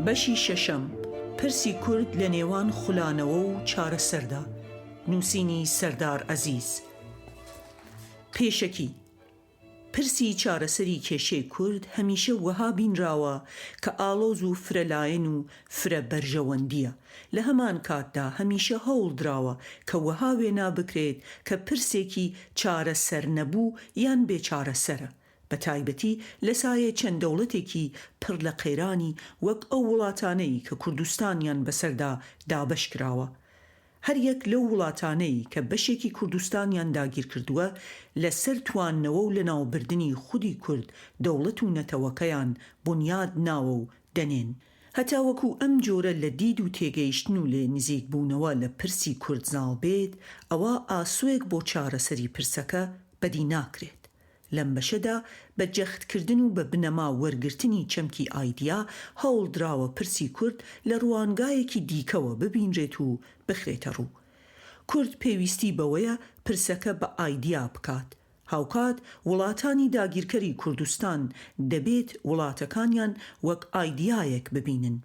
بەشی شەشەم پرسی کورد لە نێوان خولانەوە و چارەسەردا. نووسینی سەردار عەزیز. پێشەکی پرسی چارەسەری کێشەی کورد هەمیشە وەها بینراوە کە ئاڵۆز و فرەلایەن و فرە بەرژەوەندیە. لە هەمان کاتدا هەمیشە هەوڵ دراوە کە وەها وێنا بکرێت کە پرسێکی چارەسەر نەبوو یان بێچارەسەرە، بە تایبەتی لە سایە چەند دەوڵەتێکی پڕ لە قەیرانی وەک ئەو وڵاتانەی کە کوردستانیان بەسەردا دابەش کراوە. هەر یەک لەو وڵاتانەی کە بەشێکی کوردستانیان داگیر کردووە لەسەر تواننەوە و لە ناوبردنی خودی کورد دەوڵەت و نەتەوەکەیان بنیاد ناوە و دەنێن. هەتا وەکو ئەم جۆرە لە دید و تێگەیشتن و لێ نزیک بوونەوە لە پرسی کورد زاڵ بێت، ئەوە ئاسوێک بۆ چارەسەری پرسەکە بەدی ناکرێت. لەم بەشەدا بە جەختکردن و بە بنەما وەرگرتنی چەمکی ئایدیا هەوڵ دراوە پرسی کورد لە ڕوانگایەکی دیکەوە ببینرێت و بخرێتە ڕوو. کورد پێویستی بەوەیە پرسەکە بە ئایدیا بکات. هاوکات وڵاتانی داگیرکەری کوردستان دەبێت وڵاتەکانیان وەک ئایدیایەک ببینن.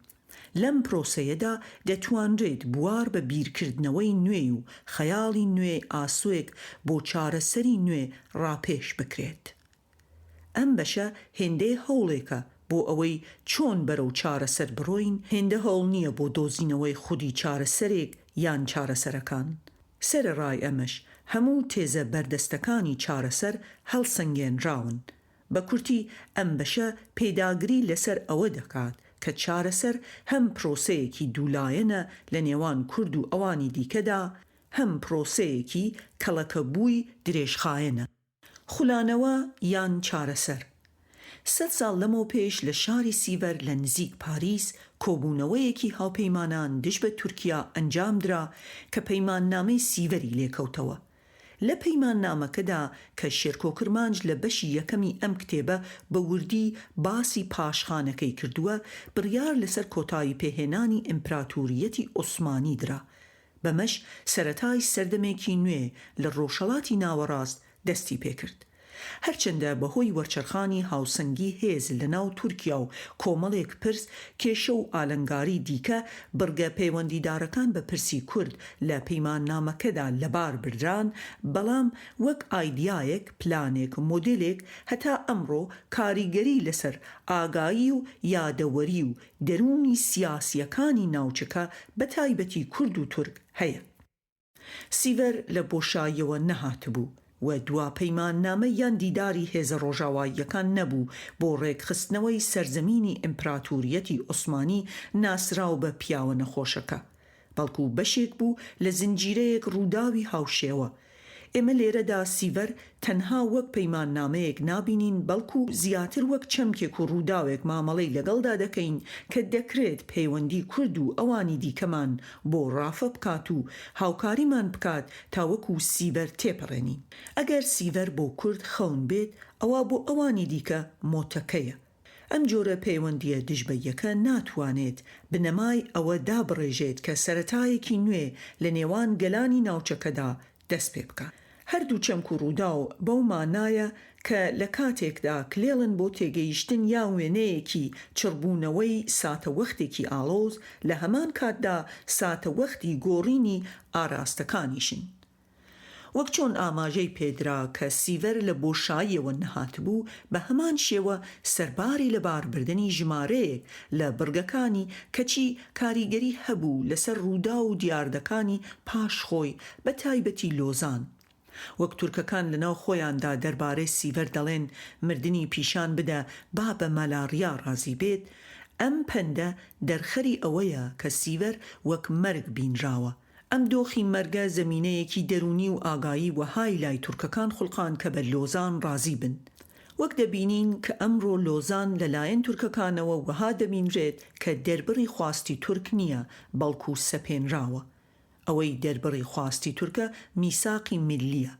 لەم پرۆسەیەدا دەتوانرێت بوار بە بیرکردنەوەی نوێ و خەیاڵی نوێ ئاسوێک بۆ چارەسەری نوێ ڕاپێش بکرێت. ئەم بەشە هێندەی هەوڵێکە بۆ ئەوەی چۆن بەرەو چارەسەر بڕۆین، هێندە هەوڵ نییە بۆ دۆزینەوەی خودی چارەسەرێک یان چارەسەرەکان. سەرەڕای ئەمەش هەموو تێزە بەردەستەکانی چارەسەر هەڵسەنگێنراون. بە کورتی ئەم بەشە پێداگری لەسەر ئەوە دەکات کە چارەسەر هەم پرۆسەیەکی دوولایەنە لە نێوان کورد و ئەوانی دیکەدا، هەم پرۆسەیەکی کەڵەکەبووی درێژخایەنە. خولانەوە یان چارەسەر. 100 ساڵ لەمەوە پێش لە شاری سیڤەر لە نزیک پاریس کۆبوونەوەیەکی هاوپەیمانان دژ بە تورکیا ئەنجام درا کە پەیماننامەی سیڤەری لێکەوتەوە. لە پەیماننامەکەدا کە شێرکۆکرمانج لە بەشی یەکەمی ئەم کتێبە بە وردی باسی پاشخانەکەی کردووە، بڕیار لەسەر کۆتایی پێهێنانی ئیمپراتۆریەتی عوسمانی درا. بەمەش سەرەتای سەردەمێکی نوێ لە ڕۆژهەڵاتی ناوەڕاست دەستی پێکرد. هەرچەندە بەهۆی وەرچەرخانی هاوسەنگی هێز لە ناو تورکیا و کۆمەڵێک پرس، کێشە و ئالەنگاری دیکە بڕگە پەیوەندیدارەکان بە پرسی کورد لە پەیماننامەکەدا لەبار بردران، بەڵام وەک ئایدیایەک، پلانێک، مۆدێلێک هەتا ئەمڕۆ کاریگەری لەسەر ئاگایی و یادەوەری و دەرونی سیاسیەکانی ناوچەکە بە تایبەتی کورد و تورک هەیە. سیڤەر لە بۆشاییەوە نەهاتبوو و دوا پەیماننامە یان دیداری هێزە ڕۆژاواییەکان نەبوو بۆ ڕێکخستنەوەی سەرزەمینی ئیمپراتۆریەتی عوسمانی ناسراو بە پیاوە نەخۆشەکە، بەڵکو بەشێک بوو لە زنجیرەیەک ڕووداوی هاوشێوە. ئێمە لێرەدا سیڤەر تەنها وەک پەیماننامەیەک نابینین، بەڵکو زیاتر وەک چەمکێک و ڕووداوێک مامەڵەی لەگەڵدا دەکەین کە دەکرێت پەیوەندی کورد و ئەوانی دیکەمان بۆ ڕافە بکات و هاوکاریمان بکات تا وەکو سیڤەر تێپەڕێنین. ئەگەر سیڤەر بۆ کورد خەون بێت، ئەوە بۆ ئەوانی دیکە مۆتەکەیە. ئەم جۆرە پەیوەندیە دژبەیەکە ناتوانێت بنەمای ئەوە دابڕێژێت کە سەرەتایەکی نوێ لە نێوان گەلانی ناوچەکەدا دەست پێ بکات. هەردوو چەمک و ڕووداو بەو مانایە کە لە کاتێکدا کلێڵن بۆ تێگەیشتن یا وێنەیەکی چڕبوونەوەی ساتەوەختێکی ئاڵۆز، لە هەمان کاتدا ساتەوەختی گۆڕینی ئاراستەکانیشن. وەک چۆن ئاماژەی پێدرا کە سیڤەر لە بۆشاییەوە نەهاتبوو، بە هەمان شێوە سەرباری لەباربردنی ژمارەیەک لە بڕگەکانی کەچی کاریگەری هەبوو لەسەر ڕوودا و دیاردەکانی پاشخۆی، بە تایبەتی لۆزان. وەک تورکەکان لەناو خۆیاندا دەربارەی سیڤەر دەڵێن مردنی پیشان بدە با بە مەلاریا ڕازی بێت، ئەم پەندە دەرخەری ئەوەیە کە سیڤەر وەک مەرگ بینراوە. ئەم دۆخی مەرگە زەمینەیەکی دەرونی و ئاگایی وەهای لای تورکەکان خوڵقان کە بە لۆزان ڕازی بن. وەک دەبینین کە ئەمڕۆ لۆزان لەلایەن تورکەکانەوە وەها دەبینرێت کە دەربڕی خواستی تورک نییە، بەڵکو سەپێنراوە. ئەوەی دەربڕی خواستی تورکە میساقی میلیە.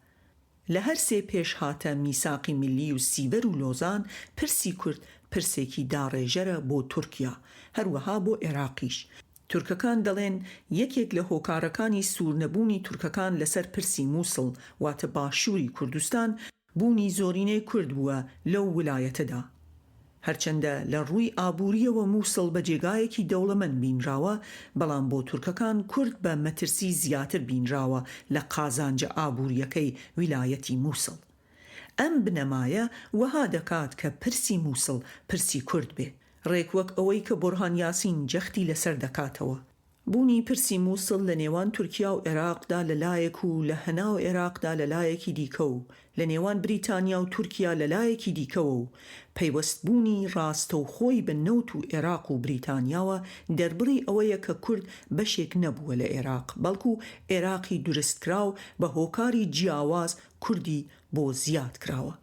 لە هەر سێ پێش هاتە میساقی میلی و سیڤەر و لۆزان، پرسی کورد پرسێکی داڕێژەرە بۆ تورکیا، هەروەها بۆ عێراقیش. تورکەکان دەڵێن یەکێک لە هۆکارەکانی سوورنەبوونی تورکەکان لەسەر پرسی مووسڵ واتە باشووری کوردستان بوونی زۆرینەی کورد بووە لەو ویلایەتەدا. هەرچەندە لە ڕووی ئابووریەوە مووسڵ بە جێگایەکی دەوڵەمەند بینراوە، بەڵام بۆ تورکەکان کورد بە مەترسی زیاتر بینراوە لە قازانجە ئابووریەکەی ویلایەتی مووسڵ. ئەم بنەمایە وەها دەکات کە پرسی مووسڵ پرسی کورد بێ، ڕێک وەک ئەوەی کە بورهان یاسین جەختی لەسەر دەکاتەوە. بوونی پرسی مووسڵ لە نێوان تورکیا و عێراقدا لەلایەک و لە هەناو عێراقدا لەلایەکی دیکە و لە نێوان بریتانیا و تورکیا لەلایەکی دیکەوە و پەیوەستبوونی ڕاستەوخۆی بە نەوت و عێراق و بریتانیاوە دەربڕی ئەوەیە کە کورد بەشێک نەبووە لە عێراق، بەڵکو عێراقی دروستکراو بە هۆکاری جیاواز کوردی بۆ زیاد کراوە.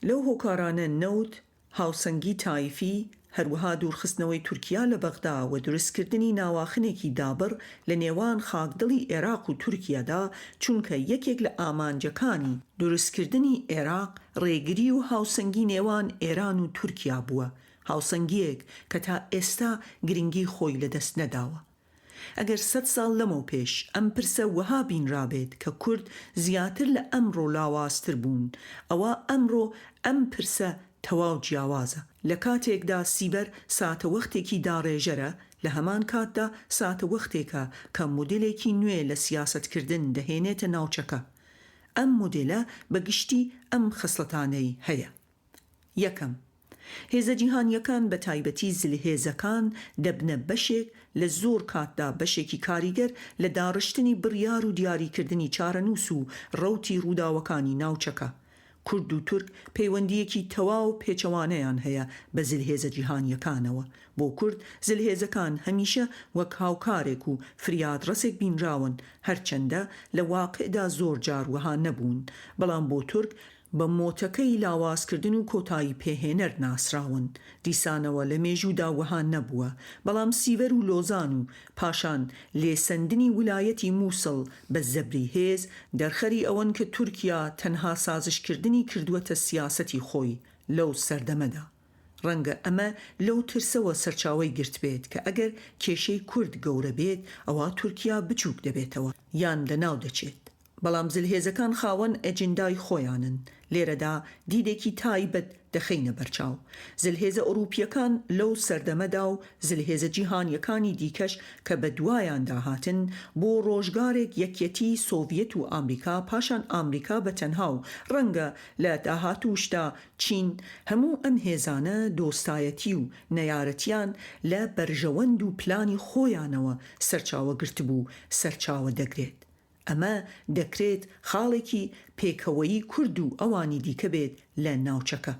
لەو هۆکارانە نەوت، هاوسەنگی تایفی، هەروەها دوورخستنەوەی تورکیا لە بەغدا و دروستکردنی ناواخنێکی دابڕ لە نێوان خاکدڵی عێراق و تورکیادا، چونکە یەکێک لە ئامانجەکانی دروستکردنی عێراق ڕێگری و هاوسەنگی نێوان ئێران و تورکیا بووە، هاوسەنگیەک کە تا ئێستا گرنگی خۆی لەدەست نەداوە. ئەگەر 100 ساڵ لەمە پێش ئەم پرسە وەها بینرابێت کە کورد زیاتر لە ئەمڕۆ لاوازتر بوون، ئەوە ئەمڕۆ ئەم پرسە تەواو جیاوازە. لە کاتێکدا سیبەر ساتە وەختێکی داڕێژەرە، لە هەمان کاتدا ساتە وەختێکە کە مۆدلێکی نوێ لە سیاسەتکردن دەهێنێتە ناوچەکە. ئەم مۆدلە بەگشتی ئەم خصلەتانەی هەیە. یەکەم، هێزە جیهانیەکان بە تایبەتی زلهێزەکان دەبنە بەشێک لە زۆر کاتدا بەشێکی کاریگەر لە داڕشتنی بڕیار و دیاریکردنی چارەنووس و ڕەوتی ڕووداوەکانی ناوچەکە. کورد و تورک پەیوەندیەکی تەواو پێچەوانەیان هەیە بە زلهێزە جیهانیەکانەوە. بۆ کورد زلهێزەکان هەمیشە وەک هاوکارێک و فریادڕەسێک بینراون، هەرچەندە لە واقعدا زۆر جار وەها نەبوون، بەڵام بۆ تورک بە مۆتەکەی لاوازکردن و کۆتایی پێهێنەر ناسراون. دیسانەوە لە مێژوودا وەها نەبووە، بەڵام سیڤەر و لۆزان و پاشان لێسەندنی ویلایەتی مووسڵ بە زەبری هێز دەرخەری ئەوەن کە تورکیا تەنها سازشکردنی کردووەتە سیاسەتی خۆی لەو سەردەمەدا. ڕەنگە ئەمە لەو ترسەوە سەرچاوەی گرت بێت کە ئەگەر کێشەی کورد گەورە بێت ئەوە تورکیا بچووک دەبێتەوە یان لەناو دەچێت. بەڵام زلهێزەکان خاوەن ئەجندای خۆیانن، لێرەدا دیدێکی تایبەت دەخینە بەرچاو. زلهێزە ئەوروپیەکان لەو سەردەمەدا و زلهێزە جیهانیەکانی دیکەش کە بە دوایان داهاتن بۆ ڕۆژگارێک یەکێتی سۆڤیەت و ئامریکا، پاشان ئامریکا بە تەنها و ڕەنگە لە داهاتووشدا چین، هەموو ئەم هێزانە دۆستایەتی و نەیارەتیان لە بەرژەوەند و پلانی خۆیانەوە سەرچاوە گرتبوو سەرچاوە دەگرێت. ئەمە دەکرێت خاڵێکی پێکەوەیی کورد و ئەوانی دیکە بێت لە ناوچەکە.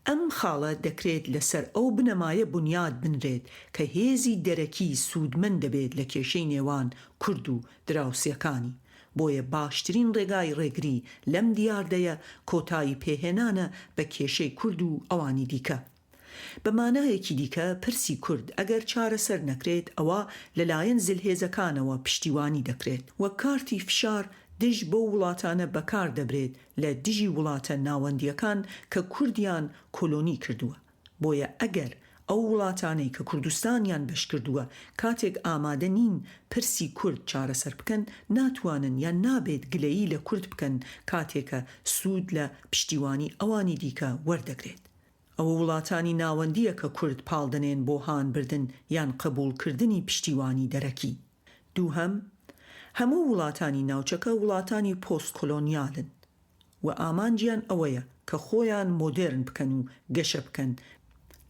ئەم خاڵە دەکرێت لەسەر ئەو بنەمایە بنیاد بنرێت کە هێزی دەرەکی سوودمەند دەبێت لە کێشەی نێوان کورد و دراوسیەکانی. بۆیە باشترین ڕێگای ڕێگری لەم دیاردەیە کۆتایی پێهێنانە بە کێشەی کورد و ئەوانی دیکە. بە مانایەکی دیکە پرسی کورد ئەگەر چارەسەر نەکرێت ئەوە لەلایەن زلهێزەکانەوە پشتیوانی دەکرێت، وە کارتی فشار دژ بۆ وڵاتانە بەکار دەبرێت لە دژی وڵاتە ناوەندیەکان کە کوردیان کۆلۆنی کردووە. بۆیە ئەگەر ئەو وڵاتانەی کە کوردستانیان بەش کردووە کاتێک ئامادە نین پرسی کورد چارەسەر بکەن، ناتوانن یان نابێت گلەیی لە کورد بکەن کاتێکە سوود لە پشتیوانی ئەوانی دیکە وەردەگرێت. ئەوە وڵاتانی ناوەندیە کە کورد پاڵدەنێن بۆ هانبردن یان قبولکردنی پشتیوانی دەرەکی. دووهەم، هەموو وڵاتانی ناوچەکە وڵاتانی پۆست کۆلۆنیالن و ئامانجیان ئەوەیە کە خۆیان مۆدێرن بکەن و گەشە بکەن.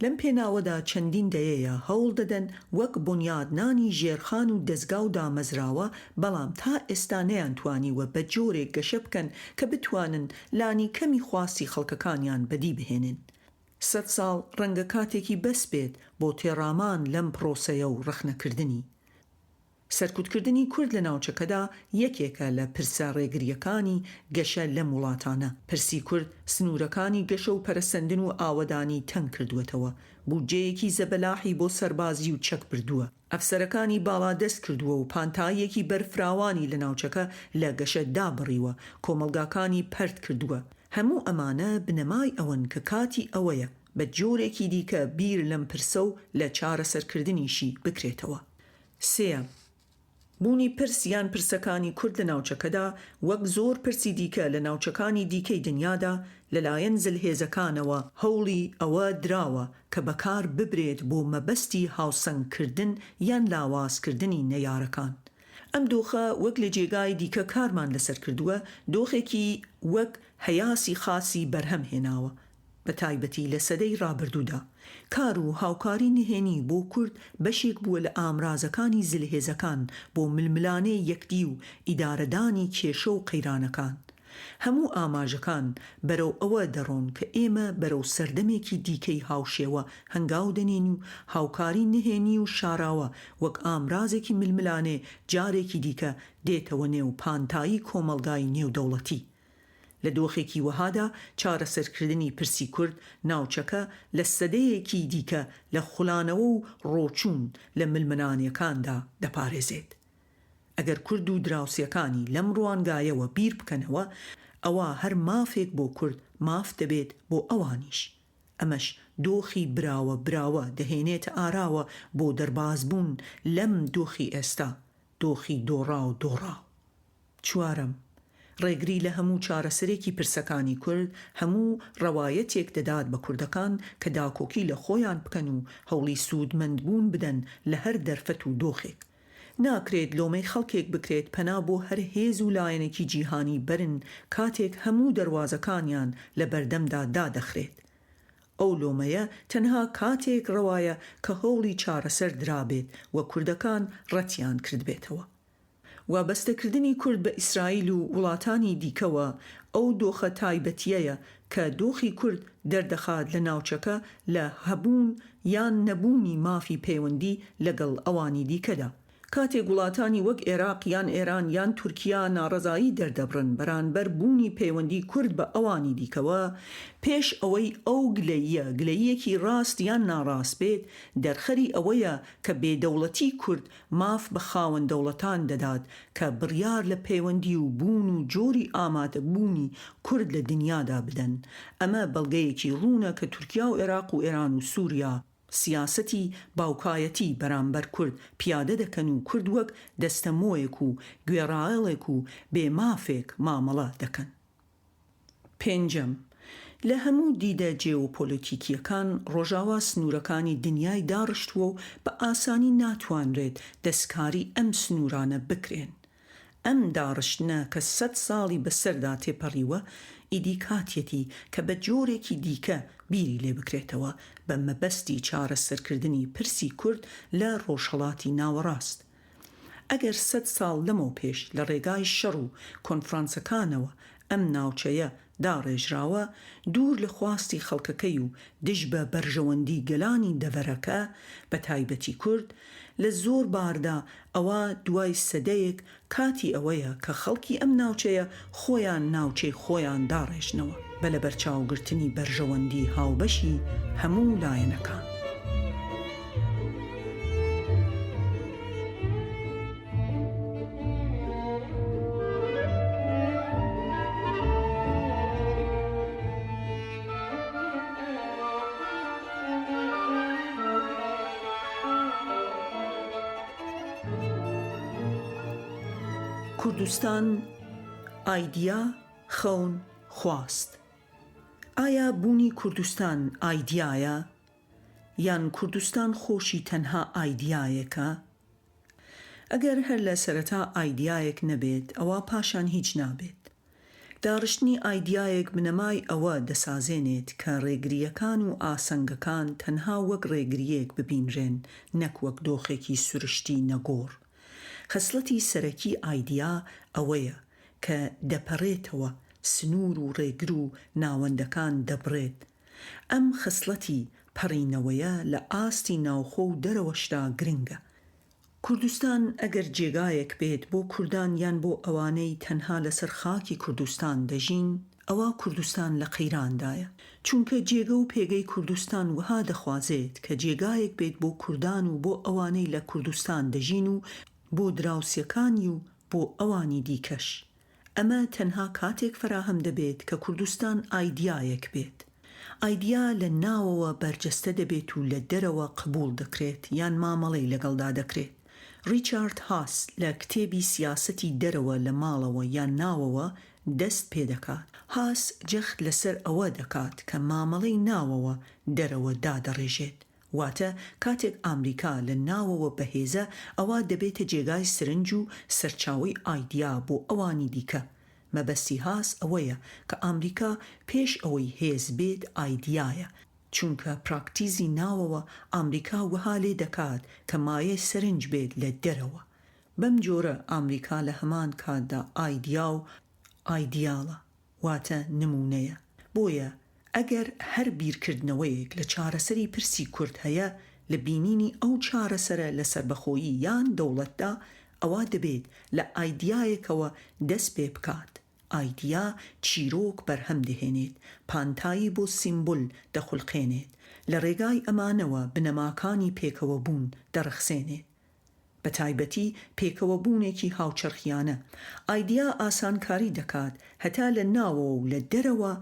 لەم پێناوەدا چەندین دەیەیە هەوڵ دەدەن وەک بنیادنانی ژێرخان و دەستگا و دامەزراوە، بەڵام تا ئێستا نەیانتوانیوە بە جۆرێک گەشە بکەن کە بتوانن لانی کەمی خواستی خەڵکەکانیان بەدی بهێنن. 100 ساڵ ڕەنگە کاتێکی بەس بێت بۆ تێڕامان لەم پرۆسەیە و ڕەخنەکردنی. سەرکوتکردنی کورد لە ناوچەکەدا یەکێکە لە پرسە ڕێگریەکانی گەشە لەم وڵاتانە. پرسی کورد سنوورەکانی گەشە و پەرەسەندن و ئاوەدانی تەنگ کردوێتەوە، بودجەیەکی زەبەلاحی بۆ سەربازی و چەک بردووە، ئەفسەرەکانی باڵا دەست کردووە و پانتاییەکی بەرفراوانی لە ناوچەکە لە گەشە دابڕیوە، کۆمەلگاکانی پەرد کردووە. هەموو ئەمانە بنەمای ئەوەن کە کاتی ئەوەیە بە جۆرێکی دیکە بیر لەم پرسە و لە چارەسەرکردنیشی بکرێتەوە. سێم، بوونی پرس یان پرسەکانی کورد لە ناوچەکەدا وەک زۆر پرسی دیکە لە ناوچەکانی دیکەی دنیادا لەلایەن زلهێزەکانەوە هەوڵی ئەوە دراوە کە بەکار ببرێت بۆ مەبەستی هاوسەنگکردن یان لاوازکردنی نەیارەکان. ئەم دۆخە وەک لە جێگای دیکە کارمان لەسەر کردووە دۆخێکی وەک هەیاسی خاصی بەرهەم هێناوە بە تایبەتی لە سەدەی ڕابردوودا. کار و هاوکاری نهێنی بۆ کورد بەشێک بووە لە ئامرازەکانی زلهێزەکان بۆ ململانەی یەکدی و ئیدارەدانی کێشە و قەیرانەکان. هەموو ئاماژەکان بەرەو ئەوە دەڕۆن کە ئێمە بەرەو سەردەمێکی دیکەی هاوشێوە هەنگاو دەنێن و هاوکاری نهێنی و شاراوە وەک ئامرازێکی ململانێ جارێکی دیکە دێتەوە نێو پانتایی کۆمەڵگای نێودەوڵەتی. لە دۆخێکی وەهادا چارەسەرکردنی پرسی کورد ناوچەکە لە سەدەیەکی دیکە لە خوڵانەوە و ڕۆچوون لە ململانیەکاندا دەپارێزێت. ئەگەر کورد و دراوسیەکانی لەم ڕوانگایەوە بیر بکەنەوە ئەوە هەر مافێک بۆ کورد ماف دەبێت بۆ ئەوانیش. ئەمەش دۆخی براوە دەهێنێتە ئاراوە بۆ دەربازبوون لەم دۆخی ئێستا، دۆخی دۆڕاو. چوارەم، ڕێگری لە هەموو چارەسەرێکی پرسەکانی کورد هەموو ڕەوایەتێک دەدات بە کوردەکان کە داکۆکی لە خۆیان بکەن و هەوڵی سوودمەندبوون بدەن لە هەر دەرفەت و دۆخێک. ناکرێت لۆمەی خەڵکێک بکرێت پەنا بۆ هەر هێز و لایەنێکی جیهانی برن کاتێک هەموو دەواازەکانیان لە بەردەمدا دادەخرێت. ئەو لۆمەیە تەنها کاتێک ڕەوایە کە هەوڵی چارەسەر درابێت و کوردەکان ڕەتیان کرد بێتەوە. وابەستەکردنی کورد بە ئیسرائیل و وڵاتانی دیکەوە ئەو دۆخە تایبەتیەیە کە دۆخی کورد دەردەخات لە ناوچەکە لە هەبوون یان نەبوونی مافی پەیوەندی لەگەڵ ئەوانی دیکەدا. کاتێک وڵاتانی وەک عێراق یان ئێران یان تورکیا ناڕەزایی دەردەبڕن بەرامبەر بوونی پەیوەندی کورد بە ئەوانی دیکەوە پێش ئەوەی ئەو گلەییەکی ڕاست یان ناڕاست بێت دەرخەری ئەوەیە کە بێدەوڵەتی کورد ماف بە خاوەن دەوڵەتان دەدات کە بڕیار لە پەیوەندی و بوون و جۆری ئامادە بوونی کورد لە دنیادا بدەن. ئەمە بەڵگەیەکی ڕوونە کە تورکیا و عێراق و ئێران و سووریا سیاسەتی باوکایەتی بەرامبەر کورد پیادە دەکەن و کورد وەک دەستەمۆیەک و گوێڕایەڵێک و بێمافێک مامەڵە دەکەن. پێنجەم، لە هەموو دیدە جێوپۆلیتیکیەکان ڕۆژاوا سنوورەکانی دنیای داڕشتووە و بە ئاسانی ناتوانرێت دەستکاری ئەم سنوورانە بکرێن. ئەم داڕشتنە کە 100 ساڵی بەسەردا تێپەڕیوە ئیدی کاتێتی کە بە جۆرێکی دیکە بیری لێ بکرێتەوە بە مەبەستی چارەسەرکردنی پرسی کورد لە ڕۆژهەڵاتی ناوەڕاست. ئەگەر 100 ساڵ لەمەوە پێش لە ڕێگای شەڕ و کۆنفرانسەکانەوە ئەم ناوچەیە داڕێژراوە دوور لە خواستی خەڵکەکەی و دژ بە بەرژەوەندی گەلانی دەڤەرەکە بە تایبەتی کورد لە زۆر باردا ئەوە دوای سەدەیەک کاتی ئەوەیە کە خەڵکی ئەم ناوچەیە خۆیان ناوچەی خۆیان داڕێژنەوە بە لە بەرچاوگرتنی بەرژەوەندی هاوبەشی هەموو لایەنەکان. کوردستان ئایدیا، خەون، خواست. ئایا بوونی کوردستان ئایدیایە یان کوردستان خۆشی تەنها ئایدیایەکە؟ ئەگەر هەر لە سەرەتا ئایدیایەک نەبێت ئەوە پاشان هیچ نابێت. داڕشتنی ئایدیایەک بنەمای ئەوە دەسازێنێت کە ڕێگریەکان و ئاسەنگەکان تەنها وەک ڕێگریەک ببینرێن نەک وەک دۆخێکی سروشتی نەگۆڕ. خەسڵەتی سەرەکی ئایدیا ئەوەیە کە دەپەڕێتەوە سنوور و ڕێگر و ناوەندەکان دەبڕێت. ئەم خەسڵەتی پەڕینەوەیە لە ئاستی ناوخۆ و دەرەوەشدا گرنگە. کوردستان ئەگەر جێگایەک بێت بۆ کوردان یان بۆ ئەوانەی تەنها لەسەر خاکی کوردستان دەژین ئەوە کوردستان لە قەیراندایە، چونکە جێگە و پێگەی کوردستان وها دەخوازێت کە جێگایەک بێت بۆ کوردان و بۆ ئەوانەی لە کوردستان دەژین و بۆ دراوسیەکانی و بۆ ئەوانی دیکەش. ئەمە تەنها کاتێک فراهەم دەبێت کە کوردستان ئایدیایەک بێت. ئایدیا لە ناوەوە بەرجەستە دەبێت و لە دەرەوە قبول دەکرێت یان مامەڵەی لەگەڵدا دەکرێت. ریچارد هاس لە کتێبی سیاسەتی دەرەوە لە ماڵەوە یان ناوەوە دەست پێ دەکات. هاس جەخت لەسەر ئەوە دەکات کە مامەڵەی ناوەوە دەرەوە دادەڕێژێت. واتە کاتێک ئامریکا لە ناوەوە بەهێزە ئەوە دەبێتە جێگای سرنج و سەرچاوی ئایدیا بۆ ئەوانی دیکە. مەبەستی هاس ئەوەیە کە ئامریکا پێش ئەوەی هێز بێت ئایدیایە، چونکە پراکتیزی ناوەوە ئامریکا وەها لێ دەکات کە مایە سەرنج بێت لە دەرەوە. بەم جۆرە ئامریکا لە هەمان کاتدا ئایدیا و ئایدیاڵە، واتە نمونەیە. بۆیە ئەگەر هەر بیرکردنەوەیەک لە چارەسەری پرسی کورد هەیە لە بینینی ئەو چارەسەرە لە سەربەخۆیی یان دەوڵەتدا، ئەوە دەبێت لە ئایدیایەکەوە دەست پێ بکات. ئایدیا چیرۆک بەرهەم دەهێنێت، پانتایی بۆ سیمبۆل دەخولقێنێت، لە ڕێگای ئەمانەوە بنەماکانی پێکەوە بوون دەڕەخسێنێت. بە تایبەتی پێکەوە بوونێکی هاوچەرخیانە. ئایدیا ئاسانکاری دەکات هەتا لە ناوەوە و لە دەرەوە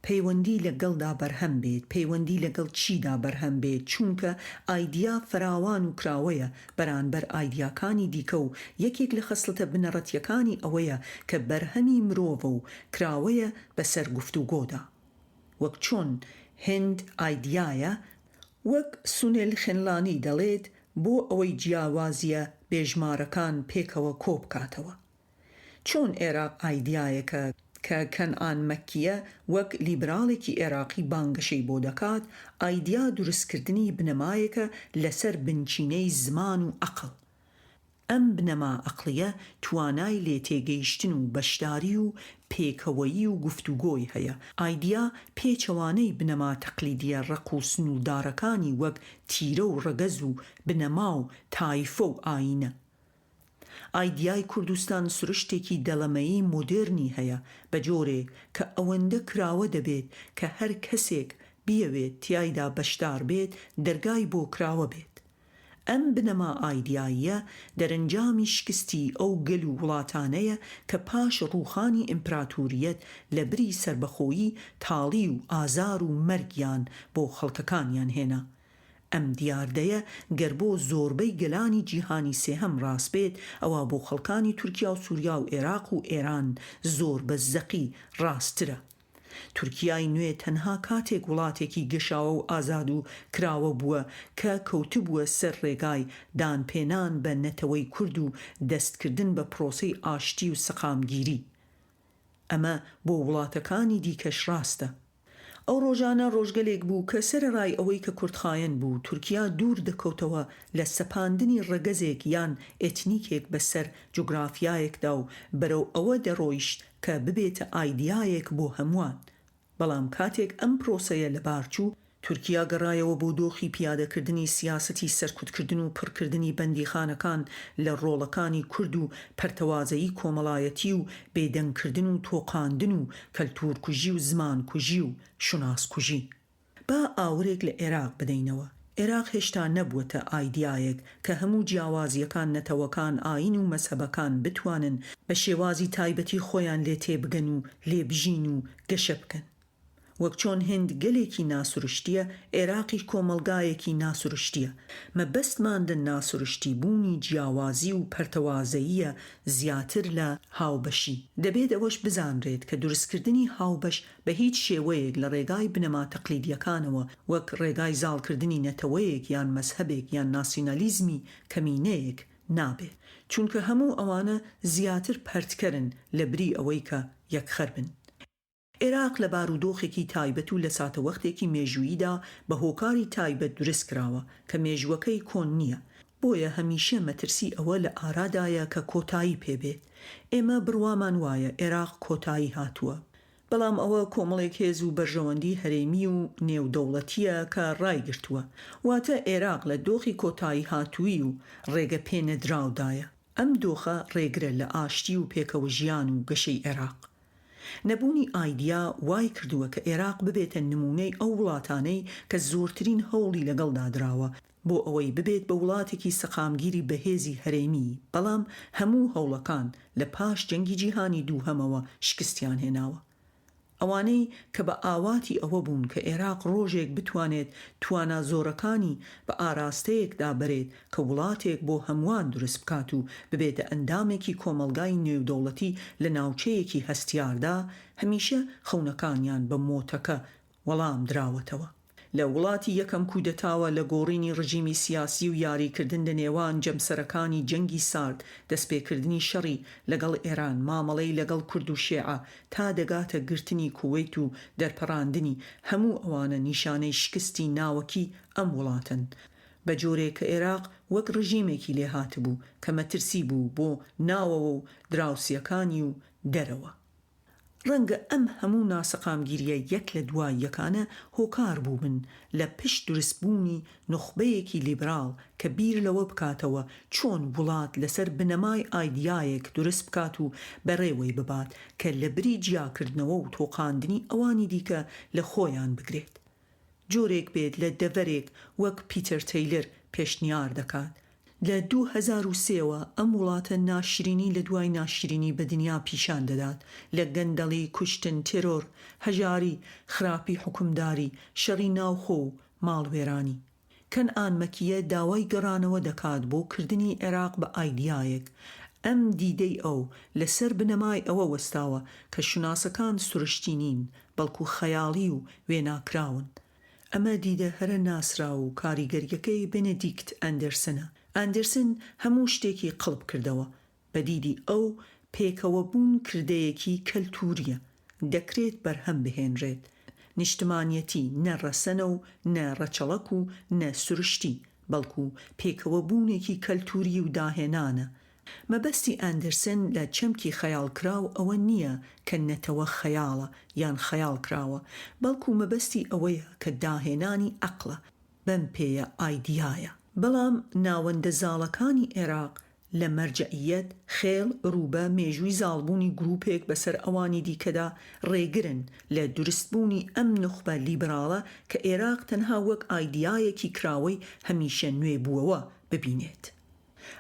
پەیوەندی لەگەڵدا بەرهەم بێت، پەیوەندی لەگەڵ چیدا بەرهەم بێت، چونکە ئایدیا فراوان و کراوەیە بەرانبەر ئایدیاکانی دیکە و یەکێک لە خەسڵتە بنەڕەتیەکانی ئەوەیە کە بەرهەمی مرۆڤە و کراوەیە بەسەر گفتوگۆدا. وەک چۆن هند ئایدیایە، وەک سونێل خێنلانی دەڵێت، بۆ ئەوەی جیاوازیە بێژمارەکان پێکەوە کۆبکاتەوە. چۆن عێراق ئایدیایەکە کە کەنعان مەکیە وەک لیبراڵێکی عێراقی بانگەشەی بۆ دەکات، ئایدیا دروستکردنی بنەمایەکە لەسەر بنچینەی زمان و عەقڵ. ئەم بنەما عەقڵیە توانای لێتێگەیشتن و بەشداری و پێکەوەیی و گفتوگۆی هەیە. ئایدیا پێچەوانەی بنەما تەقلیدیە ڕق و سنوودارەکانی وەک تیرە و ڕەگەز و بنەما و تایفە و ئاینە. ئایدیای کوردستان سروشتێکی دەڵەمەیی مۆدێرنی هەیە، بە جۆرێک کە ئەوەندە کراوە دەبێت کە هەر کەسێک بیەوێت تیایدا بەشدار بێت دەرگای بۆ کراوە بێت. ئەم بنەما ئایدیاییە دەرەنجامی شکستی ئەو گەل و وڵاتانەیە کە پاش ڕووخانی ئیمپراتوریەت لە بری سەربەخۆیی تاڵی و ئازار و مەرگیان بۆ خەڵکەکانیان هێنا. ئەم دیاردەیە گەر بۆ زۆربەی گەلانی جیهانی سێهەم ڕاست بێت، ئەوە بۆ خەڵکانی تورکیا و سووریا و عێراق و ئێران زۆر بە زەقی ڕاستترە. تورکیای نوێ تەنها کاتێک وڵاتێکی گەشاوە و ئازاد و کراوە بووە کە کەوتبووە سەر ڕێگای دانپێنان بە نەتەوەی کورد و دەستکردن بە پرۆسەی ئاشتی و سەقامگیری. ئەمە بۆ وڵاتەکانی دیکەش ڕاستە. ئەو ڕۆژانە ڕۆژگەلێک بوو کە سەرەڕای ئەوەی کە کوردخایەن بوو، تورکیا دوور دەکەوتەوە لە سەپاندنی ڕەگەزێک یان ئێتنیکێک بەسەر جوگرافیایەکدا و بەرەو ئەوە دەڕۆیشت کە ببێتە ئایدیایەک بۆ هەمووان. بەڵام کاتێک ئەم پرۆسەیە لەبار چوو، تورکیا گەڕایەوە بۆ دۆخی پیادەکردنی سیاسەتی سەرکوتکردن و پڕکردنی بەندیخانەکان لە ڕۆڵەکانی کورد و پەرتەوازەیی کۆمەڵایەتی و بێدەنگکردن و تۆقاندن و کەلتورکوژی و زمانکوژی و شوناسکوژی. با ئاورێک لە عێراق بدەینەوە. عێراق هێشتا نەبووەتە ئایدیایەک کە هەموو جیاوازیەکان، نەتەوەکان، ئاین و مەسەبەکان بتوانن بە شێوازی تایبەتی خۆیان لێ تێبگەن و لێبژین و گەشە بکەن. وەک چۆن هند گەلێکی ناسروشتیە، عێراقی کۆمەلگایەکی ناسروشتیە. مەبەستماندن ناسروشتی بوونی جیاوازی و پەرتەوازەییە زیاتر لە هاوبەشی. دەبێت ئەوەش بزانرێت کە دروستکردنی هاوبەش بە هیچ شێوەیەک لە ڕێگای بنەما تەقلیدیەکانەوە وەک ڕێگای زاڵکردنی نەتەوەیەک یان مەزهەبێک یان ناسیۆنالیزمی کەمینەیەک نابێت، چونکە هەموو ئەوانە زیاتر پەرتکەرن لە بری ئەوەی کە یەکخەر بن. عێراق لە بارودۆخێکی تایبەت و لە ساتەوەختێکی مێژووییدا بە هۆکاری تایبەت دروست کراوە کە مێژوەکەی کۆن نییە. بۆیە هەمیشە مەترسی ئەوە لە ئارادایە کە کۆتایی پێبێت. ئێمە بڕوامان وایە عێراق کۆتایی هاتووە، بەڵام ئەوە کۆمەڵێک هێز و بەرژەوەندی هەرێمی و نێودەوڵەتیە کە ڕایگرتووە. واتە عێراق لە دۆخی کۆتایی هاتووی و ڕێگە پێنەدراودایە. ئەم دۆخە ڕێگرە لە ئاشتی و پێکەوە ژیان و گەشەی عێراق. نەبوونی ئایدیا وای کردووە کە عێراق ببێتە نمونەی ئەو وڵاتانەی کە زۆرترین هەوڵی لەگەڵدا دراوە بۆ ئەوەی ببێت بە وڵاتێکی سەقامگیری بەهێزی هەرێمی، بەڵام هەموو هەوڵەکان لە پاش جەنگی جیهانی دووهەمەوە شکستیان هێناوە. ئەوانەی کە بە ئاواتی ئەوە بوون کە عێراق ڕۆژێک بتوانێت توانە زۆرەکانی بە ئاراستەیەکدا بەرێت کە وڵاتێک بۆ هەمووان دروست بکات و ببێتە ئەندامێکی کۆمەلگای نێودەوڵەتی لە ناوچەیەکی هەستیاردا، هەمیشە خەونەکانیان بە مۆتەکە وەڵام دراوەتەوە. لە وڵاتی یەکەم کودەتاوە لە گۆڕینی ڕژیمی سیاسی و یاریکردن لە نێوان جەمسەرەکانی جەنگی سارد، دەستپێکردنی شەڕی لەگەڵ ئێران، مامەڵەی لەگەڵ کورد و شیعە تا دەگاتە گرتنی کووەیت و دەرپەڕاندنی هەموو ئەوانە نیشانەی شکستی ناوەکی ئەم وڵاتن، بە جۆرێک کە عێراق وەک ڕژیمێکی لێهات بوو کە مەترسی بوو بۆ ناوەوە و دراوسیەکانی و دەرەوە. ڕەنگە ئەم هەموو ناسەقامگیریە یەک لە دوای یەکانە هۆکار بوو من لە پشت دروستبوونی نخبەیەکی لیبراڵ کە بیر لەوە بکاتەوە چۆن وڵات لەسەر بنەمای ئایدیایەک دروست بکات و بەڕێوەی ببات کە لە بری جیاکردنەوە و تۆقاندنی ئەوانی دیکە لە خۆیان بگرێت. جۆرێک بێت لە دەڤەرێک وەک پیتەر تەیلەر پێشنیار دەکات. لە 2003ەوە ئەم وڵاتە ناشرینی لە دوای ناشرینی بە دنیا پیشان دەدات، لە گەندەڵی کوشتن، تێرۆر، هەژاری، خراپی حکومداری، شەڕی ناوخۆ و ماڵوێرانی. کەنعان مەکیە داوای گەڕانەوە دەکات بۆ کردنی عێراق بە ئایدیایەک. ئەم دیدەی ئەو لەسەر بنەمای ئەوە وەستاوە کە شوناسەکان سروشتی نین، بەڵکو خەیاڵی و وێناکراون. ئەمە دیدە هەرە ناسرا و کاریگەریەکەی بێنێدیکت ئەندەرسنە. ئەندرسن هەموو شتێکی قڵب کردەوە. بە دیدی ئەو پێکەوە بوون کردەیەکی کەلتوریە، دەکرێت بەرهەم بهێنرێت. نیشتمانیەتی نە ڕەسەنە و نە ڕەچەڵەک و نە سروشتی، بەڵکو پێکەوە بوونێکی کەلتوری و داهێنانە. مەبەستی ئەندرسن لە چەمکی خەیاڵ کراو ئەوە نییە کە نەتەوە خەیاڵە یان خەیاڵ کراوە، بەڵکو مەبەستی ئەوەیە کە داهێنانی عەقڵە، بەم پێیە ئایدیایە. بەڵام ناوەندە زاڵەکانی عێراق لە مەرجەعیەت، خێڵ، ڕوبە، مێژووی زاڵبوونی گروپێک بەسەر ئەوانی دیکەدا ڕێگرن لە دروستبوونی ئەم نخبە لیبراڵە کە عێراق تەنها وەک ئایدیایەکی کراوەی هەمیشە نوێ بووەوە ببینێت.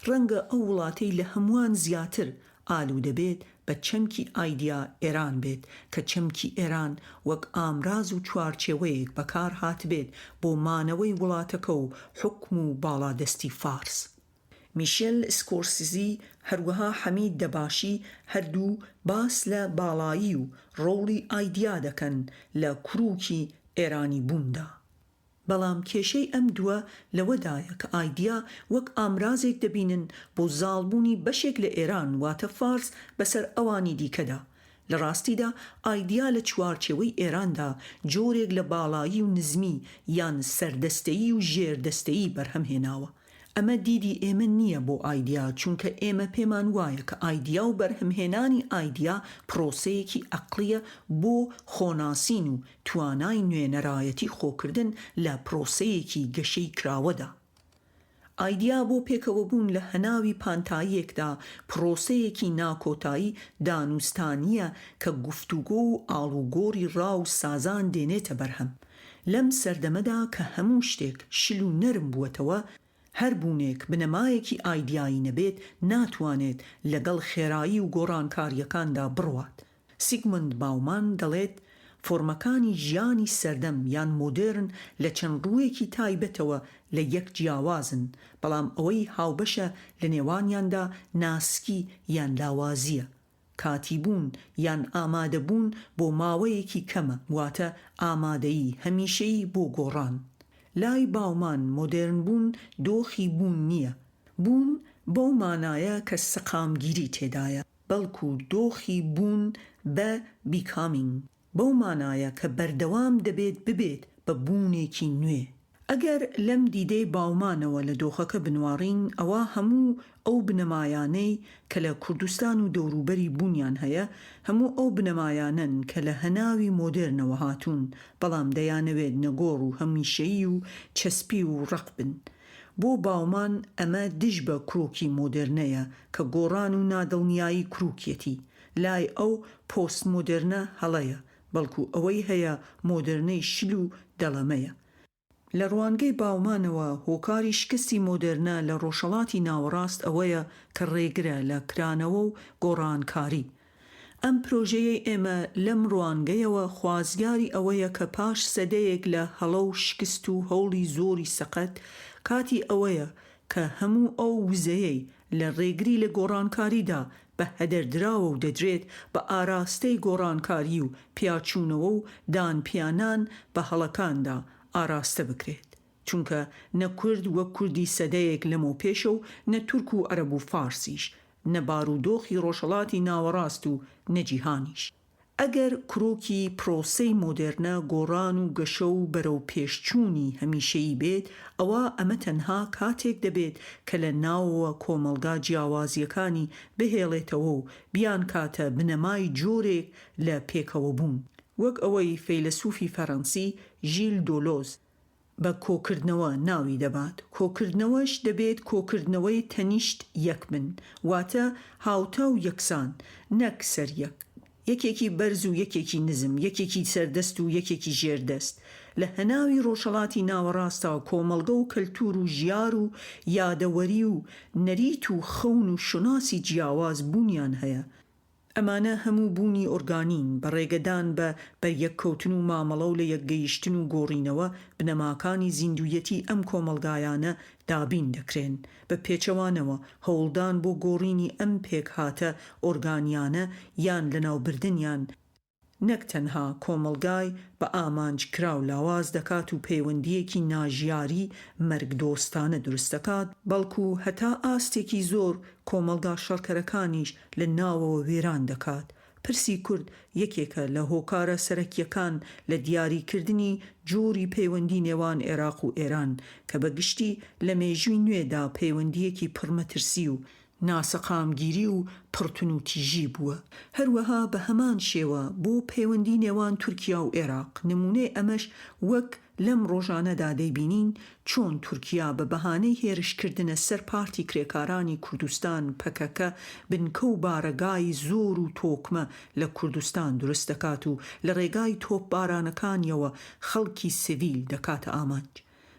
ڕەنگە ئەو وڵاتەی لە هەمووان زیاتر ئالوودە بێت بە چەمکی ئایدیا ئێران بێت کە چەمکی ئێران وەک ئامراز و چوارچێوەیەک بەکار هاتبێت بۆ مانەوەی وڵاتەکە و حکم و باڵادەستی فارس. میشێل سکۆرسیزی هەروەها حەمید دەباشی هەردوو باس لە باڵایی و ڕۆڵی ئایدیا دەکەن لە کرووکی ئێرانی بووندا. بەڵام کێشەی ئەم دووە لەوەدایە کە ئایدیا وەک ئامرازێک دەبینن بۆ زاڵبوونی بەشێک لە ئێران واتە فارس بەسەر ئەوانی دیکەدا. لە ڕاستیدا ئایدیا لە چوارچێوەی ئێراندا جۆرێک لە باڵایی و نزمی یان سەردەستەیی و ژێردەستەیی بەرهەمهێناوە. ئەمە دیدی ئێمە نییە بۆ ئایدیا، چونکە ئێمە پێمان وایە کە ئایدیا و بەرهەمهێنانی ئایدیا پرۆسەیەکی عەقلیە بۆ خۆناسین و توانای نوێنەرایەتی خۆکردن لە پرۆسەیەکی گەشەی کراوەدا. ئایدیا بۆ پێکەوە بوون لە هەناوی پانتاییەکدا پرۆسەیەکی ناکۆتایی دانوستانیە کە گفتوگۆ و ئاڵوگۆڕی ڕاو سازان دێنێتە بەرهەم. لەم سەردەمەدا کە هەموو شتێک شل و نەرم بووەتەوە، هەر بوونێک بنەمایەکی ئایدیایی نەبێت ناتوانێت لەگەڵ خێرایی و گۆڕانکاریەکاندا بڕوات. سیگموند باومان دەڵێت فۆرمەکانی ژیانی سەردەم یان مۆدرن لە چەند ڕوویەکی تایبەتەوە لە یەک جیاوازن، بەڵام ئەوەی هاوبەشە لە نێوانیاندا ناسکی یان لاوازیە. کاتیبوون یان ئامادەبوون بۆ ماوەیەکی کەمە، واتە ئامادەیی هەمیشەیی بۆ گۆڕان. لای باومان مۆدرن بوون دۆخی بوون نییە. بوون بەو مانایە کە سەقامگیری تێدایە، بەڵکو دۆخی بوون بە بیکامینگ بەو مانایە کە بەردەوام دەبێت ببێت بە بوونێکی نوێ. ئەگەر لەم دیدەی باومانەوە لە دۆخەکە بنوارین، ئەوە هەموو ئەو بنەمایانەی کە لە کوردستان و دەوروبەری بوونیان هەیە، هەموو ئەو بنەمایانن کە لە هەناوی مۆدرنەوە هاتوون، بەڵام دەیانەوێت نەگۆڕ و هەمیشەیی و چەسپی و ڕق بن. بۆ باومان ئەمە دژ بە کڕۆکی مۆدرنەیە کە گۆڕان و نادڵنیایی کڕووکێتی. لای ئەو پۆست مۆدرنە هەڵەیە، بەڵکو ئەوەی هەیە مۆدرنەی شل و دەڵەمەیە. لە ڕوانگەی باومانەوە هۆکاری شکستی مۆدرنە لە ڕۆژهەڵاتی ناوەڕاست ئەوەیە کە ڕێگرە لە کرانەوە و گۆڕانکاری. ئەم پرۆژەیە ئێمە لەم ڕوانگەیەوە خوازیاری ئەوەیە کە پاش سەدەیەک لە هەڵە و شکست و هەوڵی زۆری سەقەت کاتی ئەوەیە کە هەموو ئەو وزەیەی لە ڕێگری لە گۆڕانکاریدا بە هەدەردراوە و دەدرێت بە ئاراستەی گۆڕانکاری و پیاچوونەوە و دانپیانان بە هەڵەکاندا ئاراستە بکرێت. چونکە نە کورد وەک کوردی سەدەیەک لەمە پێشە و نە تورک و عەرەب و فارسیش، نە بارودۆخی ڕۆژهەڵاتی ناوەڕاست و نەجیهانیش. ئەگەر کرۆکی پرۆسەی مۆدێرنە گۆڕان و گەشە و بەرەو پێشچوونی هەمیشەیی بێت، ئەوە ئەمە تەنها کاتێک دەبێت کە لە ناوەوە کۆمەلگا جیاوازیەکانی بهێڵێتەوە و بیان کاتە بنەمای جۆرێک لە پێکەوە بوون، وەک ئەوەی فەیلسوفی فەڕەنسی ژیل دۆلۆز بە کۆکردنەوە ناوی دەبات. کۆکردنەوەش دەبێت کۆکردنەوەی تەنیشت یەک بن، واتە هاوتا و یەکسان، نەک سەریەک، یەکێکی بەرز و یەکێکی نزم، یەکێکی سەردەست و یەکێکی ژێردەست. لە هەناوی ڕۆژهەڵاتی ناوەڕاستەوە کۆمەڵگە و کەلتور و ژیار و یادەوەری و نەریت و خەون و شوناسی جیاواز بوونیان هەیە. ئەمانە هەموو بوونی ئۆرگانین بە ڕێگەدان بە بەریەککەوتن و مامەڵە و لە یەکگەیشتن و گۆڕینەوە بنەماکانی زیندویەتی ئەم کۆمەلگایانە دابین دەکرێن. بە پێچەوانەوە هەوڵدان بۆ گۆڕینی ئەم پێکهاتە ئۆرگانیانە یان لەناوبردنیان نەک تەنها کۆمەلگای بە ئامانج کراو لاواز دەکات و پەیوەندیەکی ناژیاری مەرگدۆستانە دروست دەکات، بەڵکو هەتا ئاستێکی زۆر کۆمەلگا شەڕکەرەکانیش لە ناوەوە وێران دەکات. پرسی کورد یەکێکە لە هۆکارە سەرەکیەکان لە دیاریکردنی جۆری پەیوەندی نێوان عێراق و ئێران کە بەگشتی لە مێژووی نوێدا پەیوەندیەکی پڕمەترسی و ناسەقامگیری و پڕتون و تیژی بووە. هەروەها بە هەمان شێوە بۆ پەیوەندی نێوان تورکیا و عێراق. نمونەی ئەمەش وەک لەم ڕۆژانەدا دەیبینین چۆن تورکیا بە بەهانەی هێرشکردنە سەر پارتی کرێکارانی کوردستان پەکەکە بنکە و بارەگای زۆر و تۆکمە لە کوردستان دروست دەکات و لە ڕێگای تۆپبارانەکانیەوە خەڵکی سیڤیل دەکاتە ئامانج.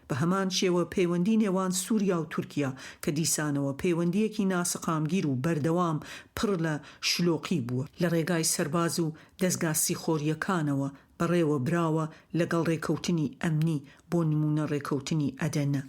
بە هەمان شێوە پەیوەندی نێوان سووریا و تورکیا کە دیسانەوە پەیوەندیەکی ناسەقامگیر و بەردەوام پڕ لە شلۆقی بووە، لە ڕێگای سەرباز و دەستگا سیخۆریەکانەوە بەڕێوە براوە لەگەڵ ڕێکەوتنی ئەمنی بۆ نمونە ڕێکەوتنی ئەدەنە.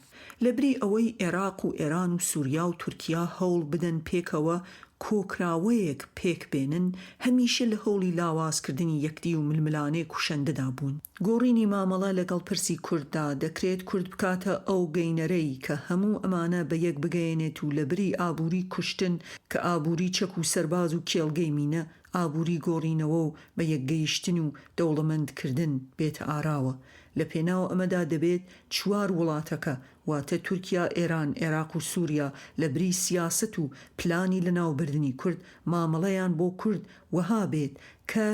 لەبری ئەوەی عێراق و ئێران و سووریا و تورکیا هەوڵ بدەن پێکەوە کۆکراوەیەک پێک بێنن، هەمیشە لە هەوڵی لاوازکردنی یەکدی و ململانەی کوشەندەدا بوون. گۆڕینی مامەڵە لەگەڵ پرسی کورددا دەکرێت کورد بکاتە ئەو گەینەرەی کە هەموو ئەمانە بە یەک بگەێنێت و لەبری ئابووری کوشتن کە ئابووری چەک و سەرباز و کێڵگەی مینە، ئابووری گۆڕینەوە و بە یەکگەیشتن و دەوڵەمەندکردن بێتە ئاراوە. لە پێناو ئەمەدا دەبێت چوار وڵاتەکە واتە تورکیا، ئێران، عێراق و سووریا لە بری سیاست و پلانی لەناوبردنی کورد مامەڵەیان بۆ کورد وەها بێت کە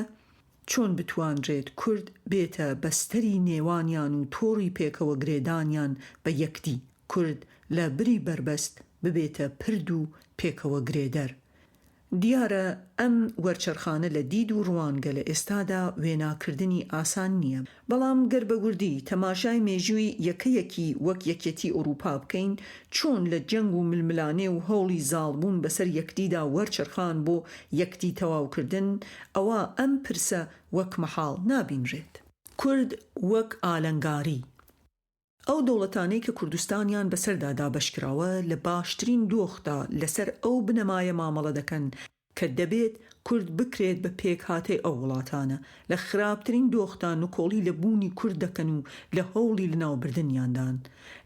چۆن بتوانرێت کورد بێتە بەستەری نێوانیان و تۆڕی پێکەوە گرێدانیان بە یەکدی، کورد لە بری بربەست ببێتە پرد و پێکەوە گرێدەر. دیارە ئەم وەرچەرخانە لە دید و ڕوانگە لە ئێستادا وێناکردنی ئاسان نییە، بەڵام گەر بە وردی تەماشای مێژووی یەکەیەکی وەک یەکێتی ئەوروپا بکەین، چۆن لە جەنگ و ململانێ و هەوڵی زاڵبوون بەسەر یەکدیدا وەرچەرخان بۆ یەکدی تەواوکردن، ئەوە ئەم پرسە وەک مەحاڵ نابینرێت. کورد وەک ئالەنگاری. ئەو دەوڵەتانەی کە کوردستانیان بەسەردا دابەشکراوە لە باشترین دۆخدا لەسەر ئەو بنەمایە مامەڵە دەکەن کە دەبێت کورد بکرێت بە پێکهاتەی ئەو وڵاتانە، لە خراپترین دۆخدا نکۆڵی لە بوونی کورد دەکەن و لە هەوڵی لەناوبردنیاندان.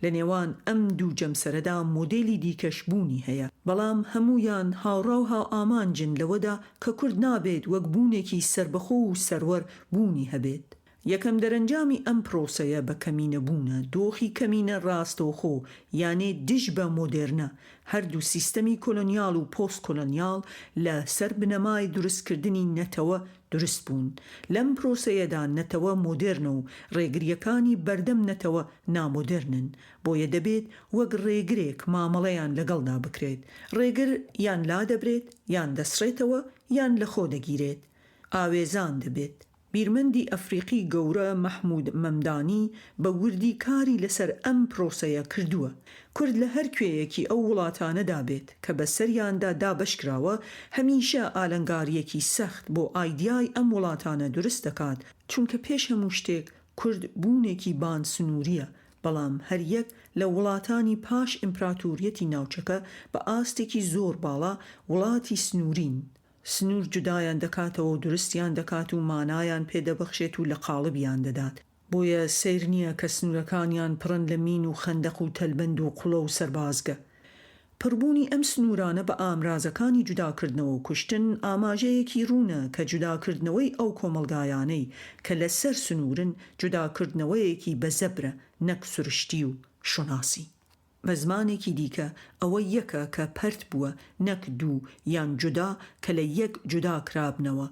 لە نێوان ئەم دوو جەمسەرەدا مۆدێلی دیکەش بوونی هەیە، بەڵام هەمویان هاوڕا و هاو ئامانجن لەوەدا کە کورد نابێت وەک بوونێکی سربەخۆ و سەروەر بوونی هەبێت. یەکەم دەرەنجامی ئەم پرۆسەیە بە کەمینە بوونە، دۆخی کەمینە ڕاستەوخۆ یانێ دژ بە مۆدێرنە. هەردوو سیستەمی کۆلۆنیال و پۆست کۆلۆنیال لە سەر بنەمای دروستکردنی نەتەوە دروست بوون. لەم پرۆسەیەدا نەتەوە مۆدێرنە و ڕێگریەکانی بەردەم نەتەوە نامۆدێرنن، بۆیە دەبێت وەک ڕێگرێک مامەڵەیان لەگەڵدا بکرێت. ڕێگر یان لا دەبرێت یان دەسڕێتەوە یان لە خۆ دەگیرێت. ئاوێزان دەبێت. بیرمەندی ئەفریقی گەورە مەحموود مەمدانی بە وردی کاری لەسەر ئەم پرۆسەیە کردووە. کورد لە هەر کوێیەکی ئەو وڵاتانەدا بێت کە بە سەریاندا دابەشکراوە هەمیشە ئالەنگاریەکی سەخت بۆ ئایدیای ئەم وڵاتانە دروست دەکات، چونکە پێش هەموو شتێک کورد بوونێکی بان سنووریە، بەڵام هەر یەک لە وڵاتانی پاش ئیمپراتۆریەتی ناوچەکە بە ئاستێکی زۆر باڵا وڵاتی سنوورین. سنوور جودایان دەکاتەوە و درستیان دەکات و مانایان پێدەبەخشێت و لە قاڵبیان دەدات. بۆیە سیر نییە کە سنوورەکانیان پڕن لە مین و خەندەق و تەلبەند و قوڵە و سەربازگە. پڕبوونی ئەم سنوورانە بە ئامرازەکانی جوداکردنەوە و کوشتن ئاماژەیەکی ڕوونە کە جوداکردنەوەی ئەو کۆمەلگایانەی کە لەسەر سنوورن جوداکردنەوەیەکی بەزەبرە، نەک سروشتی و شۆناسی. بە زمانێکی دیکە ئەوە یەکە کە پەرت بووە، نەک دوو یان جودا کە لە یەک جودا کرابنەوە.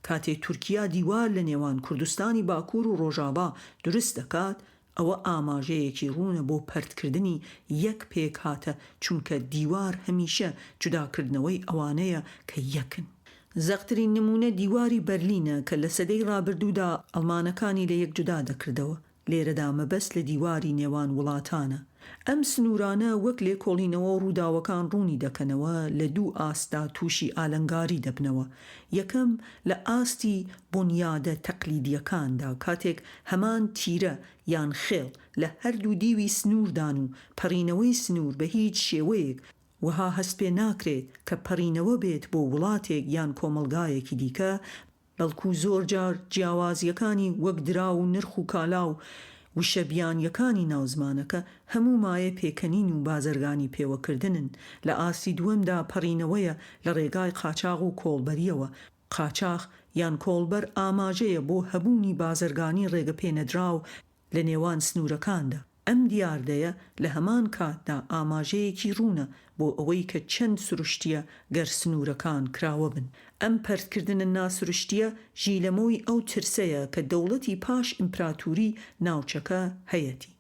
کاتێ تورکیا دیوار لە نێوان کوردستانی باکوور و ڕۆژاوا دروست دەکات، ئەوە ئاماژەیەکی ڕوونە بۆ پەرتکردنی یەک پێک هاتە، چونکە دیوار هەمیشە جوداکردنەوەی ئەوانەیە کە یەکن. زەقترین نمونە دیواری بەرلینە کە لە سەدەی ڕابردوودا ئەڵمانەکانی لە یەک جودا دەکردەوە. لێرەدا مەبەست لە دیواری نێوان وڵاتانە. ئەم سنوورانە وەک لێکۆڵینەوە و ڕووداوەکان ڕوونی دەکەنەوە لە دوو ئاستا تووشی ئالەنگاری دەبنەوە. یەکەم لە ئاستی بنیادە تەقلیدیەکاندا، کاتێک هەمان تیرە یان خێڵ لە هەردوو دیوی سنووردان و پەڕینەوەی سنوور بە هیچ شێوەیەک وەها هەست پێ ناکرێت کە پەڕینەوە بێت بۆ وڵاتێک یان کۆمەلگایەکی دیکە، بەڵکو زۆر جار جیاوازیەکانی وەک درا و نرخ و کالا و وشەبیانیەکانی ناوزمانەکە هەموو مایە پێکەنین و بازرگانی پێوەکردنن. لە ئاسی دووەمدا پەڕینەوەیە لە ڕێگای قاچاغ و کۆڵبەریەوە. قاچاغ یان کۆڵبەر ئاماژەیە بۆ هەبوونی بازرگانی ڕێگە پێنەدراو لە نێوان سنوورەکاندا. ئەم دیاردەیە لە هەمان کاتدا ئاماژەیەکی ڕوونە بۆ ئەوەی کە چەند سروشتیە گەر سنوورەکان کراوە بن. ئەم پەرتکردنە ناسروشتیە ژیلەمەوەی ئەو ترسەیە کە دەوڵەتی پاش ئیمپراتوری ناوچەکە هەیەتی.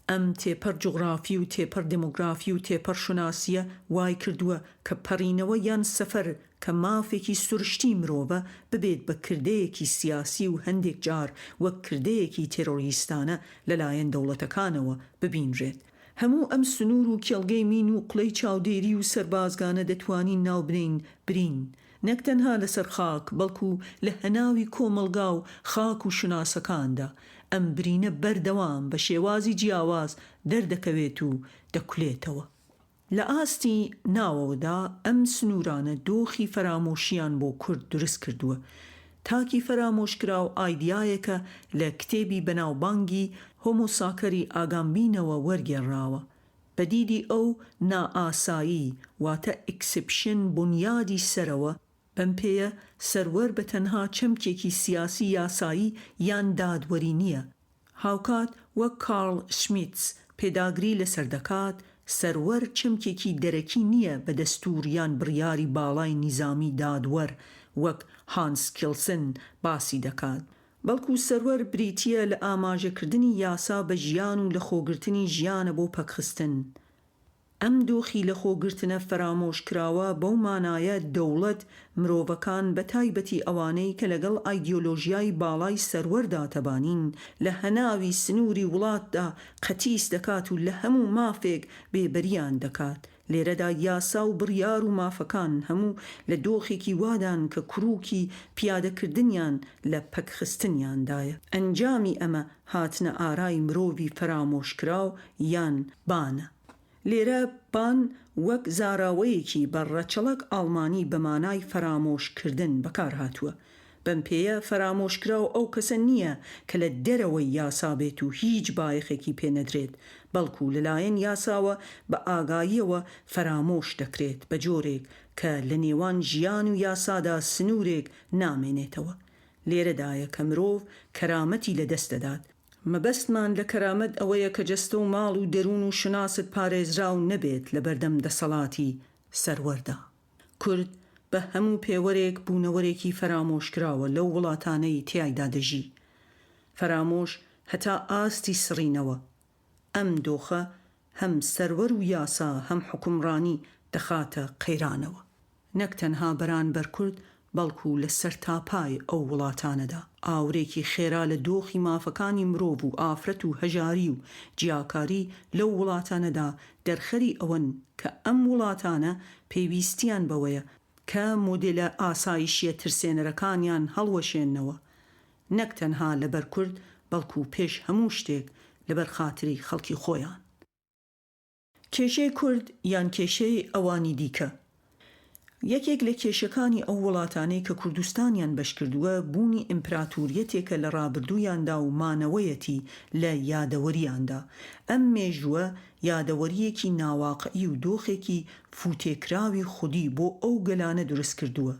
ئەم تێپەر جوغرافی و تێپەر دموگرافی و تێپەر شوناسیە وای کردووە کە پەڕینەوە یان سەفەر کە مافێکی سروشتی مرۆڤە ببێت بە کردەیەکی سیاسی و هەندێک جار وەک کردەیەکی تێرۆریستانە لەلایەن دەوڵەتەکانەوە ببینرێت. هەموو ئەم سنوور و کێڵگەی مین و قڵەی چاودێری و سەربازگانە دەتوانین ناوبنین برین، نەک تەنها لەسەر خاک بەڵکو لە هەناوی کۆمەلگا و خاک و شوناسەکاندا. ئەم برینە بەردەوام بە شێوازی جیاواز دەردەکەوێت و دەکولێتەوە. لە ئاستی ناوەوەدا ئەم سنوورانە دۆخی فەرامۆشیان بۆ کورد دروست کردووە. تاکی فرامۆشکرا و ئایدیایەکە لە کتێبی بەناوبانگی هۆمۆساکەری ئاگامبینەوە وەرگێڕاوە. بەدیدی ئەو نائاسایی واتە ئیکسپشن بنیادی سەرەوە، بەم پێیە سەروەر بە تەنها چەمکێکی سیاسی یاسایی یان دادوەری نییە. هاوکات وەک کارل شمیتس پێداگری لەسەر دەکات، سەروەر چەمکێکی دەرەکی نییە بە دەستوور یان بڕیاری باڵای نیزامی دادوەر وەک هانس کیلسن باسی دەکات، بەڵکو سەروەر بریتیە لە ئاماژەکردنی یاسا بە ژیان و لە خۆگرتنی ژیانە بۆ پەکخستن. ئەم دۆخی لە خۆگرتنە فرامۆشکراوە بەو مانایە دەوڵەت مرۆڤەکان بە تایبەتی ئەوانەی کە لەگەڵ ئایدیۆلۆژیای باڵای سەروەردا تەبانین لە هەناوی سنووری وڵاتدا قەتیس دەکات و لە هەموو مافێک بێبەریان دەکات. لێرەدا یاسا و بڕیار و مافەکان هەموو لە دۆخێکی وادان کە کرووکی پیادەکردنیان لە پەکخستنیاندایە. ئەنجامی ئەمە هاتنە ئارای مرۆڤی فرامۆشکراو یان بانە. لێرە بان وەک زاراوەیەکی بەڕەچەڵک ئاڵمانی بەمانای فرامۆشکردن بەکار هاتووە. بەم پێیە فرامۆشکراو ئەو کەسە نییە کە لە دەرەوەی یاسا بێت و هیچ بایەخێکی پێنەدرێت، بەڵکو لەلایەن یاساوە بە ئاگاییەوە فرامۆش دەکرێت بە جۆرێک کە لە نێوان ژیان و یاسادا سنوورێک نامێنێتەوە. لێرەدایە کە مرۆڤ کەرامەتی لەدەست دەدات. مەبەستمان لە کەرامەت ئەوەیە کە جەستە و ماڵ و دەروون و شناست پارێزراو نەبێت لە بەردەم دەسەڵاتی سەروەردا. کورد بە هەموو پێوەرێک بوونەوەرێکی فرامۆشکراوە لەو وڵاتانەی تیایدا دەژی. فرامۆش هەتا ئاستی سڕینەوە. ئەم دۆخە هەم سەروەر و یاسا هەم حکومڕانی دەخاتە قەیرانەوە، نەک تەنها بەرانبەر کورد بەڵکو لە سەرتاپای ئەو وڵاتانەدا. ئاورێکی خێرا لە دۆخی مافەکانی مرۆڤ و ئافرەت و هەژاری و جیاکاری لەو وڵاتانەدا دەرخەری ئەوەن کە ئەم وڵاتانە پێویستیان بەوەیە کە مۆدێلە ئاسایشیە ترسێنەرەکانیان هەڵوەشێننەوە، نەک تەنها لەبەر کورد بەڵکو پێش هەموو شتێک لەبەر خاتری خەڵکی خۆیان. کێشەی کورد یان کێشەی ئەوانی دیکە. یەکێک لە کێشەکانی ئەو وڵاتانەی کە کوردستانیان بەشکردووە بوونی ئیمپراتوریەتێکە لە ڕابردوویاندا و مانەوەیەتی لە یادەوەریاندا. ئەم مێژووە یادەوەریەکی ناواقعی و دۆخێکی فوتێکراوی خودی بۆ ئەو گەلانە دروست کردووە.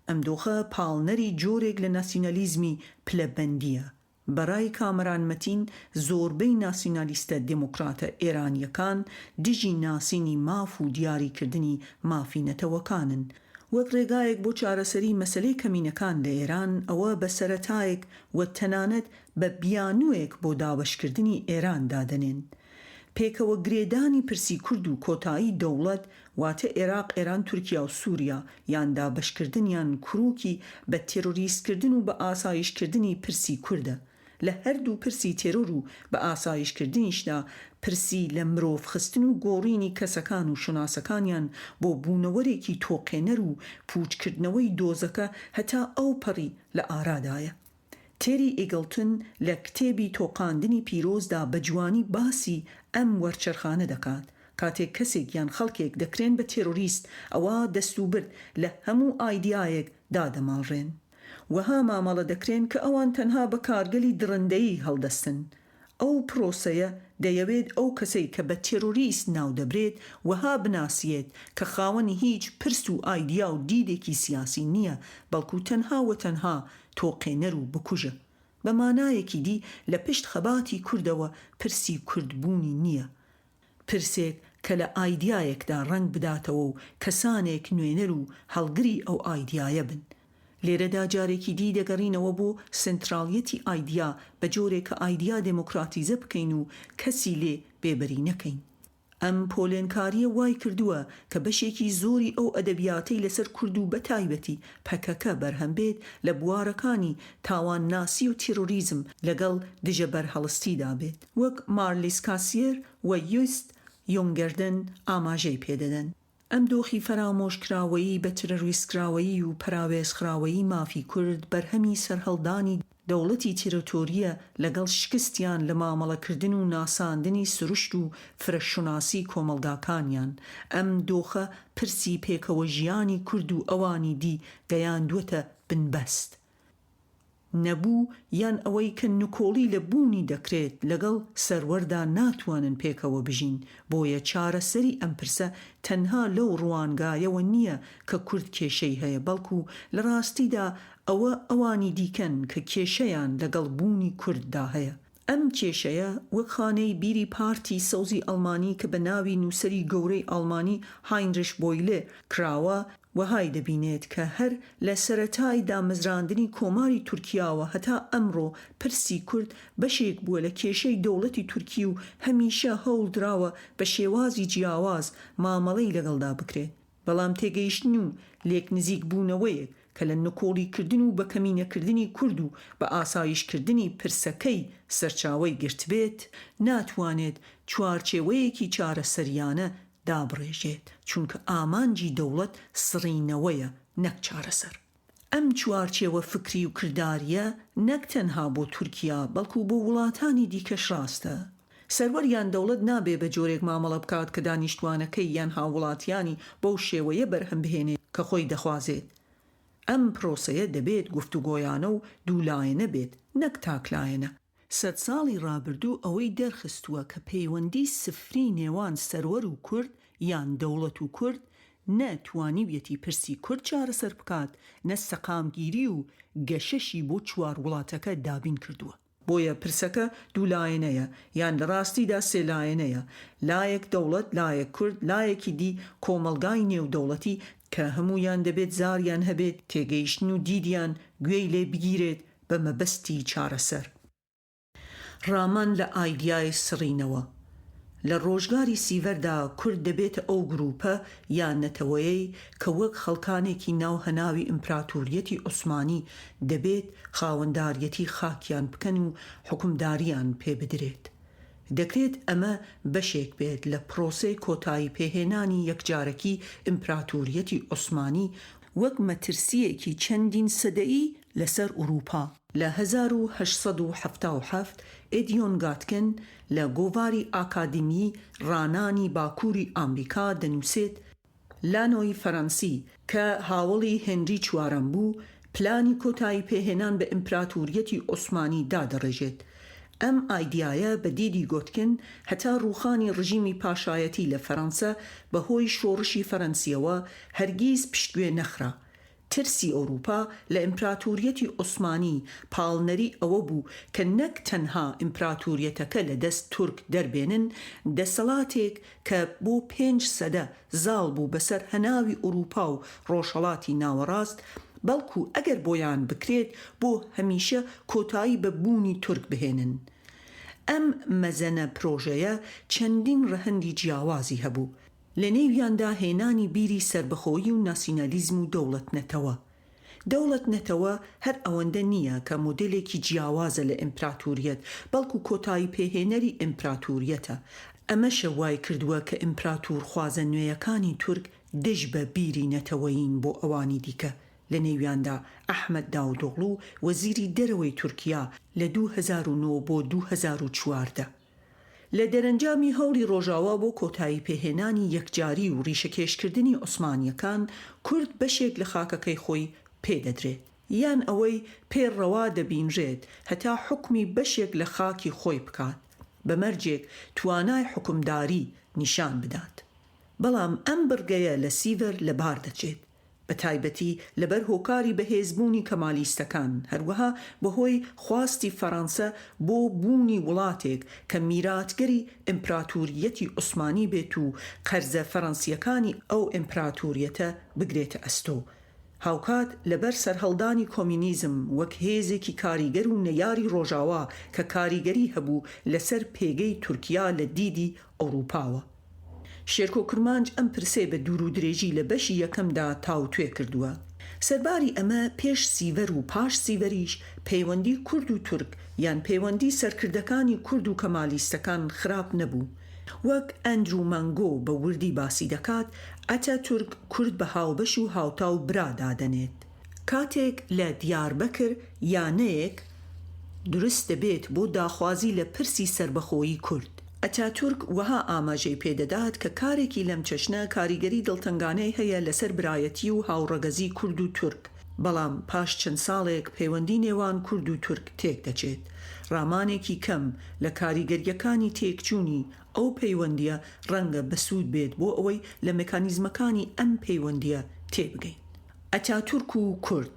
ئەم دۆخە پاڵنەری جۆرێک لە ناسیۆنالیزمی پلەبەندیە. بەڕای کامەران مەتین زۆربەی ناسیۆنالیستە دموکراتە ئێرانیەکان دژی ناسینی ماف و دیاریکردنی مافی نەتەوەکانن. وەک ڕێگایەک بۆ چارەسەری مەسەلەی کەمینەکان لە ئێران ئەوە بە سەرەتایەک و تەنانەت بە بیانوویەک بۆ دابەشکردنی ئێران دادەنێن. پێکەوە گرێدانی پرسی کورد و کۆتایی دەوڵەت واتە عێراق، ئێران، تورکیا و سووریا یان دابەشکردنیان کوڕووکی بە تێرۆریستکردن و بە ئاسایشکردنی پرسی کووردە. لە هەردوو پرسی تێرۆر و بە ئاسایشکردنیشدا پرسی لە مرۆڤ خستن و گۆڕینی کەسەکان و شوناسەکانیان بۆ بوونەوەرێکی تۆقێنەر و پوچکردنەوەی دۆزەکە هەتا ئەو پەڕی لە ئارادایە. تێری ئیگڵتن لە کتێبی تۆقاندنی پیرۆزدا بە جوانی باسی ئەم وەرچەرخانە دەکات. کاتێک کەسێک یان خەڵکێک دەکرێن بە تێرۆریست ئەوە دەستوبرد لە هەموو ئایدیایەک دادەماڵڕێن. وەها مامەڵە دەکرێن کە ئەوان تەنها بە کارگەلی درڕندەیی هەڵدەستن. ئەو پرۆسەیە دەیەوێت ئەو کەسەی کە بە تێرۆریست ناو دەبرێت وەها بناسیێت کە خاوەنی هیچ پرس و ئایدیا و دیدێکی سیاسی نییە، بەڵکو تەنها و تەنها تۆقێنەر و بکوژە. بە مانایەکی دی لە پشت خەباتی کوردەوە پرسی کوردبوونی نییە، پرسێک کە لە ئایدیایەکدا ڕەنگ بداتەوە و کەسانێک نوێنەر و هەڵگری ئەو ئایدیایە بن. لێرەدا جارێکی دی دەگەڕینەوە بۆ سنتراڵیەتی ئایدیا بە جۆرێک کە ئایدیا دموکراتیزە بکەین و کەسی لێ بێبەری نەکەین. ئەم پۆلێنکاریە وای کردووە کە بەشێکی زۆری ئەو ئەدەبیاتەی لەسەر کورد و بەتایبەتی پەکەکە بەرهەم بێت لە بوارەکانی تاوان ناسی و تیرۆریزم لەگەڵ دژە بەرهەڵستیدا بێت، وەک مارلیس کاسیێر و یوست یۆنگەردن ئاماژەی پێدەدەن. ئەم دۆخی فەرامۆشکراوەیی بە ترۆریستکراوەیی و پەراوێزخراوەیی مافی کورد بەرهەمی سەرهەڵدانی دەوڵەتی تیرۆتۆریە لەگەڵ شکستیان لە مامەڵەکردن و ناساندنی سروشت و فرەششوناسی کۆمەلگاکانیان. ئەم دۆخە پرسی پێکەوە ژیانی کورد و ئەوانی دی گەیاندووەتە بنبەست. نەبوو یان ئەوەی کە نکۆڵی لە بوونی دەکرێت لەگەڵ سەروەردا ناتوانن پێکەوە بژین. بۆیە چارەسەری ئەم پرسە تەنها لەو ڕوانگایەوە نییە کە کورد کێشەی هەیە، بەڵکو لە ڕاستیدا ئەوە ئەوانی دیکەن کە کێشەیان لەگەڵ بوونی کورددا هەیە. ئەم کێشەیە وەک خانەی بیری پارتی سەوزی ئەڵمانی کە بە ناوی نووسەری گەورەی ئەڵمانی هاینریش بۆیلێ کراوە وەهای دەبینێت کە هەر لە سەرەتای دامەزراندنی کۆماری تورکیاوە هەتا ئەمڕۆ پرسی کورد بەشێک بووە لە کێشەی دەوڵەتی تورکی و هەمیشە هەوڵدراوە بە شێوازی جیاواز مامەڵەی لەگەڵدا بکرێت. بەڵام تێگەیشتن و لێک نزیک بوونەوەیەک کە لە نکۆڵیکردن و بە کەمینەکردنی کورد و بە ئاسایشکردنی پرسەکەی سەرچاوەی گرت بێت ناتوانێت چوارچێوەیەکی چارەسەریانە دابڕێژێت، چونکە ئامانجی دەوڵەت سڕینەوەیە نەک چارەسەر. ئەم چوارچێوە فکری و کرداریە نەک تەنها بۆ تورکیا بەڵکو بۆ وڵاتانی دیکەش ڕاستە. سەروەر یان دەوڵەت نابێ بە جۆرێک مامەڵە بکات کە دانیشتوانەکەی یان هاوڵاتیانی بەو شێوەیە بەرهەم بهێنێت کە خۆی دەخوازێت. ئەم پرۆسەیە دەبێت گفتوگۆیانە و دوولایەنە بێت، نەک تاکلایەنە. سەد ساڵی ڕابردوو ئەوەی دەرخستووە کە پەیوەندی سفری نێوان سەروەر و کورد یان دەوڵەت و کورد نەتوانیویەتی پرسی کورد چارەسەر بکات، نە سەقامگیری و گەشەشی بۆ چوار وڵاتەکە دابین کردووە. بۆیە پرسەکە دوولایەنەیە یان لە ڕاستیدا سێلایەنەیە، لایەک دەوڵەت، لایەک کورد، لایەکی دی کۆمەلگای نێودەوڵەتی کە هەمویان دەبێت زاریان هەبێت تێگەیشتن و دیدیان گوێی لێ بگیرێت بە مەبەستی چارەسەر. ڕامان لە ئایدیای سڕینەوە. لە ڕۆژگاری سیڤەردا کورد دەبێتە ئەو گروپە یان نەتەوەیەی کە وەک خەڵکانێکی ناو هەناوی ئیمپراتۆریەتی عوسمانی دەبێت خاوەنداریەتی خاکیان بکەن و حکومداریان پێ بدرێت. دەکرێت ئەمە بەشێک بێت لە پرۆسەی کۆتایی پێهێنانی یەکجارەکی ئیمپراتۆریەتی عوسمانی وەک مەترسیەکی چەندین سەدەیی لەسەر ئوروپا. لە 1877 ئێدیۆن گاتکن لە گۆڤاری ئاکادمی ڕانانی باکووری ئامریکا دەنووسێت لانۆی فەڕەنسی کە هاوڵی هێنری چوارەم بوو پلانی کۆتایی پێهێنان بە ئیمپراتۆریەتی عوسمانی دادەڕێژێت. ئەم ئایدیایە بە دیدی گۆتکن هەتا ڕووخانی ڕژیمی پاشایەتی لە فەڕەنسا بەهۆی شۆڕشی فەڕەنسیەوە هەرگیز پشتگوێ نەخرا. ترسی ئەوروپا لە ئیمپراتۆریەتی عوسمانی پاڵنەری ئەوە بوو کە نەک تەنها ئیمپراتۆریەتەکە لە دەست تورک دەربێنن، دەسەڵاتێک کە بۆ 5 سەدە زاڵ بوو بەسەر هەناوی ئوروپا و ڕۆژهەڵاتی ناوەڕاست، بەڵکو ئەگەر بۆیان بکرێت بۆ هەمیشە کۆتایی بە بوونی تورک بهێنن. ئەم مەزەنە پرۆژەیە چەندین ڕەهەندی جیاوازی هەبوو، لە نێویاندا هێنانی بیری سربەخۆیی و ناسیۆنالیزم و دەوڵەتنەتەوە. دەوڵەتنەتەوە هەر ئەوەندە نییە کە مۆدێلێکی جیاوازە لە ئیمپراتۆریەت، بەڵکو کۆتایی پێهێنەری ئیمپراتۆریەتە. ئەمەشە وای کردووە کە ئیمپراتۆر خوازە نوێیەکانی تورک دژ بە بیری نەتەوەیین بۆ ئەوانی دیکە، لە نێویاندا ئەحمەد داودۆغڵو وەزیری دەرەوەی تورکیا لە 2009 بۆ 2014. لە دەرەنجامی هەوڵی ڕۆژاوا بۆ کۆتایی پێهێنانی یەکجاری و ڕیشەکێشکردنی عوسمانیەکان کورد بەشێک لە خاکەکەی خۆی پێدەدرێت، یان ئەوەی پێڕەوا دەبینرێت هەتا حکمی بەشێک لە خاکی خۆی بکات، بەمەرجێک توانای حکومداری نیشان بدات. بەڵام ئەم بڕگەیە لە سیڤەر لەبار دەچێت، بە تایبەتی لەبەر هۆکاری بەهێزبوونی کەمالیستەکان، هەروەها بەهۆی خواستی فەڕەنسا بۆ بوونی وڵاتێک کە میراتگەری ئیمپراتۆریەتی عوسمانی بێت و قەرزە فەڕەنسیەکانی ئەو ئیمپراتۆریەتە بگرێتە ئەستۆ. هاوکات لەبەر سەرهەڵدانی کۆمینیزم وەک هێزێکی کاریگەر و نەیاری ڕۆژاوا کە کاریگەری هەبوو لەسەر پێگەی تورکیا لە دیدی ئەوروپاوە. شێرکۆ کرمانج ئەم پرسێ بە دوور و درێژی لە بەشی یەکەمدا تاوتوێ کردووە. سەرباری ئەمە پێش سیڤەر و پاش سیڤەریش پەیوەندی کورد و تورک یان پەیوەندی سەرکردەکانی کورد و کەمالیستەکان خراپ نەبوو. وەک ئەندرو مانگۆ بە وردی باسی دەکات، ئەتاتورک کورد بە هاوبەش و هاوتاو برا دادەنێت. کاتێک لە دیاربەکر یانەیەک دروست دەبێت بۆ داخوازی لە پرسی سربەخۆیی کورد، ئەتاتورک وەها ئاماژەی پێدەدات کە کارێکی لەم چەشنە کاریگەری دڵتەنگانەی هەیە لەسەر برایەتی و هاوڕەگەزی کورد و تورک. بەڵام پاش چەند ساڵێک پەیوەندی نێوان کورد و تورک تێک دەچێت. ڕامانێکی کەم لە کاریگەریەکانی تێکچوونی ئەو پەیوەندیە ڕەنگە بەسوود بێت بۆ ئەوەی لە مێکانیزمەکانی ئەم پەیوەندیە تێبگەین. ئەتاتورک و کورد.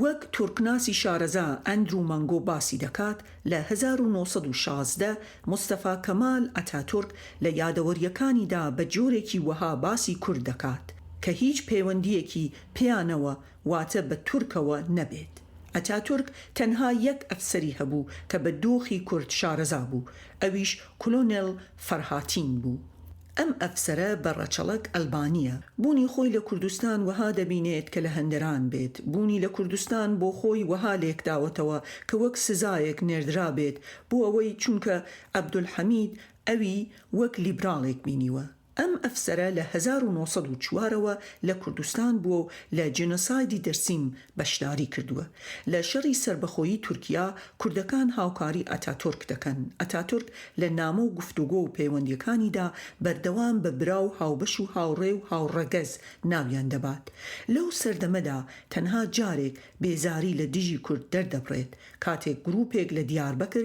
وەک تورکناسی شارەزا ئەندرو مانگۆ باسی دەکات، لە 1916 مستەفا کەمال ئەتاتورک لە یادەوەریەکانیدا بە جۆرێکی وەها باسی کورد دەکات کە هیچ پەیوەندیەکی پێیانەوە واتە بە تورکەوە نەبێت. ئەتاتورک تەنها یەک ئەفسەری هەبوو کە بە دۆخی کورد شارەزا بوو، ئەویش کۆلۆنێل فەرهاتین بوو. ئەم ئەفسەرە بەڕەچەڵک ئەلبانیە. بوونی خۆی لە کوردستان وەها دەبینێت کە لە هەندەران بێت. بوونی لە کوردستان بۆ خۆی وەها لێکداوەتەوە کە وەک سزایەک نێردرا بێت بۆ ئەوەی چونکە عەبدولحەمید ئەوی وەک لیبراڵێک بینیوە. ئەم ئەفسەرە لە 1904ەوە لە کوردستان بووە و لە جێنۆسایدی دەرسیم بەشداری کردووە. لە شەڕی سربەخۆیی تورکیا کوردەکان هاوکاری ئەتاتورک دەکەن. ئەتاتورک لە نامە و گفتوگۆ و پەیوەندیەکانیدا بەردەوام بە برا و هاوبەش و هاوڕێ و هاوڕەگەز ناویان دەبات. لەو سەردەمەدا تەنها جارێک بێزاری لە دژی کورد دەردەبڕێت کاتێک گروپێک لە دیاربەکر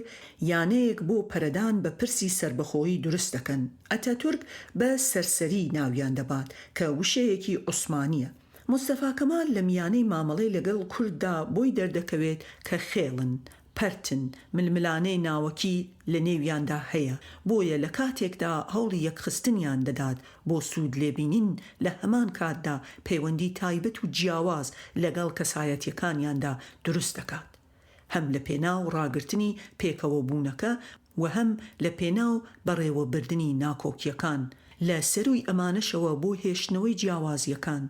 یانەیەک بۆ پەرەدان بە پرسی سربەخۆیی دروست دەکەن. ئەتاتورک بە سەرسەری ناویان دەبات کە وشەیەکی عوسمانیە. مستەفا کەمال لە میانەی مامەڵەی لەگەڵ کورددا بۆی دەردەکەوێت کە خێڵن، پەرتن، ململانەی ناوەکی لە نێویاندا هەیە. بۆیە لە کاتێکدا هەوڵی یەکخستنیان دەدات بۆ سوود لێبینین، لە هەمان کاتدا پەیوەندی تایبەت و جیاواز لەگەڵ کەسایەتیەکانیاندا دروست دەکات. هەم لە پێناو ڕاگرتنی پێکەوە بوونەکە و هەم لە پێناو بەڕێوەبردننی ناکۆکیەکان لە سەروی ئەمانەشەوە بۆ هێشتنەوەی جیاوازیەکان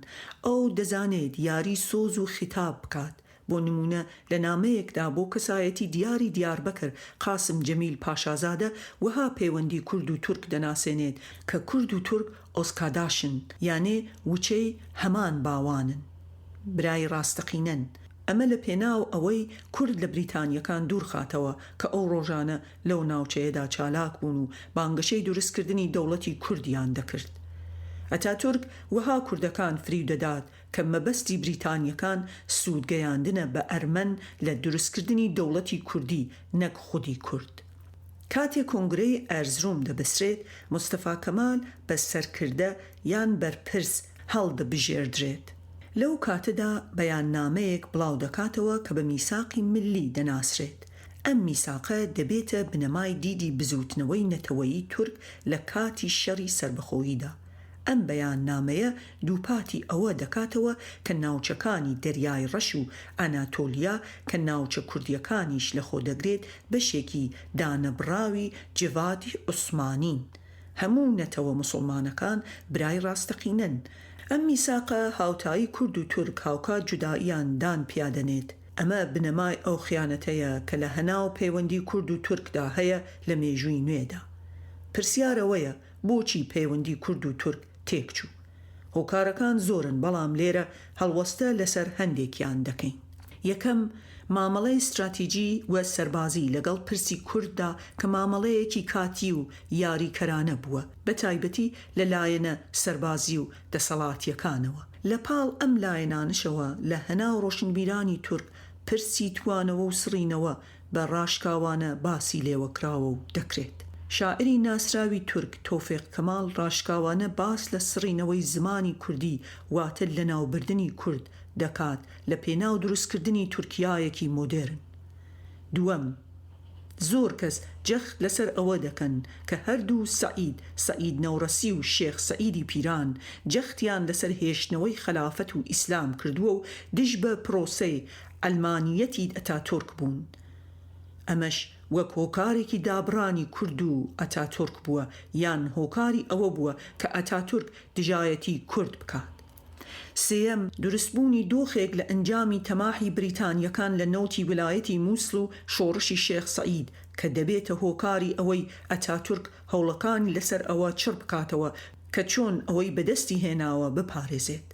ئەو دەزانێت یاری سۆز و خیتاب بکات. بۆ نمونە لە نامەیەکدا بۆ کەسایەتی دیاری دیاربەکر قاسم جەمیل پاشازادە وەها پەیوەندی کورد و تورک دەناسێنێت کە کورد و تورک ئۆسکاداشن، یانێ وچەی هەمان باوانن، برای ڕاستەقینەن. ئەمە لە پێناو ئەوەی کورد لە بریتانیەکان دوور خاتەوە کە ئەو ڕۆژانە لەو ناوچەیەدا چالاک بوون و بانگەشەی دروستکردنی دەوڵەتی کوردیان دەکرد. ئەتاتورک وەها کوردەکان فریو دەدات کە مەبەستی بریتانیەکان سوودگەیاندنە بە ئەرمەن لە دروستکردنی دەوڵەتی کوردی نەک خودی کورد. کاتێک کۆنگرەی ئەرزروم دەبەسرێت، مستەفا کەمال بە سەرکردە یان بەرپرس هەڵدەبژێردرێت. لەو کاتەدا بەیاننامەیەک بڵاو دەکاتەوە کە بە میساقی ملی دەناسرێت. ئەم میساقە دەبێتە بنەمای دیدی بزوتنەوەی نەتەوەیی تورک لە کاتی شەڕی سربەخۆییدا. ئەم بەیاننامەیە دووپاتی ئەوە دەکاتەوە کە ناوچەکانی دەریای ڕەش و ئەناتۆلیا کە ناوچە کوردیەکانیش لەخۆ دەگرێت بەشێکی دانەبراوی جێڤاتی عوسمانین. هەموو نەتەوە موسڵمانەکان برای ڕاستەقینەن. ئەم میساقە هاوتایی کورد و تورک هاوکات جودائیان دان پیادەنێت. ئەمە بنەمای ئەو خیانەتەیە کە لە هەناو پەیوەندی کورد و تورکدا هەیە لە مێژووی نوێدا. پرسیارەوەیە بۆچی پەیوەندی کورد و تورک تێکچوو. هۆکارەکان زۆرن، بەڵام لێرە هەڵوەستە لەسەر هەندێکیان دەکەین. یەکەم، مامەڵەی استراتیجی و سەربازی لەگەڵ پرسی کورددا کە مامەڵەیەکی کاتی و یاریکەرانە بووە، بە تایبەتی لە لایەنە سەربازی و دەسەڵاتیەکانەوە. لە پاڵ ئەم لایەنانشەوە لە هەناو ڕۆشنبیرانی تورک پرسی توانەوە و سڕینەوە بە ڕاشکاوانە باسی لێوەکراوە و دەکرێت. شاعری ناسراوی تورک تۆفیق کەماڵ ڕاشکاوانە باس لە سڕینەوەی زمانی کوردی واتە لە ناوبردنی کورد دەکات لە پێناو دروستکردنی تورکیایەکی مۆدێرن. دووەم، زۆر کەس جەخت لەسەر ئەوە دەکەن کە هەردوو سەعید نەورەسی و شێخ سەعیدی پیران جەختیان لەسەر هێشتنەوەی خەلافەت و ئیسلام کردووە و دژ بە پرۆسەی ئەلمانیەتی ئەتاتورک بوون. ئەمەش وەک هۆکارێکی دابڕانی کورد و ئەتاتورک بووە، یان هۆکاری ئەوە بووە کە ئەتاتورک دژایەتی کورد بکات. سێەم، دروستبوونی دۆخێک لە ئەنجامی تەماحی بریتانیەکان لە نەوتی ویلایەتی مووسڵ و شۆڕشی شێخ سەعید کە دەبێتە هۆکاری ئەوەی ئەتاتورک هەوڵەکانی لەسەر ئەوە چڕ بکاتەوە کە چۆن ئەوەی بەدەستی هێناوە بپارێزێت.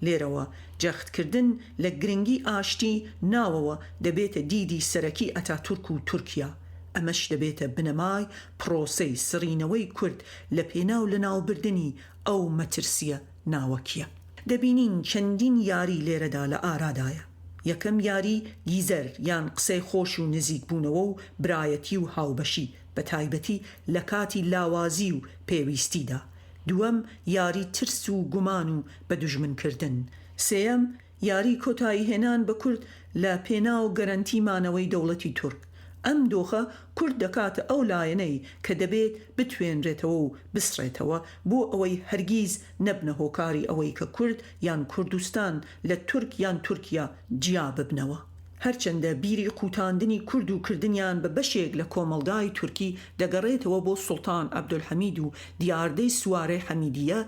لێرەوە جەختکردن لە گرنگی ئاشتی ناوەوە دەبێتە دیدی سەرەکی ئەتاتورک و تورکیا. ئەمەش دەبێتە بنەمای پرۆسەی سڕینەوەی کورد لە پێناو لە ناوبردنی ئەو مەترسیە ناوەکیە. دەبینین چەندین یاری لێرەدا لە ئارادایە. یەکەم یاری گیزەر یان قسەی خۆش و نزیک بوونەوە و برایەتی و هاوبەشی، بە تایبەتی لە کاتی لاوازی و پێویستیدا. دووەم، یاری ترس و گومان و بە دوژمنکردن. سێەم، یاری کۆتایی هێنان بە کورد لە پێناو گەرەنتیمانەوەی دەوڵەتی تورک. ئەم دۆخە کورد دەکاتە ئەو لایەنەی کە دەبێت بتوێنرێتەوە و بسڕێتەوە بۆ ئەوەی هەرگیز نەبنە هۆکاری ئەوەی کە کورد یان کوردستان لە تورک یان تورکیا جیا ببنەوە. هەرچەندە بیری قوتاندنی کورد و کردنیان بە بەشێک لە کۆمەڵگای تورکی دەگەڕێتەوە بۆ سوڵتان عەبدولحەمید و دیاردەی سوارەی حەمیدیە،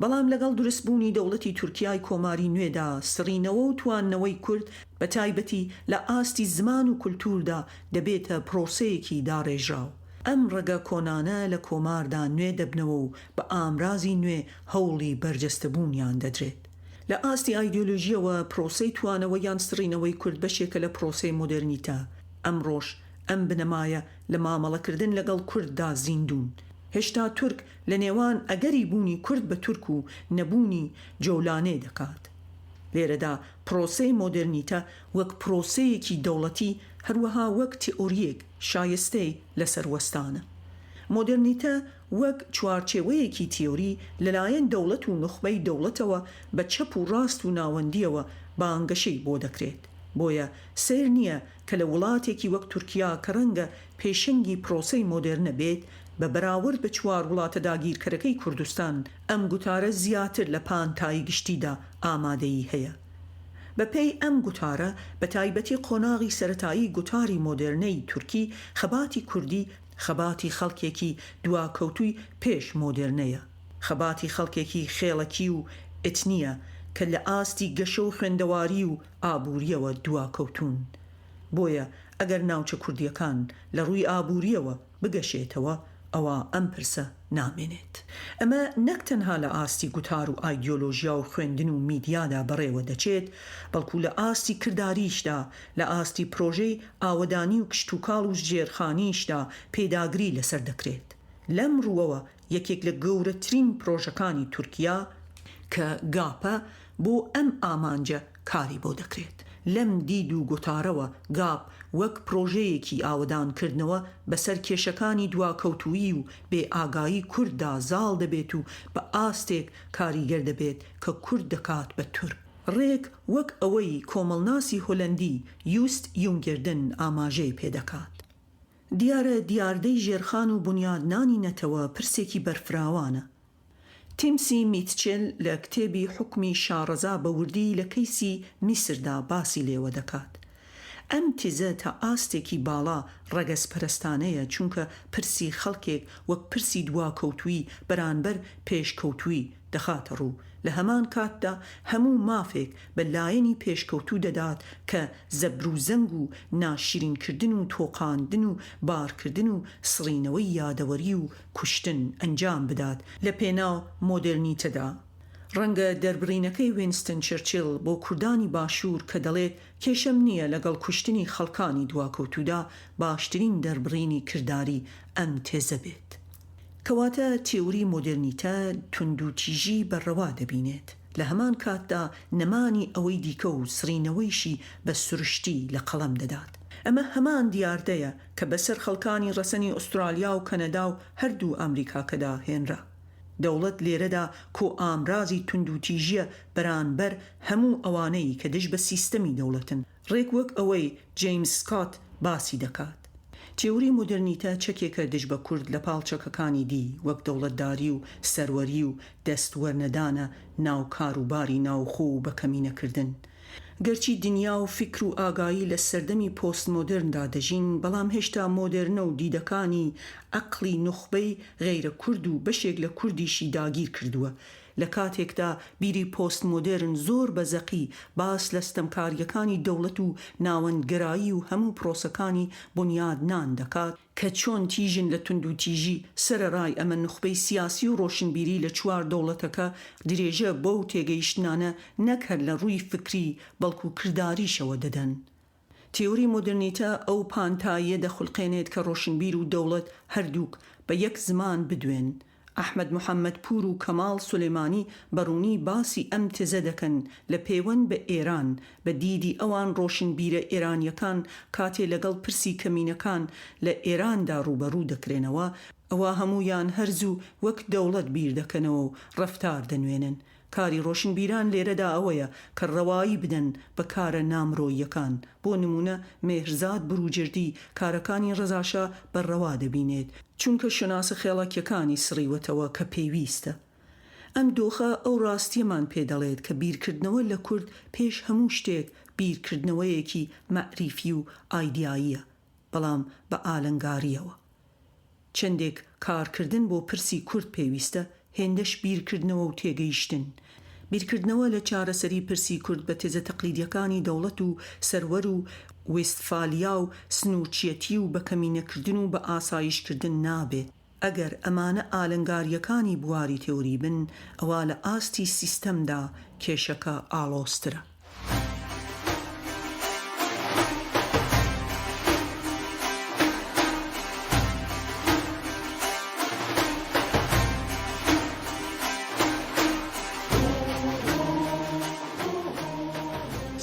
بەڵام لەگەڵ دروستبوونی دەوڵەتی تورکیای کۆماری نوێدا سڕینەوە و تواننەوەی کورد بە تایبەتی لە ئاستی زمان و کولتوردا دەبێتە پرۆسەیەکی داڕێژراو. ئەم ڕەگە کۆنانە لە کۆماردا نوێ دەبنەوە و بە ئامرازی نوێ هەوڵی بەرجەستەبوونیان دەدرێت. لە ئاستی ئایدۆلۆژیەوە پرۆسەی توانەوە یان سڕینەوەی کورد بەشێکە لە پرۆسەی مۆدرنیتە. ئەمڕۆژ ئەم بنەمایە لە مامەڵەکردن لەگەڵ کورددا زیندوون. هێشتا تورک لە نێوان ئەگەری بوونی کورد بە تورک و نەبوونی جەولانێ دەکات. لێرەدا پرۆسەی مۆدرنیتە وەک پرۆسەیەکی دەوڵەتی هەروەها وەک تئۆریەک شایستەی لەسەروەستانە. مۆدرنیتە وەک چوارچێوەیەکی تیۆری لەلایەن دەوڵەت و نخبەی دەوڵەتەوە بە چەپ و ڕاست و ناوەندیەوە بانگەشەی بۆ دەکرێت. بۆیە سیر نییە کە لە وڵاتێکی وەک تورکیا کە ڕەنگە پێشەنگی پرۆسەی مۆدرنە بێت بە بەراورد بە چوار وڵاتە داگیرکەرەکەی کوردستان ئەم گوتارە زیاتر لە پانتایی گشتیدا ئامادەیی هەیە. بەپێی ئەم گوتارە بە تایبەتی قۆناغی سەرەتایی گوتاری مۆدرنەی تورکی خەباتی کوردی خەباتی خەڵکێکی دواکەوتووی پێش مۆدرنەیە، خەباتی خەڵکێکی خێڵەکی و ئێتنیە کە لە ئاستی گەشە و خوێندەواری و ئابووریەوە دواکەوتون. بۆیە ئەگەر ناوچە کوردیەکان لە ڕووی ئابووریەوە بگەشێتەوە ئەوە ئەم پرسە نامێنێت. ئەمە نەک تەنها لە ئاستی گوتار و ئایدیۆلۆژیا و خوێندن و میدیادا بەڕێوە دەچێت، بەڵکو لە ئاستی کرداریشدا، لە ئاستی پرۆژەی ئاوەدانی و کشتوکاڵ و ژێرخانیشدا پێداگری لەسەر دەکرێت. لەم ڕووەوە یەکێک لە گەورەترین پرۆژەکانی تورکیا کە گاپە بۆ ئەم ئامانجە کاری بۆ دەکرێت. لەم دید و گوتارەوە گاپ وەک پرۆژەیەکی ئاوەدانکردنەوە بەسەر کێشەکانی دواکەوتووی و بێ ئاگایی کورددا زاڵ دەبێت و بە ئاستێک کاریگەر دەبێت کە کورد دەکات بە تورک. ڕێک وەک ئەوەی کۆمەڵناسی هۆلەندی یوست یونگردن ئاماژەی پێدەکات. دیارە دیاردەی ژێرخان و بنیادنانی نەتەوە پرسێکی بەرفراوانە. تیمسی میتچل لە کتێبی حکمی شارەزا بە وردی لە کەیسی میسردا باسی لێوە دەکات. ئەم تیزە تا ئاستێکی باڵا ڕەگەز پەرستانەیە، چونکە پرسی خەڵکێک وەک پرسی دواکەوتووی بەرانبەر پێشکەوتووی دەخاتە ڕوو. لە هەمان کاتدا هەموو مافێک بە لایەنی پێشکەوتوو دەدات کە زەبروزەنگ و ناشرینکردن و تۆقاندن و بارکردن و سڕینەوەی یادەوەری و کوشتن ئەنجام بدات لە پێناو مۆدرنیتەدا. ڕەنگە دەربڕینەکەی وینستن چرچیل بۆ کوردانی باشوور کە دەڵێت کێشەم نییە لەگەڵ کوشتنی خەڵکانی دواکەوتوودا باشترین دەربڕینی کردداری ئەم تێزە بێت. کەواتە تێوری مۆدرنیتە توندوتیژی بەڕەوا دەبینێت، لە هەمان کاتدا نەمانی ئەوەی دیکە و سڕینەوەیشی بە سروشتی لە قەڵەم دەدات. ئەمە هەمان دیاردەیە کە بەسەر خەڵکانی ڕەسەنی ئوسترالیا و کەنەدا و هەردوو ئەمریکاکەدا هێنرا. دەوڵەت لێرەدا کۆ ئامرازی توندوتیژیە بەرانبەر هەموو ئەوانەی کە دژ بە سیستەمی دەوڵەتن. ڕێک وەک ئەوەی جیمس سکات باسی دەکات. تێوری مۆدرنیتە چەکێکە دژ بە کورد لە پاڵچەکەکانی دی وەک دەوڵەتداری و سەروەری و دەستوەرنەدانە ناو کاروباری ناوخۆ و بەکەمینەکردن. گەرچی دنیا و فکر و ئاگایی لە سەردەمی پۆست مۆدرندا دەژین، بەڵام هێشتا مۆدرنە و دیدەکانی عەقڵی نوخبەی غەیرە کورد و بەشێک لە کوردیشی داگیر کردووە. لە کاتێکدا بیری پۆست مۆدرن زۆر بەزەقی باس لە ستەمکاریەکانی دەوڵەت و ناوەندگەرایی و هەموو پرۆسەکانی بنیادنان دەکات کە چۆن تیژن لە توندوتیژی سەرەڕای ئەمە نوخبەی سیاسی و ڕۆشنبیری لە چوار دەوڵەتەکە درێژە بۆ تێگەیشتنانە نەک هەر لە ڕووی فکری بەڵکو کرداریشەوە دەدەن. تێوری مۆدرنیتە ئەو پانتاییە دەخولقێنێت کە ڕۆشنبیر و دەوڵەت هەردووک بە یەک زمان بدوێن. ئەحمەد محەممەد پور و کەماڵ سولەیمانی بەڕوونی باسی ئەم تێزە دەکەن لە پەیوەند بە ئێران بە دیدی ئەوان ڕۆشنبیرە ئێرانیەکان کاتێ لەگەڵ پرسی کەمینەکان لە ئێراندا ڕوبەڕوو دەکرێنەوە، ئەوە هەمویان هەرزوو وەک دەوڵەت بیر دەکەنەوە و ڕەفتار دەنوێنن. کاری ڕۆشنبیران لێرەدا ئەوەیە کە ڕەوایی بدەن بە کارە نامڕۆییەکان. بۆ نمونە مێهرزاد بروجردی کارەکانی ڕەزاشا بەڕەوا دەبینێت، چونکە شناسە خێڵەکیەکانی سڕیوەتەوە کە پێویستە. ئەم دۆخە ئەو ڕاستیەمان پێدەڵێت کە بیرکردنەوە لە کورد پێش هەموو شتێک بیرکردنەوەیەکی مەعریفی و ئایدیاییە، بەڵام بە ئالەنگاریەوە. چەندێک کارکردن بۆ پرسی کورد پێویستە، هێندەش بیرکردنەوە و تێگەیشتن. بیرکردنەوە لە چارەسەری پرسی کورد بە تێزە تەقلیدیەکانی دەوڵەت و سەروەر و وێستفالیا و سنوورچیەتی و بەکەمینەکردن و بە ئاسایشکردن نابێت. ئەگەر ئەمانە ئالەنگاریەکانی بواری تێوری بن، ئەوە لە ئاستی سیستەمدا کێشەکە ئاڵۆسترە.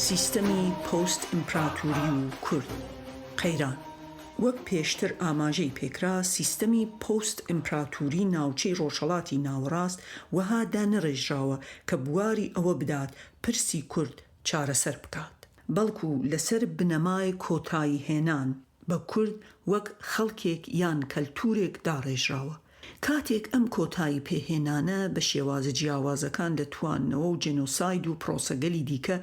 سیستەمی پۆست ئیمپراتوری و کورد. قەیران وەک پێشتر ئاماژەی پێکرا، سیستەمی پۆست ئیمپراتوری ناوچەی ڕۆژهەڵاتی ناوەڕاست وەها دانەڕێژراوە کە بواری ئەوە بدات پرسی کورد چارەسەر بکات، بەڵکو لەسەر بنەمای کۆتایی هێنان بە کورد وەک خەڵکێک یان کەلتورێک داڕێژراوە. کاتێک ئەم کۆتایی پێهێنانە بە شێوازە جیاوازەکان دەتواننەوە و جێنۆساید و پرۆسەگەلی دیکە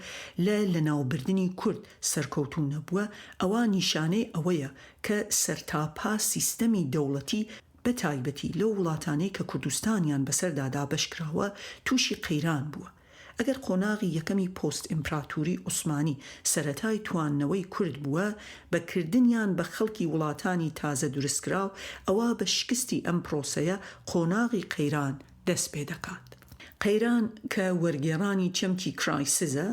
لە ناوبردنی کورد سەرکەوتوو نەبووە، ئەوە نیشانەی ئەوەیە کە سەرتاپا سیستەمی دەوڵەتی بە تایبەتی لەو وڵاتانەی کە کوردستانیان بەسەردادا بەشکراوە تووشی قەیران بووە. ئەگەر قۆناغی یەکەمی پۆست ئیمپراتوری عوسمانی سەرەتای تواننەوەی کورد بووە بەکردنیان بە خەڵکی وڵاتانی تازە دروستکراو، ئەوە بە شکستی ئەم پرۆسەیە قۆناغی قەیران دەست پێ دەکات. قەیران کە وەرگێڕانی چەمکی کرایسزە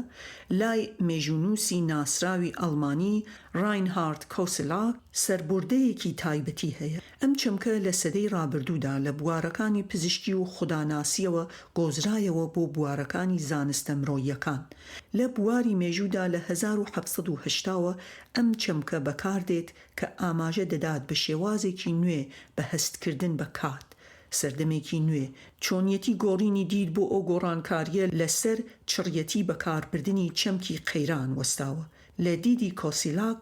لای مێژوونووسی ناسراوی ئەڵمانی ڕاینهارد کۆسلاک سەربوردەیەکی تایبەتی هەیە. ئەم چەمکە لە سەدەی ڕابردوودا لە بوارەکانی پزیشکی و خوداناسیەوە گۆزرایەوە بۆ بوارەکانی زانستە مرۆییەکان. لە بواری مێژوودا لە 1970ەوە ئەم چەمکە بەکاردێت کە ئاماژە دەدات بە شێوازێکی نوێ بە هەستکردن بە کات، سەردەمێکی نوێ، چۆنیەتی گۆڕینی دید بۆ ئەو گۆڕانکاریە لەسەر چڕیەتی بەکاربردنی چەمکی قەیران وەستاوە. لە دیدی کۆسیلاک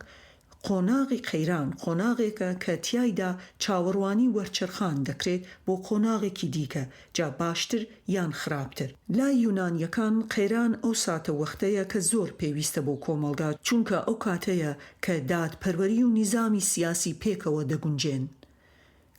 قۆناغی قەیران قۆناغێکە کە تیایدا چاوەڕوانی وەرچەرخان دەکرێت بۆ قۆناغێکی دیکە، جا باشتر یان خراپتر. لای یونانیەکان قەیران ئەو ساتە وەختەیە کە زۆر پێویستە بۆ کۆمەلگا، چونکە ئەو کاتەیە کە دادپەروەری و نیزامی سیاسی پێکەوە دەگونجێن.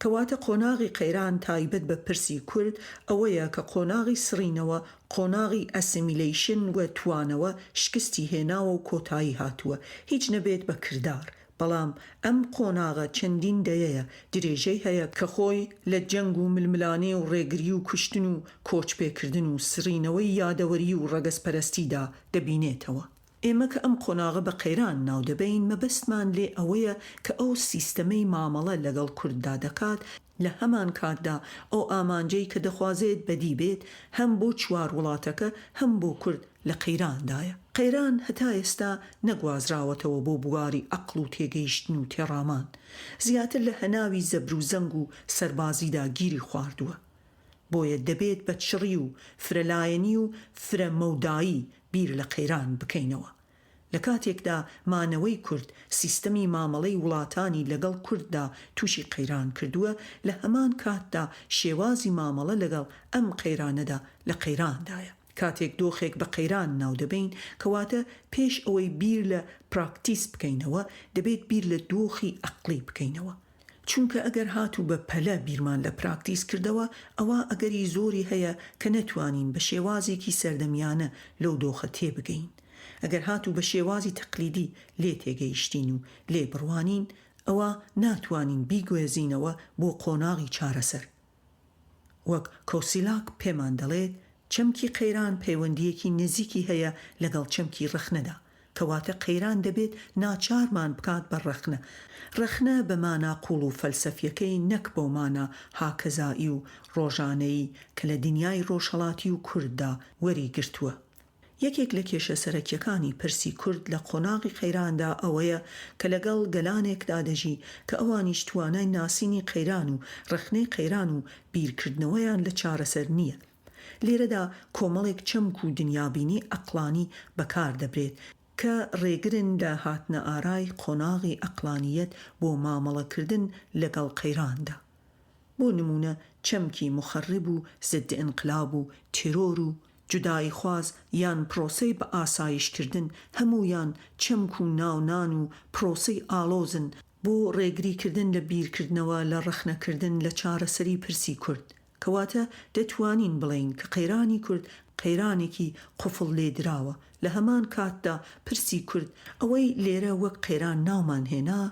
کەواتە قۆناغی قەیران تایبەت بە پرسی کورد ئەوەیە کە قۆناغی سڕینەوە، قۆناغی ئەسیمیلیشن و توانەوە شکستی هێناوە و کۆتایی هاتووە، هیچ نەبێت بە کردار. بەڵام ئەم قۆناغە چەندین دەیەیە، درێژەی هەیە کە خۆی لە جەنگ و ململانێ و ڕێگری و کوشتن و کۆچپێکردن و سڕینەوەی یادەوەری و ڕەگەزپەرستیدا دەبینێتەوە. ئێمە کە ئەم قۆناغە بە قەیران ناو دەبین، مەبەستمان لێ ئەوەیە کە ئەو سیستەمەی مامەڵە لەگەڵ کورددا دەکات لە هەمان کاتدا ئەو ئامانجەی کە دەخوازێت بەدی بێت هەم بۆ چوار وڵاتەکە هەم بۆ کورد لە قەیراندایە. قەیران هەتا ئێستا نەگوازراوەتەوە بۆ بواری عەقڵ و تێگەیشتن و تێڕامان، زیاتر لە هەناوی زەبر و زەنگ و سەربازیدا گیری خواردووە. بۆیە دەبێت بە چڕی و فرەلایەنی و فرەمەودایی بیر لە قەیران بکەینەوە. لە کاتێکدا مانەوەی کورد سیستەمی مامەڵەی وڵاتانی لەگەڵ کورددا تووشی قەیران کردووە، لە هەمان کاتدا شێوازی مامەڵە لەگەڵ ئەم قەیرانەدا لە قەیراندایە. کاتێک دۆخێک بە قەیران ناو دەبین، کەواتە پێش ئەوەی بیر لە پراکتیس بکەینەوە دەبێت بیر لە دۆخی عەقڵی بکەینەوە. چونکە ئەگەر هاتوو بە پەلە بیرمان لە پراکتیس کردەوە، ئەوە ئەگەری زۆری هەیە کە نەتوانین بە شێوازێکی سەردەمیانە لەو دۆخە تێبگەین. ئەگەر هاتوو بە شێوازی تەقلیدی لێ تێگەیشتین و لێ بڕوانین، ئەوە ناتوانین بیگوێزینەوە بۆ قۆناغی چارەسەر. وەک کۆسیلاک پێمان دەڵێت، چەمکی قەیران پەیوەندیەکی نزیکی هەیە لەگەڵ چەمکی ڕەخنەدا، کەواتە قەیران دەبێت ناچارمان بکات بە ڕەخنە. ڕەخنە بە مانا قوڵ و فەلسەفیەکەی، نەک بۆ مانا هاکەزایی و ڕۆژانەیی کە لە دنیای ڕۆژهەڵاتی و کورددا وەری گرتووە. یەکێک لە کێشە سەرەکیەکانی پرسی کورد لە قۆناغی قەیراندا ئەوەیە کە لەگەڵ گەلانێکدا دەژی کە ئەوانیش توانای ناسینی قەیران و ڕەخنەی قەیران و بیرکردنەوەیان لە چارەسەر نییە. لێرەدا کۆمەڵێک چەمک و دنیابینی ئەقلانی بەکار دەبرێت کە ڕێگرن لە هاتنە ئارای قۆناغی ئەقلانیەت بۆ مامەڵەکردن لەگەڵ قەیراندا. بۆ نمونە چەمکی مخەڕب و ضد ئینقلاب و تیرۆر و جودایی خواز یان پرۆسەی بە ئاسایشکردن، هەموویان چەمک و ناونان و پرۆسەی ئالۆزن بۆ ڕێگریکردن لە بیرکردنەوە لە ڕەخنەکردن لە چارەسەری پرسی کورد. کەواتە دەتوانین بڵین کە قەیرانی کورد قەیرانێکی قوفڵ لێدراوە. لە هەمان کاتدا پرسی کورد ئەوەی لێرە وەک قەیران ناومان هێنا،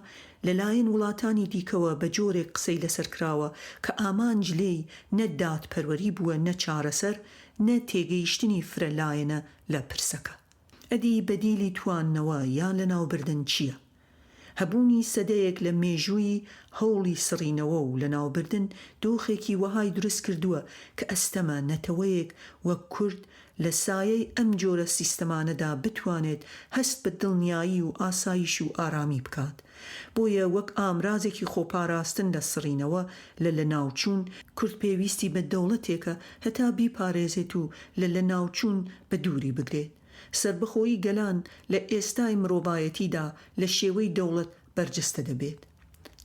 لەلایەن وڵاتانی دیکەوە بە جۆرێک قسەی لەسەر کراوە کە ئامانج لێی نە دادپەروەری بووە، نە چارەسەر، نە تێگەیشتنی فرەلایەنە لە پرسەکە. ئەدی بەدیلی تواننەوە یان لە ناوبردن چییە؟ هەبوونی سەدەیەک لە مێژووی هەوڵی سڕینەوە و لە ناوبردن دۆخێکی وەهای دروست کردووە کە ئەستەمە نەتەوەیەک وەک کورد لە سایەی ئەم جۆرە سیستەمانەدا بتوانێت هەست بە دڵنیایی و ئاسایش و ئارامی بکات. بۆیە وەک ئامرازێکی خۆپاراستن لە سڕینەوە لە ناوچوون، کورد پێویستی بە دەوڵەتێکە هەتا بیپارێزێت و لە ناوچوون بە دووری بگرێت. سربەخۆیی گەلان لە ئێستای مرۆڤایەتیدا لە شێوەی دەوڵەت بەرجەستە دەبێت.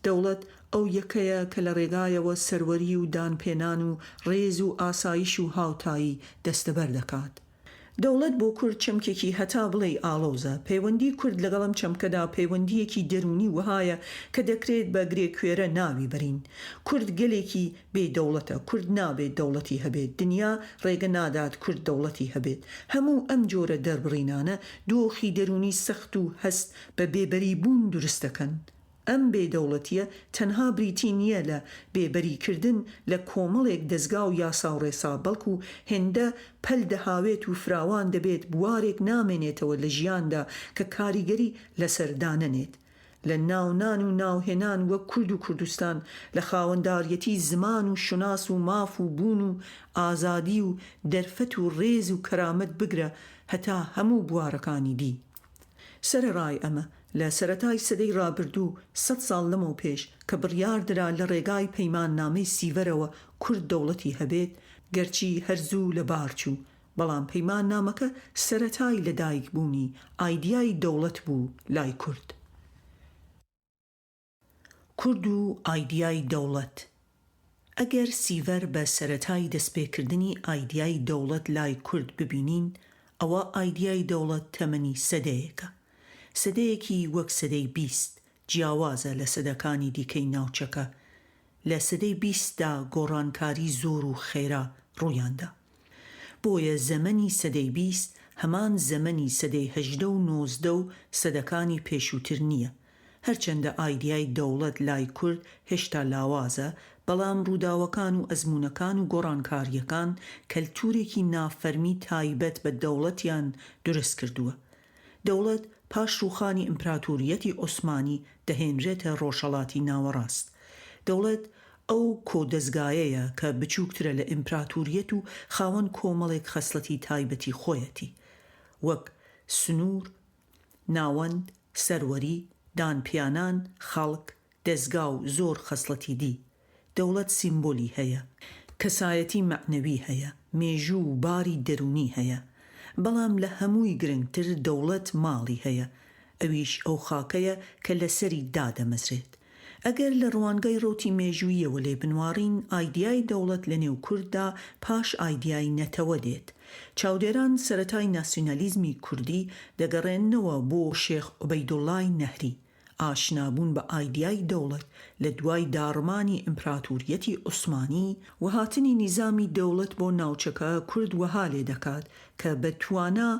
دەوڵەت ئەو یەکەیە کە لە ڕێگایەوە سەروەری و دانپێنان و ڕێز و ئاسایش و هاوتایی دەستەبەر دەکات. دەوڵەت بۆ کورد چەمکێکی هەتا بڵێ ئاڵۆزە. پەیوەندی کورد لەگەڵم چەمکەدا پەیوەندیەکی دەرونی وهایە کە دەکرێت بە گرێکوێرە ناوی بەرین. کورد گەلێکی بێدەوڵەتە. کورد نابێت دەوڵەتی هەبێت. دنیا ڕێگە نادات کورد دەوڵەتی هەبێت. هەموو ئەم جۆرە دەربڕینانە دۆخی دەرونی سەخت و هەست بە بێبەری بوون دروست دەکەن. ئەم بێدەوڵەتیە تەنها بریتی نییە لە بێبەریکردن لە کۆمەڵێک دەستگا و یاسا و ڕێسا، بەڵکو هێندە پەل دەهاوێت و فراوان دەبێت بوارێک نامێنێتەوە لە ژیاندا کە کاریگەری لەسەردانەنێت. لە ناونان و ناوهێنان وەک کورد و کوردستان لە خاوەنداریەتی زمان و شناس و ماف و بوون و ئازادی و دەرفەت و ڕێز و کەرامەت بگرە هەتا هەموو بوارەکانی دی. سەرەڕای ئەمە لە سەرەتای سەدەی ڕابردوو 100 ساڵ لەمەو پێش کە بڕیاردرا لە ڕێگای پەیماننامەی سیڤەرەوە کورد دەوڵەتی هەبێت، گەرچی هەرزوو لە بارچوو، بەڵام پەیماننامەکە سەرەتای لەدایک بوونی ئایدیای دەوڵەت بوو لای کورد. کورد و ئایدیای دەوڵەت. ئەگەر سیڤەر بە سەرەتای دەستپێکردنی ئایدیای دەوڵەت لای کورد ببینین، ئەوە ئایدیای دەوڵەت تەمەنی سەدەیەکە. سەدەیەکی وەک سەدەی 20 جیاوازە لە سەدەکانی دیکەی ناوچەکە. لە سەدەی 20دا گۆڕانکاری زۆر و خێرا ڕوویاندا. بۆیە زەمەنی سەدەی 20 هەمان زەمەنی سەدەی 18 و 19 و سەدەکانی پێشووتر نییە. هەرچەندە ئایدیای دەوڵەت لای کورد هێشتا لاوازە، بەڵام ڕووداوەکان و ئەزمونەکان و گۆڕانکاریەکان کەلتورێکی نافەرمی تایبەت بە دەوڵەتیان دروست کردووە. دەوڵەت پاش ڕووخانی ئیمپراتۆریەتی عوسمانی دەهێنرێتە ڕۆژهەڵاتی ناوەڕاست. دەوڵەت ئەو کۆدەستگایەیە کە بچووکترە لە ئیمپراتۆریەت و خاوەن کۆمەڵێک خەسڵەتی تایبەتی خۆیەتی، وەک سنوور، ناوەند، سەروەری، دانپیانان، خەڵک، دەستگا و زۆر خەسڵەتی دی. دەوڵەت سیمبۆلی هەیە، کەسایەتی مەعنەوی هەیە، مێژوو و باری دەرونی هەیە، بەڵام لە هەمووی گرنگتر دەوڵەت ماڵی هەیە، ئەویش ئەو خاکەیە کە لەسەری دادەمەزرێت. ئەگەر لە ڕوانگەی ڕۆتی مێژوویەوە لێ بنوارین، ئایدیای دەوڵەت لە نێو کورددا پاش ئایدیای نەتەوە دێت. چاودێران سەرەتای ناسیۆنالیزمی کوردی دەگەڕێنەوە بۆ شێخ عوبەیدوڵڵای نەهری. ئاشنابوون بە ئایدیای دەوڵەت لە دوای داڕمانی ئیمپراتۆریەتی عوسمانی و هاتنی نیزامی دەوڵەت بۆ ناوچەکە کورد وەها لێ دەکات کە بە توانە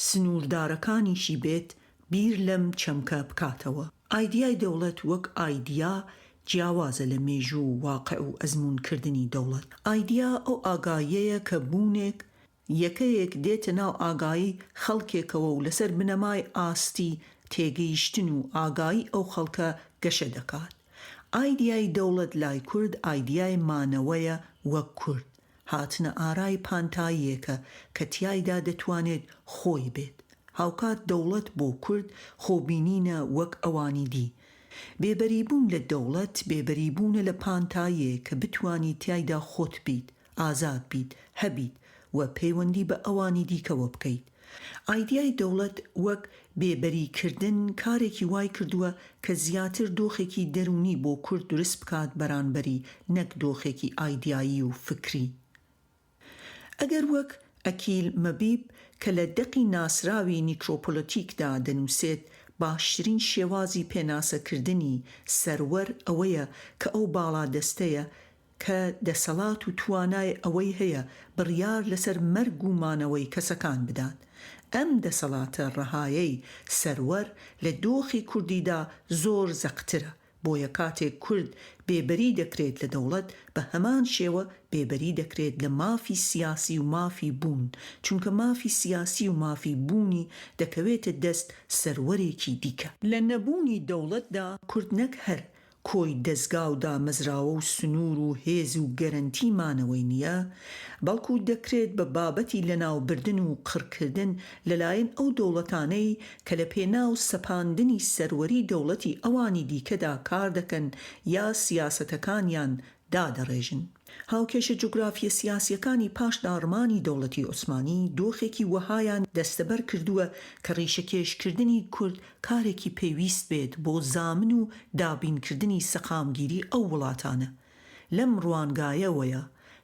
سنووردارەکانیشی بێت بیر لەم چەمکە بکاتەوە. ئایدیای دەوڵەت وەک ئایدیا جیاوازە لە مێژوو و واقع و ئەزمونکردنی دەوڵەت. ئایدیا ئەو ئاگاییەیە کە بوونێک یەکەیەک دێتە ناو ئاگایی خەڵکێکەوە و لەسەر بنەمای ئاستی تێگەیشتن و ئاگایی ئەو خەڵکە گەشە دەکات. ئایدیای دەوڵەت لای کورد ئایدیای مانەوەیە وەک کورد، هاتنە ئارای پانتاییەکە کە تیایدا دەتوانێت خۆی بێت. هاوکات دەوڵەت بۆ کورد خۆبینینە وەک ئەوانی دی. بێبەریبوون لە دەوڵەت بێبەریبوونە لە پانتاییە کە بتوانی تیایدا خۆت بیت، ئازاد بیت، هەبیت و پەیوەندی بە ئەوانی دیکەوە بکەیت. ئایدیای دەوڵەت وەک بێبەریکردن کارێکی وای کردووە کە زیاتر دۆخێکی دەرونی بۆ کورد دروست بکات بەرانبەری نەک دۆخێکی ئایدیایی و فکری. ئەگەر وەک ئەکیل مەبیب کە لە دەقی ناسراوی نیکرۆپۆلۆتیکدا دەنووسێت باشترین شێوازی پێناسەکردنی سەروەر ئەوەیە کە ئەو باڵا دەستەیە کە دەسەڵات و توانای ئەوەی هەیە بڕیار لەسەر مەرگ و مانەوەی کەسەکان بدات. ئەم دەسەڵاتە ڕەهایەی سەروەر لە دۆخی کوردیدا زۆر زەقترە، بۆیە کاتێک کورد بێبەری دەکرێت لە دەوڵەت بە هەمان شێوە بێبەری دەکرێت لە مافی سیاسی و مافی بوون، چونکە مافی سیاسی و مافی بوونی دەکەوێتە دەست سەروەرێکی دیکە. لە نەبوونی دەوڵەتدا کورد نەک هەر کۆی دەستگا و دامەزراوە و سنوور و هێز و گەرەنتیمانەوەی نییە، بەڵکو دەکرێت بە بابەتی لەناوبردن و قڕکردن لەلایەن ئەو دەوڵەتانەی کە لە پێناو سەپاندنی سەروەری دەوڵەتی ئەوانی دیکەدا کار دەکەن یا سیاسەتەکانیان دادەڕێژن. هاوکێشە جوگرافیە سیاسیەکانی پاش داڕمانی دەوڵەتی عوسمانی دۆخێکی وەهایان دەستەبەر کردووە کە ڕیشەکێشکردنی کورد کارێکی پێویست بێت بۆ زامن و دابینکردنی سەقامگیری ئەو وڵاتانە. لەم ڕوانگایەوەیە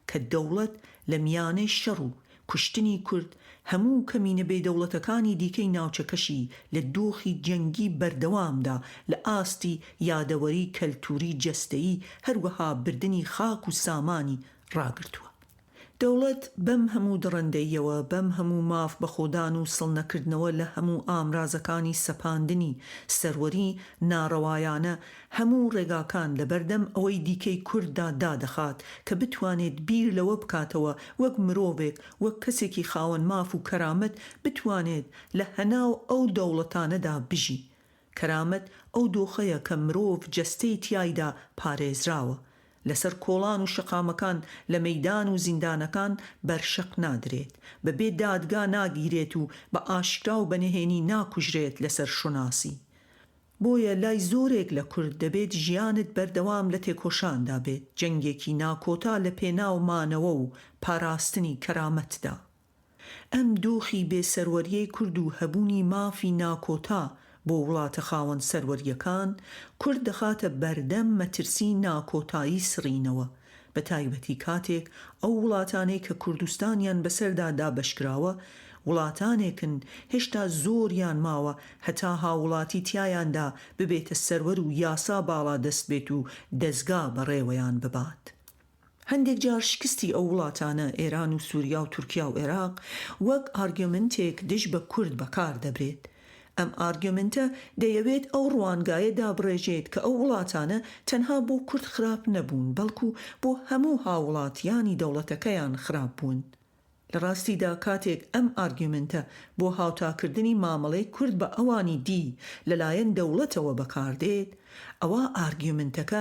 کە دەوڵەت لە میانەی شەڕ و کوشتنی کورد هەموو کەمینە بێدەوڵەتەکانی دیکەی ناوچەکەشی لە دۆخی جەنگی بەردەوامدا لە ئاستی یادەوەری کەلتوری جەستەیی هەروەها بردننی خاک و سامانی ڕاگرتووە. دەوڵەت بەم هەموو دڕندەیەوە بەم هەموو ماف بەخۆدان و سڵنەکردنەوە لە هەموو ئامرازەکانی سەپاندنی سەروەری ناڕەوایانە هەموو ڕێگاکان لەبەردەم ئەوەی دیکەی کورددا دادەخات کە بتوانێت بیر لەوە بکاتەوە وەک مرۆڤێک وەک کەسێکی خاوەن ماف و کەرامەت بتوانێت لە هەناو ئەو دەوڵەتانەدا بژی. کەرامەت ئەو دۆخەیە کە مرۆڤ جەستەی تیایدا پارێزراوە. لەسەر کۆڵان و شەقامەکان لە مەیدان و زیندانەکان بەرشەق نادرێت، بەبێ دادگا ناگیرێت و بە ئاشکرا و بەنهێنی ناکوژرێت لەسەر شوناسی. بۆیە لای زۆرێک لە کورد دەبێت ژیانت بەردەوام لە تێکۆشاندا بێت، جەنگێکی ناکۆتا لە پێناومانەوە و پاراستنی کەرامەتدا. ئەم دۆخی بێسەروەریەی کورد و هەبوونی مافی ناکۆتا بۆ وڵاتە خاوەن سەروەریەکان کورد دەخاتە بەردەم مەترسی ناکۆتایی سڕینەوە، بە تایبەتی کاتێک ئەو وڵاتانەی کە کوردستانیان بەسەردا دابەشکراوە وڵاتانێکن هێشتا زۆریان ماوە هەتا هاوڵاتی تیایاندا ببێتە سەروەر و یاسا باڵا دەست بێت و دەستگا بەڕێوەیان ببات. هەندێک جار شکستی ئەو وڵاتانە ئێران و سووریا و تورکیا و عێراق وەک ئارگومنتێک دژ بە کورد بەکار دەبرێت. ئەم ئارگومنتە دەیەوێت ئەو ڕوانگایە دابڕێژێت کە ئەو وڵاتانە تەنها بۆ کورد خراپ نەبوون بەڵکو بۆ هەموو هاوڵاتیانی دەوڵەتەکەیان خراپ بوون. لە ڕاستیدا کاتێک ئەم ئارگومنتە بۆ هاوتاکردنی مامەڵەی کورد بە ئەوانی دی لەلایەن دەوڵەتەوە بەکاردێت ئەوە ئارگومنتەکە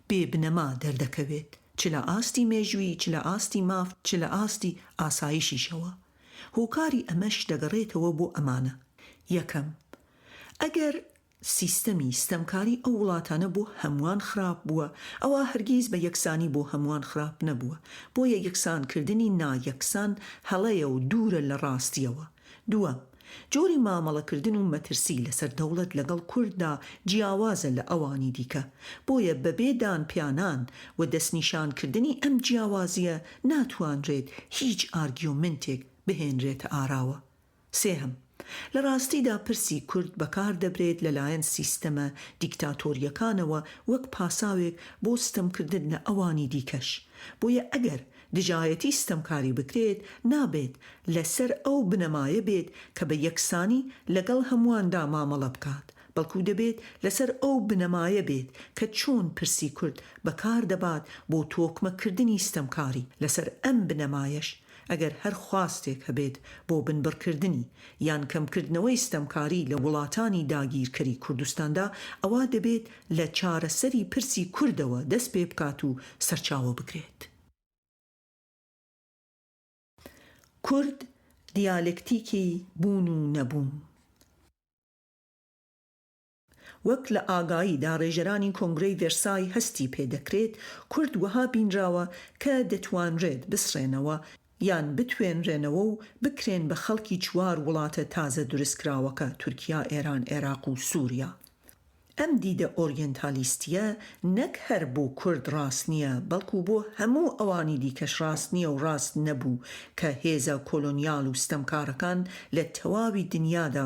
بێبنەما دەردەکەوێت، چ لە ئاستی مێژووی، چ لە ئاستی ماف، چ لە ئاستی ئاسایشیشەوە. هۆکاری ئەمەش دەگەڕێتەوە بۆ ئەمانە: یەکەم، ئەگەر سیستەمی ستەمکاری ئەو وڵاتانە بۆ هەمووان خراپ بووە ئەوە هەرگیز بە یەکسانی بۆ هەمووان خراپ نەبووە، بۆیە یەکسانکردنی نایەکسان هەڵەیە و دوورە لە ڕاستیەوە. دووەم، جۆری مامەڵەکردن و مەترسی لەسەر دەوڵەت لەگەڵ کورددا جیاوازە لە ئەوانی دیکە، بۆیە بەبێ دانپیانان و دەستنیشانکردنی ئەم جیاوازیە ناتوانرێت هیچ ئارگیومنتێک بهێنرێتە ئاراوە. سێهەم، لە ڕاستیدا پرسی کورد بەکار دەبرێت لەلایەن سیستەمە دیکتاتۆریەکانەوە وەک پاساوێک بۆ ستەمکردن لە ئەوانی دیکەش، بۆیە ئەگەر دژایەتی ستەمکاری بکرێت نابێت لەسەر ئەو بنەمایە بێت کە بە یەکسانی لەگەڵ هەموواندا مامەڵە بکات، بەڵکو دەبێت لەسەر ئەو بنەمایە بێت کە چۆن پرسی کورد بەکار دەبات بۆ تۆکمەکردنی ستەمکاری. لەسەر ئەم بنەمایەش ئەگەر هەر خواستێک هەبێت بۆ بنبڕکردنی یان کەمکردنەوەی ستەمکاری لە وڵاتانی داگیرکەری کوردستاندا ئەوە دەبێت لە چارەسەری پرسی کوردەوە دەست پێ بکات و سەرچاوە بگرێت. کورد دیالکتیکی بوون و نەبوون. وەک لە ئاگاییدا ڕێژەرانی کۆنگرەی ڤێرسای هەستی پێدەکرێت کورد وەها بینراوە کە دەتوانرێت بسڕێنەوە یان بتوێنرێنەوە و بکرێن بە خەڵکی چوار وڵاتە تازە دروستکراوەکە تورکیا، ئێران، عێراق و سووریا. ئەم دیدە ئۆریەنتالیستیە نەک هەر بۆ کورد ڕاست نییە بەڵکو بۆ هەموو ئەوانی دیکەش ڕاست نییە و ڕاست نەبوو کە هێزە کۆلۆنیال و ستەمکارەکان لە تەواوی دنیادا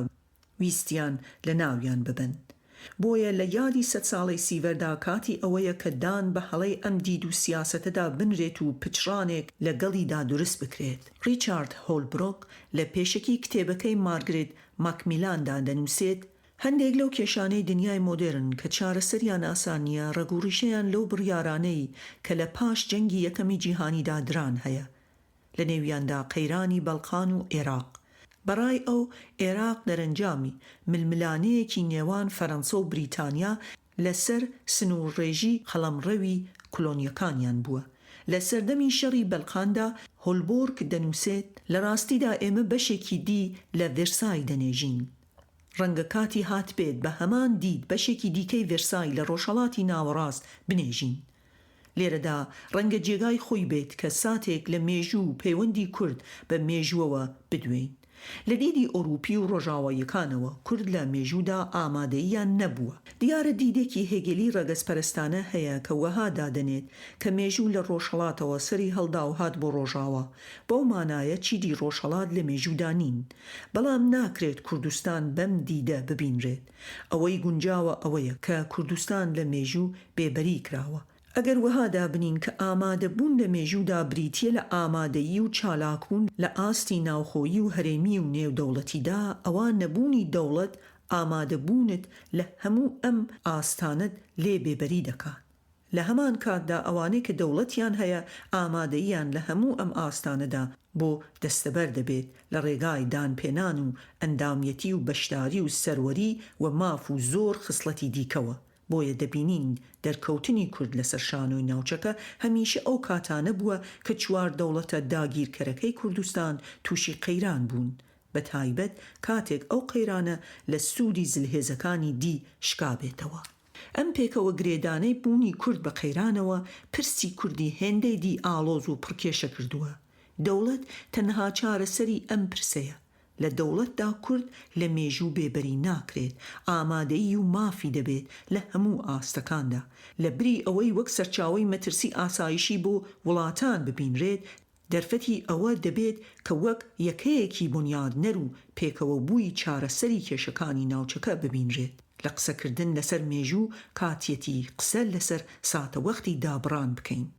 ویستیان لە ناویان ببن. بۆیە لە یادی 100 ساڵەی سیڤەردا کاتی ئەوەیە کە دان بە هەڵەی ئەم دید و سیاسەتەدا بنرێت و پچڕانێک لەگەڵیدا دروست بکرێت. ریچارد هۆلبرۆک لە پێشەکی کتێبەکەی مارگرێت ماکمیلاندا دەنووسێت: هەندێک لەو کێشانەی دنیای مۆدێرن کە چارەسەریان ئاسان نییە ڕەگوڕیشەیان لەو بڕیارانەی کە لە پاش جەنگی یەکەمی جیهانیدا دران هەیە، لە نێویاندا قەیرانی بەڵقان و عێراق. بەڕای ئەو عێراق دەرەنجامی ململانەیەکی نێوان فەرەنسا و بریتانیا لەسەر سنوورڕێژی قەڵەمڕەوی کۆلۆنیەکانیان بووە. لە سەردەمی شەڕی بەڵقاندا هۆلبۆرگ دەنووسێت: لە ڕاستیدا ئێمە بەشێکی دی لە ڤێرسای دەنێژین. ڕەنگە کاتی هات بێت بە هەمان دید بەشێکی دیکەی ڤێرسای لە ڕۆژهەڵاتی ناوەڕاست بنێژین. لێرەدا ڕەنگە جێگای خۆی بێت کە ساتێک لە مێژوو و پەیوەندی کورد بە مێژووەوە بدوێین. لە دیدی ئۆروپی و ڕۆژاواییەکانەوە کورد لە مێژوودا ئامادەییان نەبووە. دیارە دیدێکی هێگەلی ڕەگەزپەرستانە هەیە کە وەها دادەنێت کە مێژوو لە ڕۆژهەڵاتەوە سەری هەڵدا و هات بۆ ڕۆژاوە، بەو مانایە چیدی ڕۆژهەڵات لە مێژوودا نین. بەڵام ناکرێت کوردستان بەم دیدە ببینرێت. ئەوەی گونجاوە ئەوەیە کە کوردستان لە مێژوو بێبەری کراوە. ئەگەر وەهادا بنین کە ئامادەبوون لە مێژوودا بریتیە لە ئامادەیی و چالاکبوون لە ئاستی ناوخۆیی و هەرێمی و نێودەوڵەتیدا، ئەوان نەبوونی دەوڵەت ئامادەبوونت لە هەموو ئەم ئاستانت لێ بێبەری دەکات. لە هەمان کاتدا ئەوانەی کە دەوڵەتیان هەیە ئامادەییان لە هەموو ئەم ئاستانەدا بۆ دەستەبەر دەبێت لە ڕێگای دانپێنان و ئەندامیەتی و بەشداری و سەروەری و ماف و زۆر خصلەتی دیکەوە. بۆیە دەبینین دەرکەوتنی کورد لەسەر شانۆی ناوچەکە هەمیشە ئەو کاتانە بووە کە چوار دەوڵەتە داگیرکەرەکەی کوردستان تووشی قەیران بوون، بە تایبەت کاتێک ئەو قەیرانە لە سوودی زلهێزەکانی دی شکابێتەوە. ئەم پێکەوە گرێدانەی بوونی کورد بە قەیرانەوە پرسی کوردی هێندەی دی ئاڵۆز و پڕکێشە کردووە. دەوڵەت تەنها چارەسەری ئەم پرسەیە. لە دەوڵەتدا کورد لە مێژوو بێبەری ناکرێت، ئامادەیی و مافی دەبێت لە هەموو ئاستەکاندا. لە بری ئەوەی وەک سەرچاوەی مەترسی ئاسایشی بۆ وڵاتان ببینرێت، دەرفەتی ئەوە دەبێت کە وەک یەکەیەکی بنیادنەر و پێکەوە بووی چارەسەری کێشەکانی ناوچەکە ببینرێت. لە قسەکردن لەسەر مێژوو کاتیەتی قسە لەسەر ساتەوەختی دابڕان بکەین.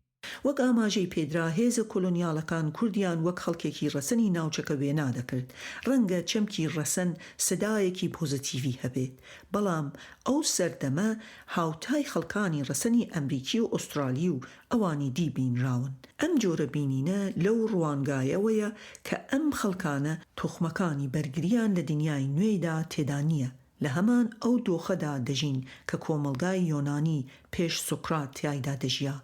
وەک ئاماژەی پێدرا هێزە کۆلۆنیاڵەکان کوردیان وەک خەڵکێکی ڕەسەنی ناوچەکە وێنا دەکرد. ڕەنگە چەمکی ڕەسەن سەدایەکی پۆزیتیڤی هەبێت، بەڵام ئەو سەردەمە هاوتای خەڵکانی ڕەسەنی ئەمریکی و ئوسترالی و ئەوانی دی بینراون. ئەم جۆرە بینینە لەو ڕوانگایەوەیە کە ئەم خەڵکانە تۆخمەکانی بەرگریان لە دنیای نوێیدا تێدا نییە. لە هەمان ئەو دۆخەدا دەژین کە کۆمەلگای یۆنانی پێش سۆکرات تیایدا دەژیا.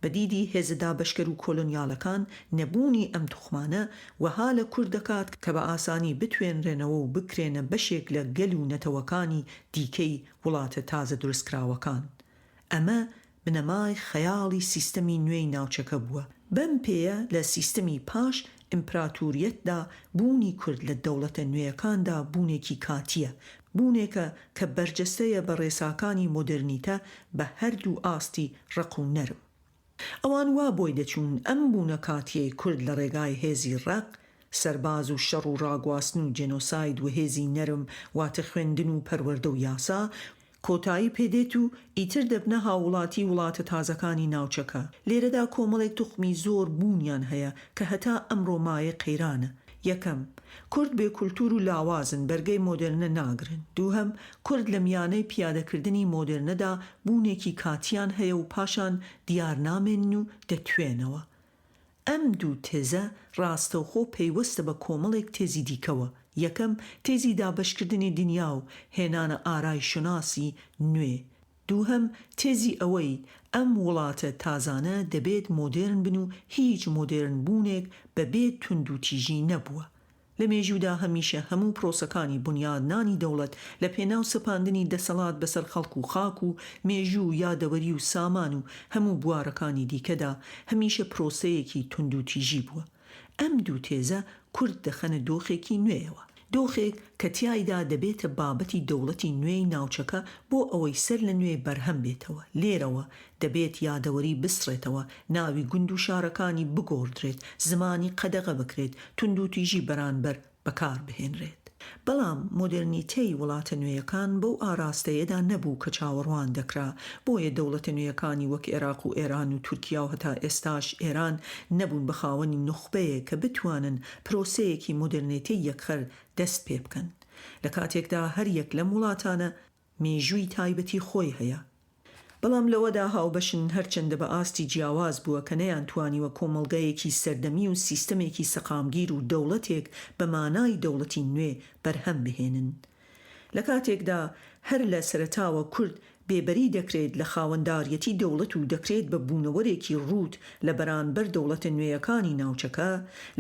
بەدیدی هێزدا بەشکەر و کۆلۆنیاڵەکان نەبوونی ئەم توخمانە وەها لە کورد دەکات کە بە ئاسانی بتوێنرێنەوە و بکرێنە بەشێک لە گەل و نەتەوەکانی دیکەی وڵاتە تازە دروستکراوەکان. ئەمە بنەمای خەیاڵی سیستەمی نوێی ناوچەکە بووە. بەم پێیە لە سیستەمی پاش ئیمپراتوریەتدا بوونی کورد لە دەوڵەتە نوێیەکاندا بوونێکی کاتیە، بوونێکە کە بەرجەستەیە بە ڕێساکانی مۆدرنیتە بە هەردوو ئاستی ڕق و نەرم. ئەوان وا بۆی دەچوون ئەم بوونە کاتیەی کورد لە ڕێگای هێزی ڕق، سەرباز و شەڕ و ڕاگواستن و جێنۆساید و هێزی نەرم واتە خوێندن و پەروەردە و یاسا کۆتایی پێدێت و ئیتر دەبنە هاوڵاتی وڵاتە تازەکانی ناوچەکە. لێرەدا کۆمەڵێک توخمی زۆر بوونیان هەیە کە هەتا ئەمڕۆ مایە قەیرانە. یەکەم، کورد بێ کولتور و لاوازن، بەرگەی مۆدرنە ناگرن. دووهەم، کورد لە میانەی پیادەکردنی مۆدرنەدا بوونێکی کاتیان هەیە و پاشان دیارنامێن و دەتوێنەوە. ئەم دوو تێزە ڕاستەوخۆ پەیوەستە بە کۆمەڵێک تێزی دیکەوە. یەکەم، تێزی دابەشکردنی دنیا و هێنانە ئارای شناسی نوێ. دووهەم، تێزی ئەوەی ئەم وڵاتە تازانە دەبێت مۆدرن بن و هیچ مۆدرن بوونێک بەبێت تونند و تیژی نەبووە. لە مێژوودا هەمیشە هەموو پرۆسەکانی بنیادنانی دەوڵەت لە پێناو سەپاندنی دەسەڵات بەسەر خەڵک و خاک و مێژوو یادەوەری و سامان و هەموو بوارەکانی دیکەدا هەمیشە پرۆسەیەکی تونند و تیژی بووە. ئەم دوو تێزە کورد دەخەنە دۆخێکی نوێیەوە، دۆخێک کە تیایدا دەبێتە بابەتی دەوڵەتی نوێی ناوچەکە بۆ ئەوەی سەر لە نوێ بەرهەم بێتەوە. لێرەوە دەبێت یادەوەری بسڕێتەوە، ناوی گوند و شارەکانی بگۆڕدرێت، زمانی قەدەغە بکرێت، تونند و تیژی بەرانبەر بەکار بهێنرێت. بەڵام مۆدرنیتەی وڵاتە نوێیەکان بەو ئاراستەیەدا نەبوو کە چاوەڕوان دەکرا. بۆیە دەوڵەتە نوێیەکانی وەک عێراق و ئێران و تورکیا و هەتا ئێستاش ئێران نەبوون بە خاوەنی نخبەیە کە بتوانن پرۆسەیەکی مۆدرنیتەی یەکخەر دەست پێ بکەن. لە کاتێکدا هەر یەک لەم وڵاتانە مێژووی تایبەتی خۆی هەیە. بەڵام لەوەدا هاوبەشن هەرچەندە بە ئاستی جیاواز بووە کە نەیانتوانیوە کۆمەڵگەیەکی سەردەمی و سیستەمێکی سەقامگیر و دەوڵەتێک بە مانای دەوڵەتی نوێ بەرهەم بهێنن. لە کاتێکدا هەر لە سەرەتاوە کورد بێبەری دەکرێت لە خاوەنداریەتی دەوڵەت و دەکرێت بە بوونەوەرێکی ڕوود لە بەرانبەر دەوڵەتە نوێیەکانی ناوچەکە،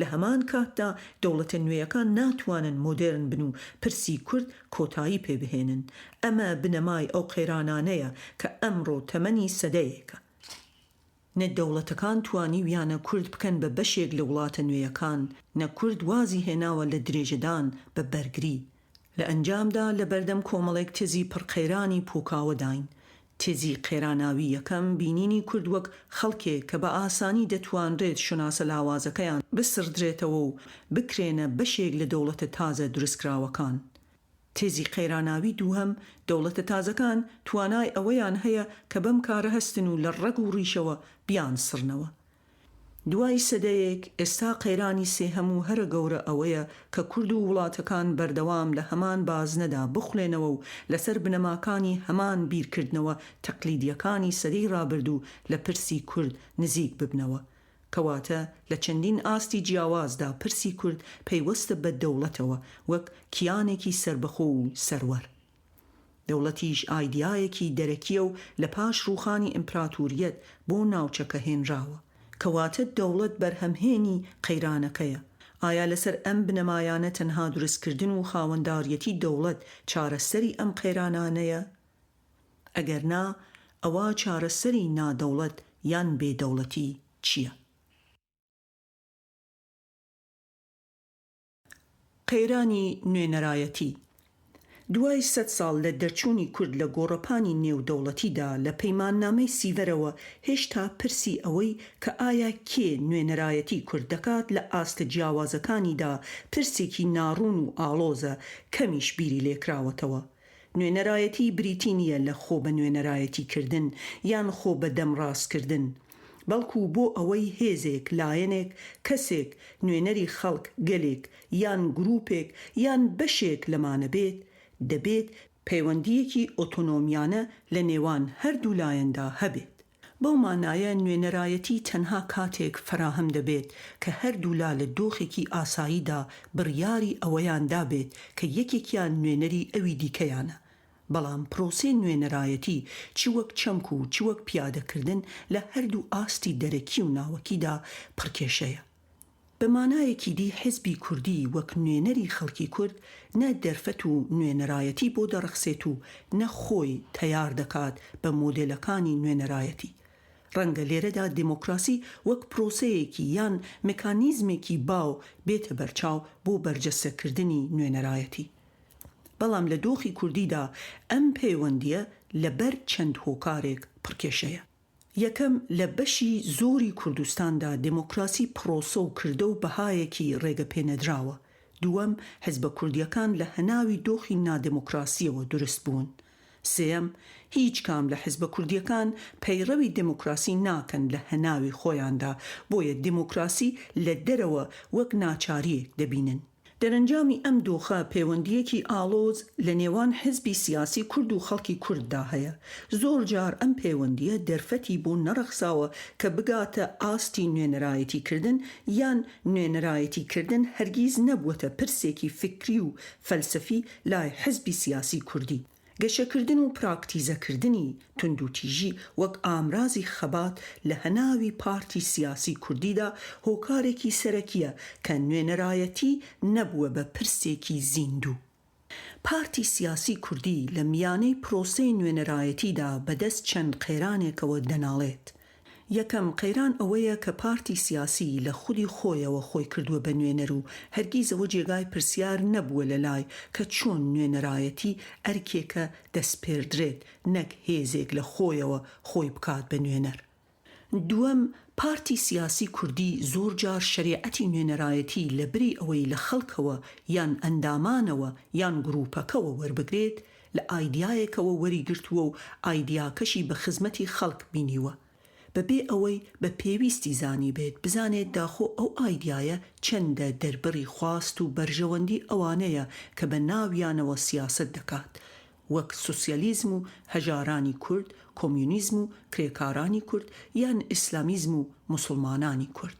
لە هەمان کاتدا دەوڵەتە نوێیەکان ناتوانن مۆدرن بن و پرسی کورد کۆتایی پێبهێنن. ئەمە بنەمای ئەو قەیرانانەیە کە ئەمڕۆ تەمەنی سەدەیەکە. نەدەوڵەتەکان توانیویانە کورد بکەن بە بەشێک لە وڵاتە نوێیەکان، نە کورد وازی هێناوە لە درێژەدان بە بەرگری. لە ئەنجامدا لە بەردەم کۆمەڵێک تێزی پڕقەیرانی پۆکاوەداین. تێزی قێراناوی یەکەم بینینی کورد وەک خەڵکێک کە بە ئاسانی دەتوانرێت شوناسە لاوازەکەیان بسردرێتەوە و بکرێنە بەشێک لە دەوڵەتە تازە دروستکراوەکان. تێزی قەیراناوی دووهەم دەوڵەتە تازەکان توانای ئەوەیان هەیە کە بەم کارە هەستن و لە ڕەگ و ڕیشەوە بیان سڕنەوە. دوای سەدەیەک ئێستا قەیرانی سێهەم و هەرە گەورە ئەوەیە کە کورد و وڵاتەکان بەردەوام لە هەمان بازنەدا بخولێنەوە و لەسەر بنەماکانی هەمان بیرکردنەوە تەقلیدیەکانی سەدەی ڕابردوو لە پرسی کورد نزیک ببنەوە. کەواتە لە چەندین ئاستی جیاوازدا پرسی کورد پەیوەستە بە دەوڵەتەوە وەک کیانێکی سربەخۆ و سەروەر. دەوڵەتیش ئایدیایەکی دەرەکیە و لە پاش ڕووخانی ئیمپراتوریەت بۆ ناوچەکە هێنراوە. کەواتە دەوڵەت بەرهەمهێنی قەیرانەکەیە. ئایا لەسەر ئەم بنەمایانە تەنها دروستکردن و خاوەنداریەتی دەوڵەت چارەسەری ئەم قەیرانانەیە؟ ئەگەر نا، ئەوە چارەسەری نادەوڵەت یان بێدەوڵەتی چییە؟ قەیرانی نوێنەرایەتی. دوای 100 ساڵ لە دەرچوونی کورد لە گۆڕەپانی نێودەوڵەتیدا لە پەیماننامەی سیڤەرەوە هێشتا پرسی ئەوەی کە ئایا کێ نوێنەرایەتی کورد دەکات لە ئاستە جیاوازەکانیدا پرسێکی ناڕوون و ئاڵۆزە کەمیش بیری لێکراوەتەوە. نوێنەرایەتی بریتی نییە لە خۆ بە نوێنەرایەتی کردن یان خۆ بە دەمڕاستکردن، بەڵکو بۆ ئەوەی هێزێک، لایەنێک، کەسێک، نوێنەری خەڵک، گەلێک یان گروپێک یان بەشێک لەمانە بێت، دەبێت پەیوەندیەکی ئۆتۆنۆمیانە لە نێوان هەردوو لایەندا هەبێت. بەو مانایە نوێنەرایەتی تەنها کاتێک فراهم دەبێت کە هەردوو لا لە دۆخێکی ئاساییدا بڕیاری ئەوەیان دابێت کە یەکێکیان نوێنەری ئەوی دیکەیانە. بەڵام پرۆسێ نوێنەرایەتی چی وەک چەمک و چی وەک پیادەکردن لە هەردوو ئاستی دەرەکی و ناوەکیدا پڕکێشەیە. بە مانایەکی دی حیزبی کوردی وەک نوێنەری خەڵکی کورد نە دەرفەت و نوێنەرایەتی بۆ دەڕەخسێت و نە خۆی تەیار دەکات بە مۆدێلەکانی نوێنەرایەتی. ڕەنگە لێرەدا دیموکراسی وەک پرۆسەیەکی یان مێکانیزمێکی باو بێتە بەرچاو بۆ بەرجەستەکردنی نوێنەرایەتی. بەڵام لە دۆخی کوردیدا ئەم پەیوەندیە لەبەر چەند هۆکارێک پڕکێشەیە. یەکەم، لە بەشی زۆری کوردستاندا دیموکراسی پرۆسە و کردە و بەهایەکی ڕێگە پێنەدراوە. دووەم، حیزبە کوردیەکان لە هەناوی دۆخی نادیموکراسیەوە دروست بوون. سێم، هیچ کام لە حیزبە کوردیەکان پەیڕەوی دیموکراسی ناکەن لە هەناوی خۆیاندا، بۆیە دیموکراسی لە دەرەوە وەک ناچاریەک دەبینن. دەرەنجامی ئەم دۆخە پەیوەندیەکی ئاڵۆز لە نێوان حیزبی سیاسی کورد و خەڵکی کورددا هەیە. زۆر جار ئەم پەیوەندیە دەرفەتی بۆ نەڕەخساوە کە بگاتە ئاستی نوێنەرایەتی کردن یان نوێنەرایەتی کردن هەرگیز نەبووەتە پرسێکی فکری و فەلسەفی لای حیزبی سیاسی کوردی. گەشەکردن و پراکتیزەکردنی توندوتیژی وەک ئامرازی خەبات لە هەناوی پارتی سیاسی کوردیدا هۆکارێکی سەرەکیە کە نوێنەرایەتی نەبووە بە پرسێکی زیندوو. پارتی سیاسی کوردی لە میانەی پرۆسەی نوێنەرایەتیدا بەدەست چەند قەیرانێکەوە دەناڵێت. یەکەم قەیران ئەوەیە کە پارتی سیاسی لە خودی خۆیەوە خۆی کردووە بە نوێنەر و هەرگیزەوە جێگای پرسیار نەبووە لە لای کە چۆن نوێنەرایەتی ئەرکێکە دەستپێردرێت نەک هێزێک لە خۆیەوە خۆی بکات بە نوێنەر. دووەم، پارتی سیاسی کوردی زۆر جار شەریعەتی نوێنەرایەتی لە بری ئەوەی لە خەڵکەوە یان ئەندامانەوە یان گروپەکەوە وەربگرێت لە ئایدیایەکەوە وەریگرتووە و ئایدیاکەشی بە خزمەتی خەڵک بینیوە، بەبێ ئەوەی بە پێویستی زانی بێت بزانێت داخۆ ئەو ئایدیایە چەندە دەربڕی خواست و بەرژەوەندی ئەوانەیە کە بە ناویانەوە سیاست دەکات، وەک سوسیالیزم و هەژارانی کورد، کۆمیونیزم و کرێکارانی کورد یان ئیسلامیزم و موسڵمانانی کورد.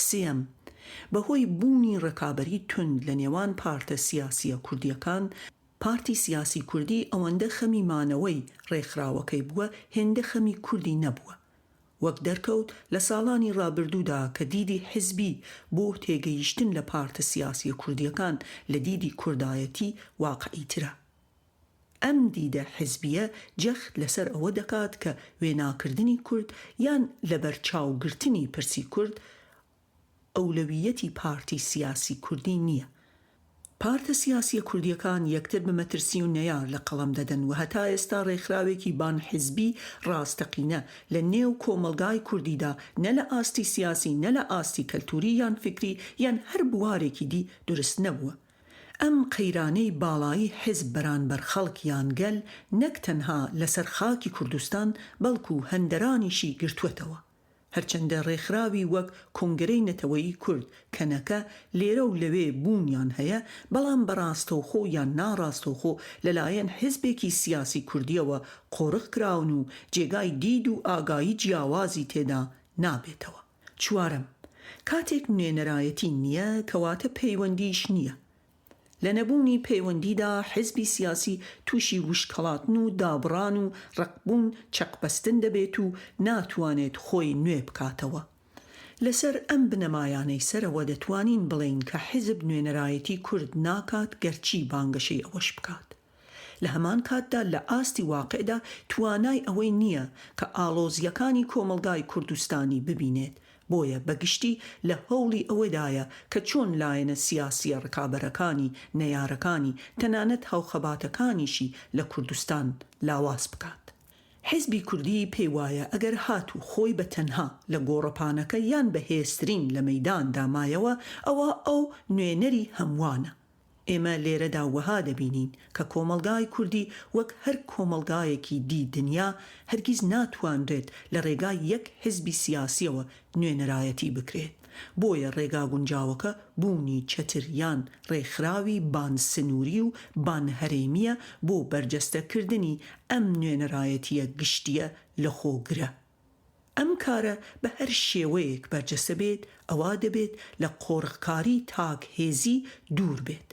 سێم، بەهۆی بوونی ڕکابەری تند لە نێوان پارتە سیاسیە کوردیەکان، پارتی سیاسی کوردی ئەوەندە خەمی مانەوەی ڕێکخراوەکەی بووە هێندە خەمی کوردی نەبووە. وەک دەرکەوت لە ساڵانی ڕابردوودا کە دیدی حیزبی بۆ تێگەیشتن لە پارتە سیاسی کوردیەکان لە دیدی کوردایەتی واقعیترە. ئەم دیدە حزبیە جەخت لەسەر ئەوە دەکات کە وێناکردنی کورد یان لەبەرچاوگرتنی پرسی کورد ئەولەویەتی پارتی سیاسی کوردی نییە. پارتە سیاسی کوردیەکان یەکتر بە مەترسی و نەیار لە قەڵەم دەدەن و هەتا ئێستا ڕێکخراوێکی بانحیزبی ڕاستەقینە لە نێو کۆمەلگای کوردیدا نە لە ئاستی سیاسی نە لە ئاستی کەلتوری یان فکری یان هەر بوارێکی دی دروست نەبووە. ئەم قەیرانەی باڵایی حزب بەرانبەر خەڵک یان گەل نەک تەنها لەسەر خاکی کوردستان بەڵکو هەندەرانیشی گرتووەتەوە. هەرچەندە ڕێکخراوی وەک کۆنگرەی نەتەوەیی کورد کەنەکە لێرە و لەوێ بوونیان هەیە، بەڵام بەڕاستەوخۆ یان ناڕاستەوخۆ لەلایەن حزبێکی سیاسی کوردیەوە قۆڕق کراون و جێگای دید و ئاگایی جیاوازی تێدا نابێتەوە. چوارەم، کاتێک نوێنەرایەتی نییە کەواتە پەیوەندیش نییە. لە نەبوونی پەیوەندیدا حزبی سیاسی تووشی وشکەڵاتن و دابڕان و ڕقبوون چەقبەستن دەبێت و ناتوانێت خۆی نوێ بکاتەوە. لەسەر ئەم بنەمایانەی سەرەوە دەتوانین بڵین کە حزب نوێنەرایەتی کورد ناکات گەرچی بانگەشەی ئەوەش بکات. لە هەمان کاتدا لە ئاستی واقعدا توانای ئەوەی نییە کە ئاڵۆزیەکانی کۆمەلگای کوردستانی ببینێت، بۆیە بەگشتی لە هەوڵی ئەوەدایە کە چۆن لایەنە سیاسیە ڕکابەرەکانی نەیارەکانی تەنانەت هاوخەباتەکانیشی لە کوردستان لاواز بکات. حزبی کوردی پێی وایە ئەگەر هاتو خۆی بە تەنها لە گۆڕەپانەکە یان بەهێزترین لە مەیدان دامایەوە ئەوە ئەو نوێنەری هەمووانە. ئێمە لێرەدا وەها دەبینین کە کۆمەلگای کوردی وەک هەر کۆمەلگایەکی دی دنیا هەرگیز ناتوانرێت لە ڕێگای یەک حزبی سیاسیەوە نوێنەرایەتی بکرێت. بۆیە ڕێگا گونجاوەکە بوونی چەتریان ڕێکخراوی بانسنووری و بانهەرێمیە بۆ بەرجەستەکردنی ئەم نوێنەرایەتیە گشتیە لە خۆگرە. ئەم کارە بە هەر شێوەیەک بەرجەستە بێت ئەوا دەبێت لە قۆڕقکاری تاک هێزی دوور بێت.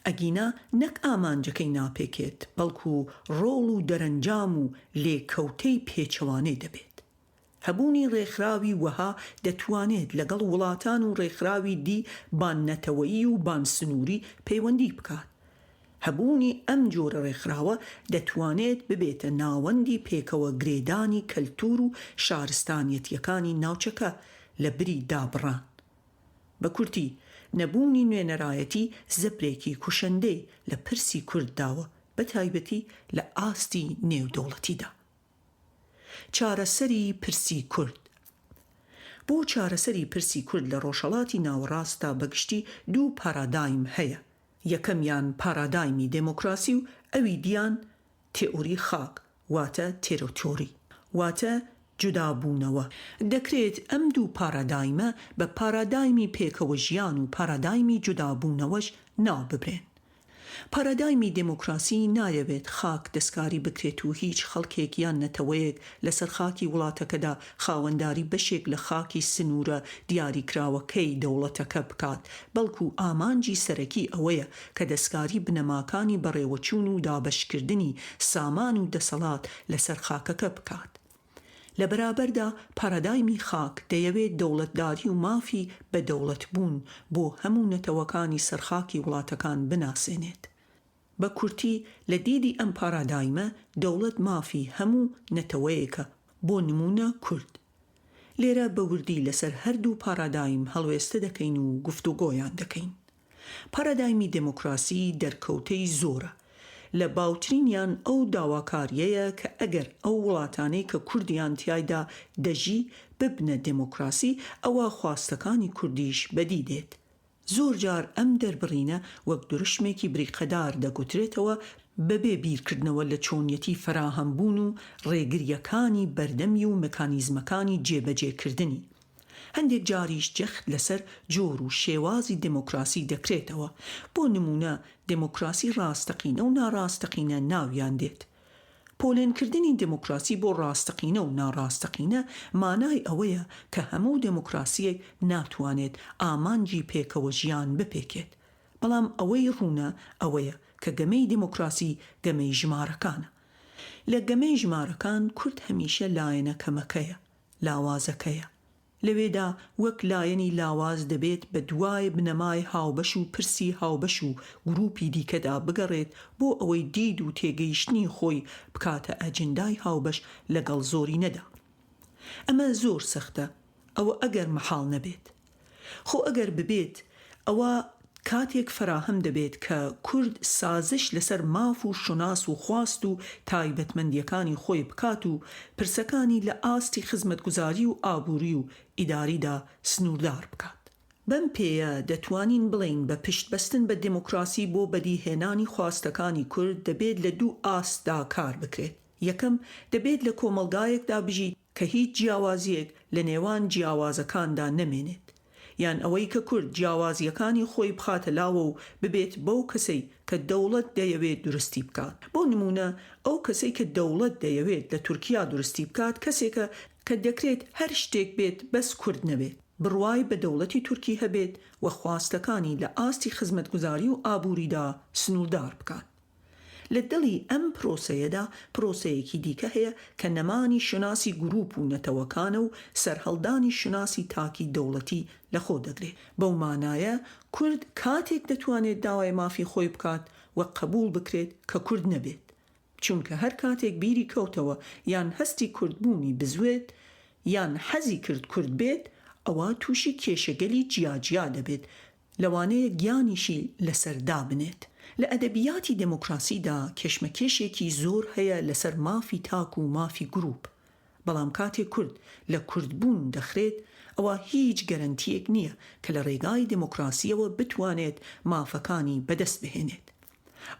ئەگینا نەک ئامانجەکەی ناپێکێت بەڵکو ڕۆڵ و دەرەنجام و لێکەوتەی پێچەوانەی دەبێت. هەبوونی ڕێکخراوی وەها دەتوانێت لەگەڵ وڵاتان و ڕێکخراوی دی باننەتەوەیی و بانسنووری پەیوەندی بکات. هەبوونی ئەم جۆرە ڕێکخراوە دەتوانێت ببێتە ناوەندی پێکەوە گرێدانی کەلتور و شارستانیەتیەکانی ناوچەکە لە بری دابڕان. بە کورتی نەبوونی نوێنەرایەتی زەبرێکی کوشەندەی لە پرسی کوردداوە، بە تایبەتی لە ئاستی نێودەوڵەتیدا. چارەسەری پرسی کورد. بۆ چارەسەری پرسی کورد لە ڕۆژهەڵاتی ناوەڕاستدا بەگشتی دوو پارادایم هەیە. یەکەمیان پارادایمی دموکراسی و ئەوی دیان تێئۆری خاک واتە تێرۆتۆری واتە جودابوونەوە. دەکرێت ئەم دوو پارادایمە بە پارادایمی پێکەوە ژیان و پارادایمی جودابوونەوەش ناو ببرێن. پارادایمی دموکراسی نایەوێت خاک دەستکاری بکرێت و هیچ خەڵکێک یان نەتەوەیەک لەسەر خاکی وڵاتەکەدا خاوەنداری بەشێک لە خاکی سنوورە دیاریکراوەکەی دەوڵەتەکە بکات، بەڵکو ئامانجی سەرەکی ئەوەیە کە دەستکاری بنەماکانی بەڕێوەچوون و دابەشکردنی سامان و دەسەڵات لەسەر خاکەکە بکات. لە بەرابەردا پارادایمی خاک دەیەوێت دەوڵەتداری و مافی بە دەوڵەت بوون بۆ هەموو نەتەوەکانی سەرخاکی وڵاتەکان بناسێنێت. بە کورتی لە دیدی ئەم پارادایمە دەوڵەت مافی هەموو نەتەوەیەکە، بۆ نمونە کورد. لێرە بە وردی لەسەر هەردوو پارادایم هەڵوێستە دەکەین و گفتوگۆیان دەکەین. پارادایمی دموکراسی دەرکەوتەی زۆرە. لە باوترینیان ئەو داواکاریەیە کە ئەگەر ئەو وڵاتانەی کە کوردیان تیایدا دەژی ببنە دموکراسی ئەوە خواستەکانی کوردیش بەدی دێت. زۆر جار ئەم دەربڕینە وەک درشمێکی بریقەدار دەگوترێتەوە بەبێ بیرکردنەوە لە چۆنیەتی فراهەمبوون و ڕێگریەکانی بەردەمی و مەکانیزمەکانی جێبەجێکردنی. هەندێک جاریش جەخت لەسەر جۆر و شێوازی دموکراسی دەکرێتەوە. بۆ نمونە دموکراسی ڕاستەقینە و ناڕاستەقینە ناویان دێت. پۆلێنکردنی دموکراسی بۆ ڕاستەقینە و ناڕاستەقینە مانای ئەوەیە کە هەموو دموکراسیەک ناتوانێت ئامانجی پێکەوە ژیان بپێکێت. بەڵام ئەوەی ڕوونە ئەوەیە کە گەمەی دموکراسی گەمەی ژمارەکانە. لە گەمەی ژمارەکان کورد هەمیشە لایەنە کەمەکەیە، لاوازەکەیە. لەوێدا وەک لایەنی لاواز دەبێت بە دوای بنەمای هاوبەش و پرسی هاوبەش و گروپی دیکەدا بگەڕێت بۆ ئەوەی دید و تێگەیشتنی خۆی بکاتە ئەجندای هاوبەش لەگەڵ زۆری نەدا. ئەمە زۆر سەختە، ئەوە ئەگەر مەحاڵ نەبێت. خۆ ئەگەر ببێت ئەوە کاتێک فراهم دەبێت کە کورد سازش لەسەر ماف و شوناس و خواست و تایبەتمەندیەکانی خۆی بکات و پرسەکانی لە ئاستی خزمەتگوزاری و ئابووری و ئیداریدا سنووردار بکات. بەم پێیە دەتوانین بڵین بە پشتبەستن بە دموکراسی بۆ بەدیهێنانی خواستەکانی کورد دەبێت لە دوو ئاستدا کار بکرێت. یەکەم دەبێت لە کۆمەلگایەکدا بژیت کە هیچ جیاوازیەک لە نێوان جیاوازەکاندا نەمێنێت، یان ئەوەی کە کورد جیاوازیەکانی خۆی بخاتە لاوە و ببێت بەو کەسەی کە دەوڵەت دەیەوێت درستی بکات. بۆ نمونە ئەو کەسەی کە دەوڵەت دەیەوێت لە تورکیا درستی بکات کەسێکە کە دەکرێت هەر شتێک بێت بەس کورد نەبێت، بڕوای بە دەوڵەتی تورکی هەبێت و خواستەکانی لە ئاستی خزمەتگوزاری و ئابووریدا سنووردار بکات. لە دڵی ئەم پرۆسەیەدا پرۆسەیەکی دیکە هەیە کە نەمانی شناسی گروپ و نەتەوەکانە و سەرهەڵدانی شناسی تاکی دەوڵەتی لەخۆ دەگرێت. بەو مانایە کورد کاتێک دەتوانێت داوای مافی خۆی بکات و قبول بکرێت کە کورد نەبێت، چونکە هەر کاتێک بیری کەوتەوە یان هەستی کوردبوونی بزوێت یان حەزی کرد کورد بێت، ئەوە تووشی کێشەگەلی جیاجیا دەبێت، لەوانەیە گیانیشی لەسەردا بنێت. لە ئەدەبیاتی دموکراسیدا کێشمەکێشێکی زۆر هەیە لەسەر مافی تاک و مافی گروپ، بەڵام کاتێک کورد لە کوردبوون دەخرێت ئەوە هیچ گەرنتیەک نییە کە لە ڕێگای دموکراسیەوە بتوانێت مافەکانی بەدەست بهێنێت.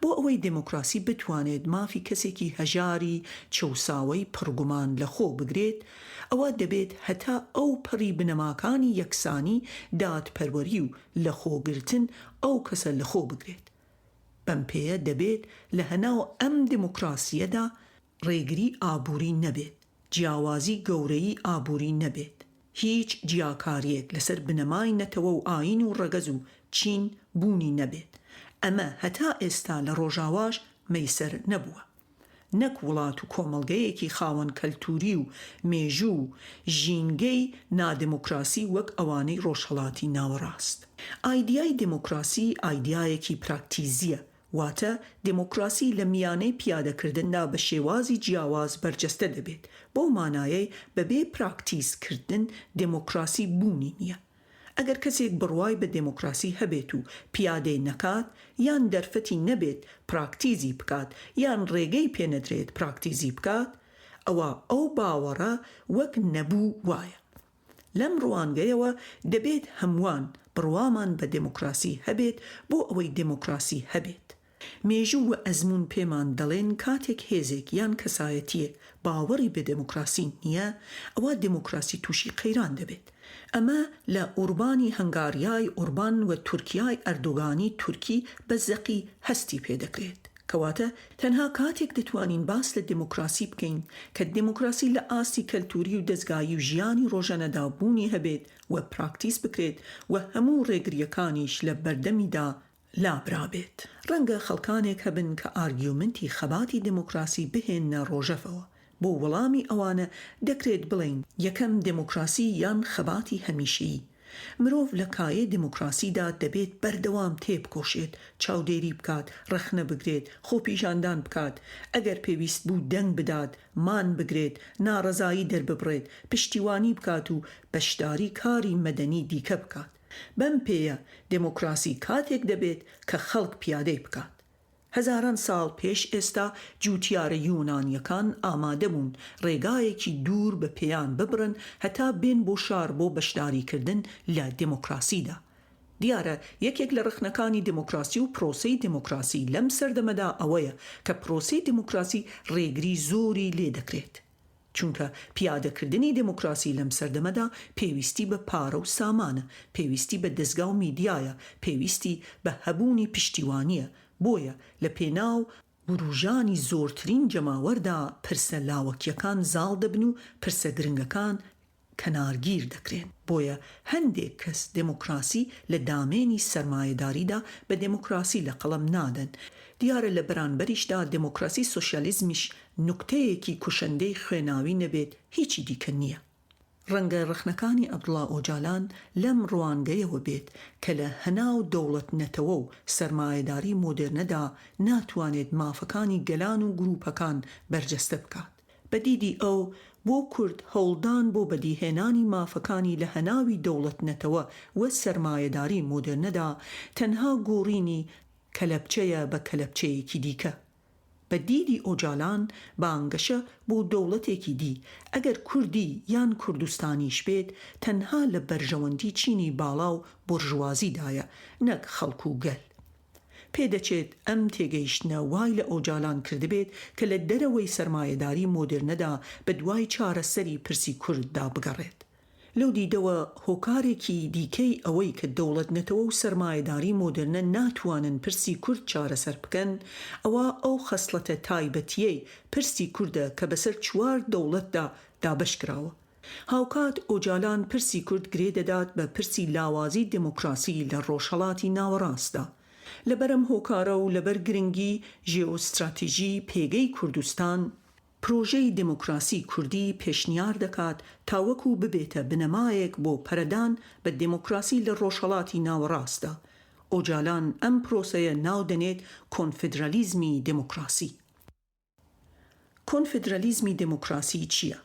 بۆ ئەوەی دموکراسی بتوانێت مافی کەسێکی هەژاری چەوساوەی پڕگومان لەخۆ بگرێت، ئەوە دەبێت هەتا ئەو پەڕی بنەماکانی یەکسانی دادپەروەری و لەخۆگرتن ئەو کەسە لەخۆ بگرێت. بەم پێیە دەبێت لە هەناو ئەم دموکراسیەدا ڕێگری ئابووری نەبێت، جیاوازی گەورەی ئابووری نەبێت، هیچ جیاکاریەک لەسەر بنەمای نەتەوە و ئاین و ڕەگەز و چین بوونی نەبێت. ئەمە هەتا ئێستا لە ڕۆژاواش مەیسەر نەبووە. نەک وڵات و کۆمەڵگەیەکی خاوەن کەلتوری و مێژوو و ژینگەی نادموکراسی وەک ئەوانەی ڕۆژهەڵاتی ناوەڕاست. ئایدیای دموکراسی ئایدیایەکی پراکتیزیە، واتە دموکراسی لە میانەی پیادەکردندا بە شێوازی جیاواز بەرجەستە دەبێت. بۆ مانایەی بەبێ پراکتیزکردن دموکراسی بوونی نییە. ئەگەر کەسێک بڕوای بە دموکراسی هەبێت و پیادەی نەکات یان دەرفەتی نەبێت پراکتیزی بکات یان ڕێگەی پێنەدرێت پراکتیزی بکات، ئەوە ئەو باوەڕە وەک نەبوو وایە. لەم ڕوانگەیەوە دەبێت هەمووان بڕوامان بە دموکراسی هەبێت بۆ ئەوەی دموکراسی هەبێت. مێژوو و ئەزمون پێمان دەڵێن کاتێک هێزێک یان کەسایەتیەک باوەڕی بە دموکراسی نییە، ئەوە دموکراسی تووشی قەیران دەبێت. ئەمە لە ئوربانی هەنگاریای ئوربان و تورکیای ئەردۆغانی تورکی بە زەقی هەستی پێدەکرێت. کەواتە تەنها کاتێک دەتوانین باس لە دموکراسی بکەین کە دموکراسی لە ئاستی کەلتوری و دەستگایی و ژیانی ڕۆژانەدا بوونی هەبێت و پراکتیس بکرێت و هەموو ڕێگریەکانیش لە بەردەمیدا لابرابێت. ڕەنگە خەڵکانێک هەبن کە ئارگیومنتی خەباتی دموکراسی بهێنە ڕۆژەفەوە. بۆ وەڵامی ئەوانە دەکرێت بڵین یەکەم دموکراسی یان خەباتی هەمیشەیی. مرۆڤ لە کایە دموکراسیدا دەبێت بەردەوام تێبکۆشێت، چاودێری بکات، ڕەخنە بگرێت، خۆپیژاندان بکات، ئەگەر پێویست بوو دەنگ بدات، مان بگرێت، ناڕەزایی دەرببڕێت، پشتیوانی بکات و بەشداری کاری مەدەنی دیکە بکات. بەم پێیە دموکراسی کاتێک دەبێت کە خەڵک پیادەی بکات. هەزاران ساڵ پێش ئێستا جوتیارە یۆنانیەکان ئامادە بوون ڕێگایەکی دوور بە پێیان ببرن هەتا بێن بۆ شار بۆ بەشداریکردن لە دموکراسیدا. دیارە یەکێک لە ڕخنەکانی دموکراسی و پرۆسەی دموکراسی لەم سەردەمەدا ئەوەیە کە پرۆسەی دموکراسی ڕێگری زۆری لێ دەکرێت. چونکە پیادەکردنی دموکراسی لەم سەردەمەدا پێویستی بە پارە و سامانە، پێویستی بە دەستگا و میدیایە، پێویستی بە هەبوونی پشتیوانیە. بۆیە لە پێناو بروژانی زۆرترین جەماوەردا پرسە لاوەکیەکان زاڵ دەبن و پرسە گرنگەکان کەنارگیر دەکرێن. بۆیە هەندێک کەس دموکراسی لە دامێنی سەرمایەداریدا بە دموکراسی لە قەڵەم نادەن. دیارە لە بەرانبەریشدا دموکراسی سۆشیالیزمیش نوکتەیەکی کوشەندەی خوێناوی نەبێت هیچی دیکە نییە. ڕەنگە ڕخنەکانی عەبدوڵڵا ئۆجالان لەم ڕوانگەیەوە بێت کە لە هەناو دەوڵەت نەتەوە و سەرمایەداری مۆدێرنەدا ناتوانێت مافەکانی گەلان و گروپەکان بەرجەستە بکات. بەدیدی ئەو بۆ کورد هەوڵدان بۆ بەدیهێنانی مافەکانی لە هەناوی دەوڵەت نەتەوە و سەرمایەداری مۆدێرنەدا تەنها گۆڕینی کەلەپچەیە بە کەلەپچەیەکی دیکە. بە دیدی ئۆجالان بانگەشە بۆ دەوڵەتێکی دی ئەگەر کوردی یان کوردستانیش بێت تەنها لە بەرژەوەندی چینی باڵا و بورژوازیدایە نەک خەڵک و گەل. پێدەچێت ئەم تێگەیشتنە وای لە ئۆجالان کردبێت کە لە دەرەوەی سەرمایەداری مۆدێرنەدا بە دوای چارەسەری پرسی کورددا بگەڕێت. لەو دیدەوە هۆکارێکی دیکەی ئەوەی کە دەوڵەت نەتەوە و سەرمایەداری مۆدێرنە ناتوانن پرسی کورد چارەسەر بکەن، ئەوە ئەو خەسڵەتە تایبەتیەی پرسی کوردە کە بەسەر 4 دەوڵەتدا دابەش کراوە. هاوکات ئۆجالان پرسی کورد گرێ دەدات بە پرسی لاوازی دموکراسی لە ڕۆژهەڵاتی ناوەڕاستدا. لەبەرم هۆکارە و لەبەر گرنگی ژێئۆستراتیژی پێگەی کوردستان پرۆژەی دموکراسی کوردی پێشنیار دەکات تاوەکو ببێتە بنەمایەک بۆ پەرەدان بە دموکراسی لە ڕۆژهەڵاتی ناوەڕاستدا. ئۆجالان ئەم پرۆسەیە ناو دەنێت کۆنفدرالیزمی دموکراسی. کۆنفدرالیزمی دموکراسی چییە؟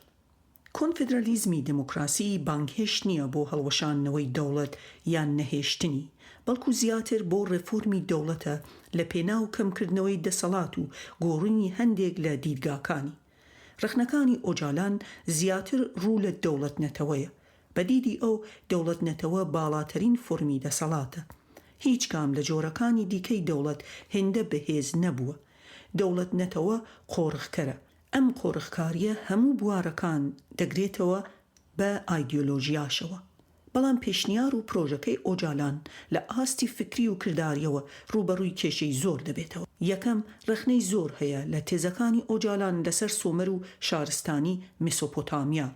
کۆنفدرالیزمی دموکراسی بانگهێشت نییە بۆ هەڵوەشانەوەی دەوڵەت یان نەهێشتنی، بەڵکو زیاتر بۆ ڕێفۆرمی دەوڵەتە لە پێناو کەمکردنەوەی دەسەڵات و گۆڕینی هەندێک لە دیدگاکانی. ڕخنەکانی ئۆجالان زیاتر ڕوو لە دەوڵەت نەتەوەیە. بەدیدی ئەو دەوڵەت نەتەوە باڵاترین فۆرمی دەسەڵاتە. هیچ کام لە جۆرەکانی دیکەی دەوڵەت هێندە بەهێز نەبووە. دەوڵەت نەتەوە قۆڕخکەرە. ئەم قۆڕخکاریە هەموو بوارەکان دەگرێتەوە بە ئایدیۆلۆژیاشەوە. بەڵام پێشنیار و پرۆژەکەی ئۆجالان لە ئاستی فکری و کرداریەوە ڕوبەڕووی کێشەی زۆر دەبێتەوە. یەکەم ڕخنەی زۆر هەیە لە تێزەکانی ئۆجالان لەسەر سۆمەر و شارستانی میسۆپۆتامیا.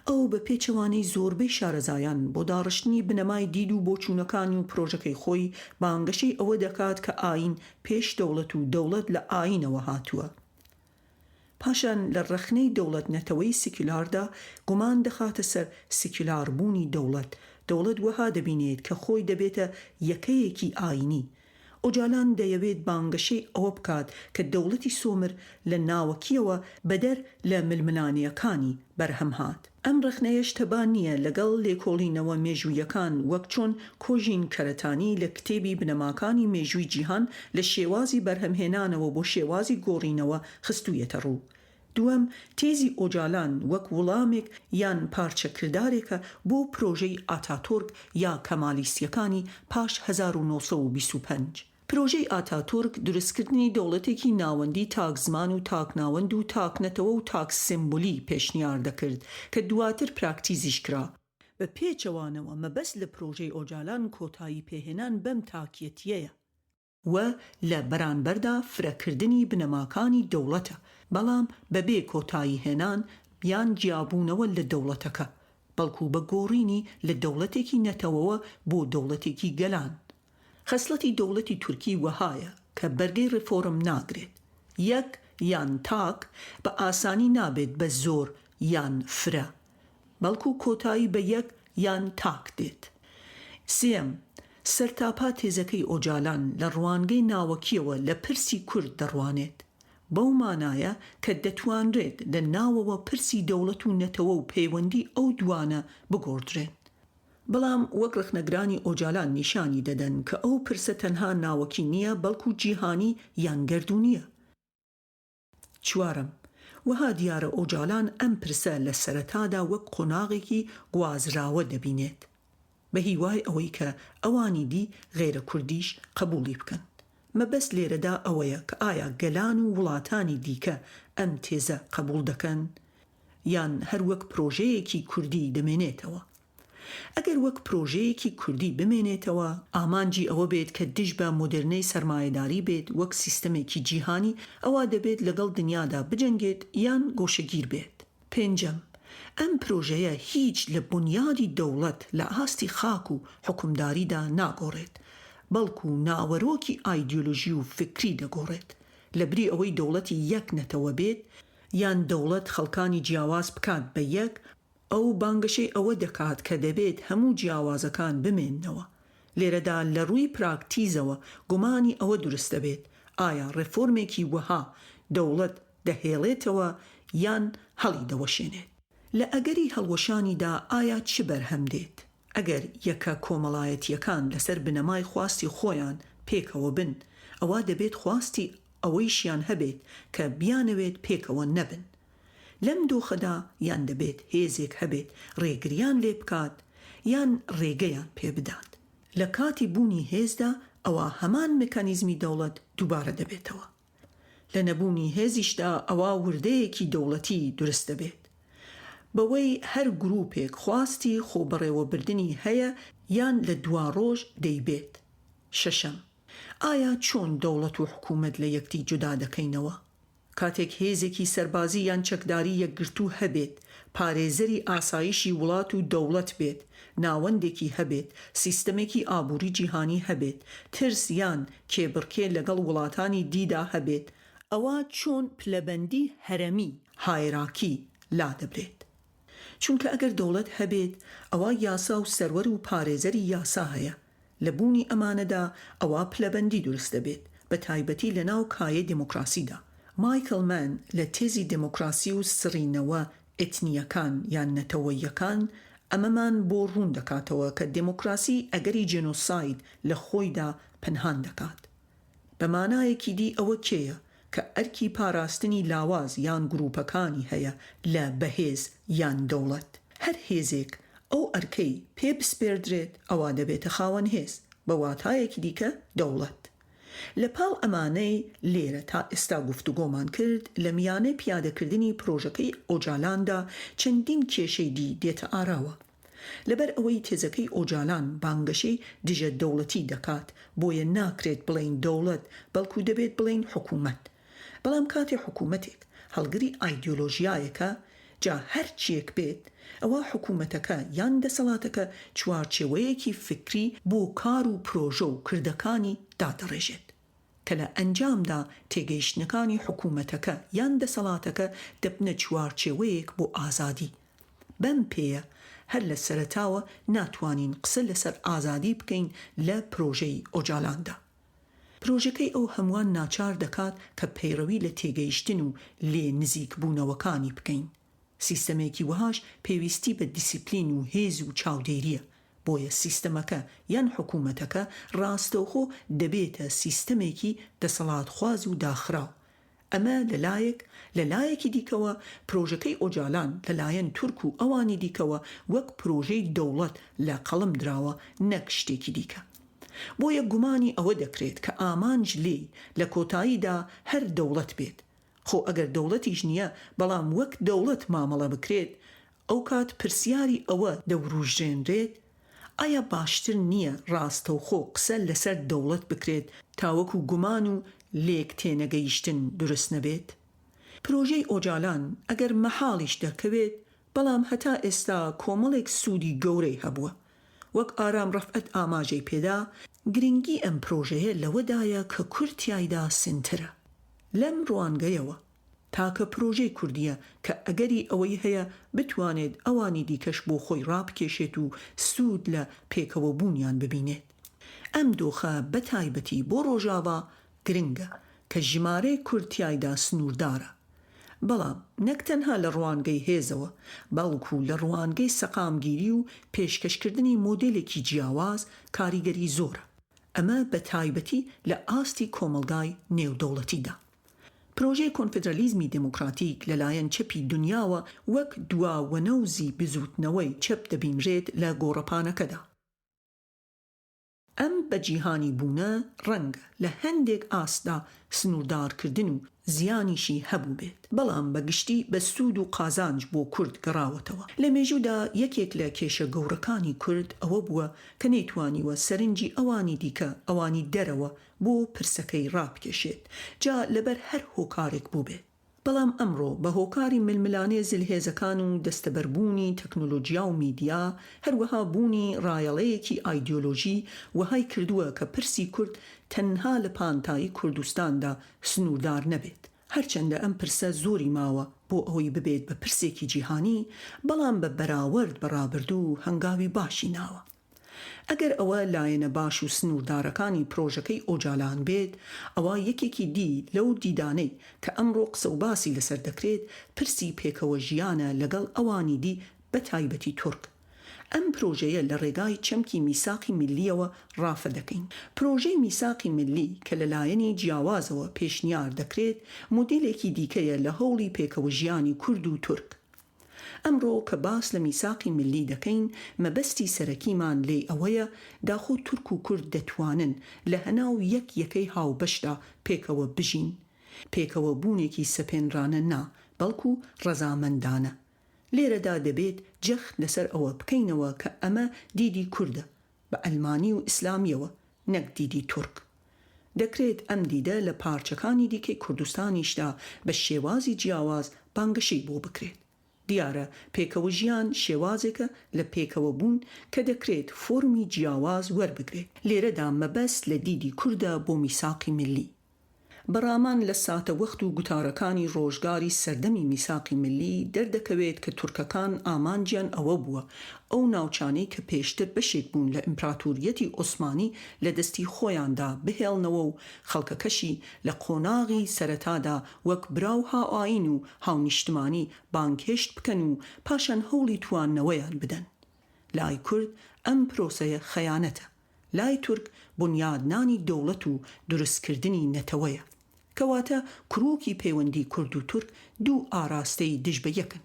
ئەو بە پێچەوانەی زۆربەی شارەزایان بۆ داڕشتنی بنەمای دید و بۆچوونەکانی و پرۆژەکەی خۆی بانگەشەی ئەوە دەکات کە ئاین پێش دەوڵەت و دەوڵەت لە ئاینەوە هاتووە. پاشان لە ڕخنەی دەوڵەت نەتەوەی سیکولاردا گومان دەخاتە سەر سیکولاربوونی دەوڵەت. دەوڵەت وەها دەبینێت کە خۆی دەبێتە یەکەیەکی ئاینی. ئۆجالان دەیەوێت بانگەشەی ئەوە بکات کە دەوڵەتی سۆمر لە ناوەکیەوە بەدەر لە ململانیەکانی بەرهەم هات. ئەم ڕخنەیەش تەبان نییە لەگەڵ لێکۆڵینەوە مێژوویەکان وەک چۆن کۆژین کەرەتانی لە کتێبی بنەماکانی مێژووی جیهان لە شێوازی بەرهەمهێنانەوە بۆ شێوازی گۆڕینەوە خستوویەتە ڕوو. دووەم، تێزی ئۆجالان وەک وڵامێک یان پارچەکردارێکە بۆ پرۆژەی ئاتاتورک یا کەمالیستیەکانی پاش 1925. پرۆژەی ئاتاتورک دروستکردنی دەوڵەتێکی ناوەندی تاک زمان و تاک ناوەند و تاک نەتەوە و تاک سمبولی پێشنیار دەکرد کە دواتر پراکتیزیش کرا. بە پێچەوانەوە مەبەست لە پرۆژەی ئۆجالان کۆتایی پێهێنان بەم تاکیەتیەیە و لە بەرانبەردا فرەکردنی بنەماکانی دەوڵەتە، بەڵام بەبێ کۆتایی هێنان یان جیابوونەوە لە دەوڵەتەکە، بەڵکو بە گۆڕینی لە دەوڵەتێکی نەتەوەوە بۆ دەوڵەتێکی گەلان. خەسڵەتی دەوڵەتی تورکی وەهایە کە بەرگەی ڕێفۆرم ناگرێت. یەک یان تاک بە ئاسانی نابێت بە زۆر یان فرە، بەڵکو کۆتایی بە یەک یان تاک دێت. سێم، سەرتاپا تێزەکەی ئۆجالان لە ڕوانگەی ناوەکیەوە لە پرسی کورد دەڕوانێت. بەو مانایە کە دەتوانرێت لە ناوەوە پرسی دەوڵەت و نەتەوە و پەیوەندی ئەو دوانە بگۆڕدرێن. بەڵام وەک ڕخنەگرانی ئۆجالان نیشانی دەدەن کە ئەو پرسە تەنها ناوەکی نییە بەڵکو جیهانی یان گەردوونیە. چوارم، وەها دیارە ئۆجالان ئەم پرسە لە سەرەتادا وەک قۆناغێکی گوازراوە دەبینێت، بە هیوای ئەوەی کە ئەوانی دی غێرە کوردیش قبولی بکەن. مەبەست لێرەدا ئەوەیە کە ئایا گەلان و وڵاتانی دیکە ئەم تێزە قبول دەکەن یان هەر وەک پرۆژەیەکی کوردی دەمێنێتەوە. ئەگەر وەک پرۆژەیەکی کوردی بمێنێتەوە، ئامانجی ئەوە بێت کە دژ بە مۆدرنەی سەرمایەداری بێت وەک سیستەمێکی جیهانی، ئەوە دەبێت لەگەڵ دنیادا بجەنگێت یان گۆشەگیر بێت. پێنجەم، ئەم پرۆژەیە هیچ لە بنیادی دەوڵەت لە ئاستی خاک و حکومداریدا ناگۆڕێت، بەڵکو ناوەرۆکی ئایدیۆلۆژی و فکری دەگۆڕێت. لەبری ئەوەی دەوڵەتی یەک نەتەوە بێت یان دەوڵەت خەڵکانی جیاواز بکات بە یەک، ئەو بانگەشەی ئەوە دەکات کە دەبێت هەموو جیاوازەکان بمێننەوە. لێرەدا لە ڕووی پراکتیزەوە گومانی ئەوە دروست دەبێت ئایا ڕێفۆرمێکی وەها دەوڵەت دەهێڵێتەوە یان هەڵی دەوەشێنێت. لە ئەگەری هەڵوەشانیدا ئایا چ بەرهەم دێت؟ ئەگەر یەکە کۆمەڵایەتیەکان لەسەر بنەمای خواستی خۆیان پێکەوە بن، ئەوە دەبێت خواستی ئەوەیشیان هەبێت کە بیانەوێت پێکەوە نەبن. لەم دۆخەدا یان دەبێت هێزێک هەبێت ڕێگریان لێ بکات یان ڕێگەیان پێ بدات. لە کاتی بوونی هێزدا ئەوە هەمان مکانیزمی دەوڵەت دووبارە دەبێتەوە. لە نەبوونی هێزیشدا ئەوە وردەیەکی دەوڵەتی دروست دەبێت بەوەی هەر گروپێک خواستی خۆبەڕێوەبردنی هەیە یان لە دوا ڕۆژ دەیبێت. شەشەم، ئایا چۆن دەوڵەت و حکوومەت لە یەکتی جودا دەکەینەوە؟ کاتێک هێزێکی سەربازی یان چەکداری یەکگرتوو هەبێت، پارێزەری ئاسایشی وڵات و دەوڵەت بێت، ناوەندێکی هەبێت، سیستەمێکی ئابووری جیهانی هەبێت، ترس یان کێبڕکێ لەگەڵ وڵاتانی دیدا هەبێت، ئەوە چۆن پلەبەندی هەرەمی هایراکی لا دەبرێت؟ چونکە ئەگەر دەوڵەت هەبێت ئەوە یاسا و سەروەر و پارێزەری یاسا هەیە. لە بوونی ئەمانەدا ئەوە پلەبەندی دروست دەبێت، بە تایبەتی لە ناو کایە دموکراسیدا. مایکل مان لە تێزی دموکراسی و سڕینەوە ئێتنیەکان یان نەتەوەیەکان ئەمەمان بۆ ڕوون دەکاتەوە کە دموکراسی ئەگەری جێنۆساید لە خۆیدا پەنهان دەکات. بە مانایەکی دی ئەوە کێیە کە ئەرکی پاراستنی لاواز یان گروپەکانی هەیە لە بەهێز یان دەوڵەت. هەر هێزێک ئەو ئەرکەی پێ بسپێردرێت ئەوە دەبێتە خاوەن هێز، بە واتایەکی دیکە دەوڵەت. لە پاڵ ئەمانەی لێرە تا ئێستا گفتوگۆمان کرد لە میانەی پیادەکردنی پرۆژەکەی ئۆجالاندا چەندین کێشەی دی دێتە ئاراوە. لەبەر ئەوەی تێزەکەی ئۆجالان بانگەشەی دژە دەوڵەتی دەکات، بۆیە ناکرێت بڵین دەوڵەت، بەڵکو دەبێت بڵین حکوومەت. بەڵام کاتی حکوومەتێک هەڵگری ئایدیۆلۆژیایەکە، جا هەر چیەک بێت ئەوە حکوومەتەکە یان دەسەڵاتەکە چوارچێوەیەکی فکری بۆ کار و پرۆژە و کردەکانی دادەڕێژێت کە لە ئەنجامدا تێگەیشتنەکانی حکوومەتەکە یان دەسەڵاتەکە دەبنە چوارچێوەیەک بۆ ئازادی. بەم پێیە هەر لە سەرەتاوە ناتوانین قسە لەسەر ئازادی بکەین لە پرۆژەی ئۆجالاندا. پرۆژەکەی ئەو هەمووان ناچار دەکات کە پەیڕەوی لە تێگەیشتن و لێ نزیک بوونەوەکانی بکەین. سیستەمێکی وەهاش پێویستی بە دیسیپلین و هێز و چاودێریە، بۆیە سیستەمەکە یان حکوومەتەکە ڕاستەوخۆ دەبێتە سیستەمێکی دەسەڵات خواز و داخراو. ئەمە لەلایەکی دیکەوە پرۆژەکەی ئۆجالان لەلایەن تورک و ئەوانی دیکەوە وەک پرۆژەی دەوڵەت لە قەڵم دراوە، نەک شتێکی دیکە. بۆیە گومانی ئەوە دەکرێت کە ئامانج لێ لە کۆتاییدا هەر دەوڵەت بێت. خۆ ئەگەر دەوڵەتیش نییە بەڵام وەک دەوڵەت مامەڵە بکرێت، ئەو کات پرسیاری ئەوە دەوروژێنرێت ئایا باشتر نییە ڕاستەوخۆ قسە لەسەر دەوڵەت بکرێت تاوەکو گومان و لێک تێنەگەیشتن دروست نەبێت؟ پرۆژەی ئۆجالان ئەگەر مەحاڵیش دەکەوێت، بەڵام هەتا ئێستا کۆمەڵێک سوودی گەورەی هەبووە. وەک ئارام ڕەفعەت ئاماژەی پێدا، گرنگی ئەم پرۆژەیە لەوەدایە کە کورتیایدا سنترە. لەم ڕوانگەیەوە تاکە پرۆژەی کوردیە کە ئەگەری ئەوەی هەیە بتوانێت ئەوانی دیکەش بۆ خۆی ڕابکێشێت و سوود لە پێکەوە بوونیان ببینێت. ئەم دۆخە بەتایبەتی بۆ ڕۆژاوا گرنگە کە ژمارەی کورتیایدا سنووردارە. بەڵام نەک تەنها لە ڕوانگەی هێزەوە، بەڵکو لە ڕوانگەی سەقامگیری و پێشکەشکردنی مۆدێلێکی جیاواز کاریگەری زۆرە. ئەمە بەتایبەتی لە ئاستی کۆمەلگای نێودەوڵەتیدا. پرۆژەی کۆنفدرالیزمی دموکراتیک لەلایەن چەپی دنیاوە وەک دواوەنەوزی بزوتنەوەی چەپ دەبینرێت لە گۆڕەپانەکەدا. ئەم بەجیهانی بوونە ڕەنگە لە هەندێک ئاستا سنووردارکردن و زیانیشی هەبوو بێت، بەڵام بەگشتی بە سوود و قازانج بۆ کورد گەڕاوەتەوە. لە مێژوودا یەکێک لە کێشە گەورەکانی کورد ئەوە بووە کە نەیتوانیوە سەرنجی ئەوانی دیکە ئەوانی دەرەوە بۆ پرسەکەی ڕابکێشێت، جا لەبەر هەر هۆکارێک بوو بێت. بەڵام ئەمڕۆ بە هۆکاری ململانێ زلهێزەکان و دەستەبەربوونی تەکنۆلۆژیا و میدیا، هەروەها بوونی ڕایەڵەیەکی ئایدیۆلۆژی وەهای کردووە کە پرسی کورد تەنها لە پانتایی کوردستاندا سنووردار نەبێت، هەرچەندە ئەم پرسە زۆری ماوە بۆ ئەوەی ببێت بە پرسێکی جیهانی، بەڵام بە بەراورد بەڕابردوو هەنگاوی باشی ناوە. ئەگەر ئەوە لایەنە باش و سنووردارەکانی پرۆژەکەی ئۆجالان بێت، ئەوە یەکێکی دی لەو دیدانەی کە ئەمڕۆ قسە و باسی لەسەر دەکرێت پرسی پێکەوە ژیانە لەگەڵ ئەوانی دی بە تایبەتی تورک. ئەم پرۆژەیە لە ڕێگای چەمکی میساقی ملیەوە ڕافە دەکەین. پرۆژەی میساقی ملی کە لەلایەنی جیاوازەوە پێشنیار دەکرێت مۆدێلێکی دیکەیە لە هەوڵی پێکەوە ژیانی کورد و تورک. ئەمڕۆ کە باس لە میساقی ملی دەکەین، مەبەستی سەرەکیمان لێ ئەوەیە داخۆ تورک و کورد دەتوانن لە هەناو یەکەی هاوبەشدا پێکەوە بژین. پێکەوە بوونێکی سەپێنرانە نا، بەڵکو ڕەزامەندانە. لێرەدا دەبێت جەخت لەسەر ئەوە بکەینەوە کە ئەمە دیدی کوردە بە ئەلمانی و ئیسلامیەوە، نەک دیدی تورک. دەکرێت ئەم دیدە لە پارچەکانی دیکەی کوردستانیشدا بە شێوازی جیاواز بانگەشەی بۆ بکرێت. دیارە پێکەوە ژیان شێوازێکە لە پێکەوە بوون کە دەکرێت فۆرمی جیاواز وەربگرێت. لێرەدا مەبەست لە دیدی کوردە بۆ میساقی ملی. بەڕامان لە ساتە وەخت و گوتارەکانی ڕۆژگاری سەردەمی میساقی ملی دەردەکەوێت کە تورکەکان ئامانجیان ئەوە بووە ئەو ناوچانەی کە پێشتر بەشێک بوون لە ئیمپراتۆریەتی عوسمانی لە دەستی خۆیاندا بهێڵنەوە و خەڵکەکەشی لە قۆناغی سەرەتادا وەک براو هاوئین و هاونیشتمانی بانکهێشت بکەن و پاشان هەوڵی تواننەوەیان بدەن. لای کورد ئەم پرۆسەیە خەیانەتە، لای تورک بنیادنانی دەوڵەت و دروستکردنی نەتەوەیە. کەواتە کڕووکی پەیوەندی کورد و تورک دوو ئاراستەی دژ بە یەکن.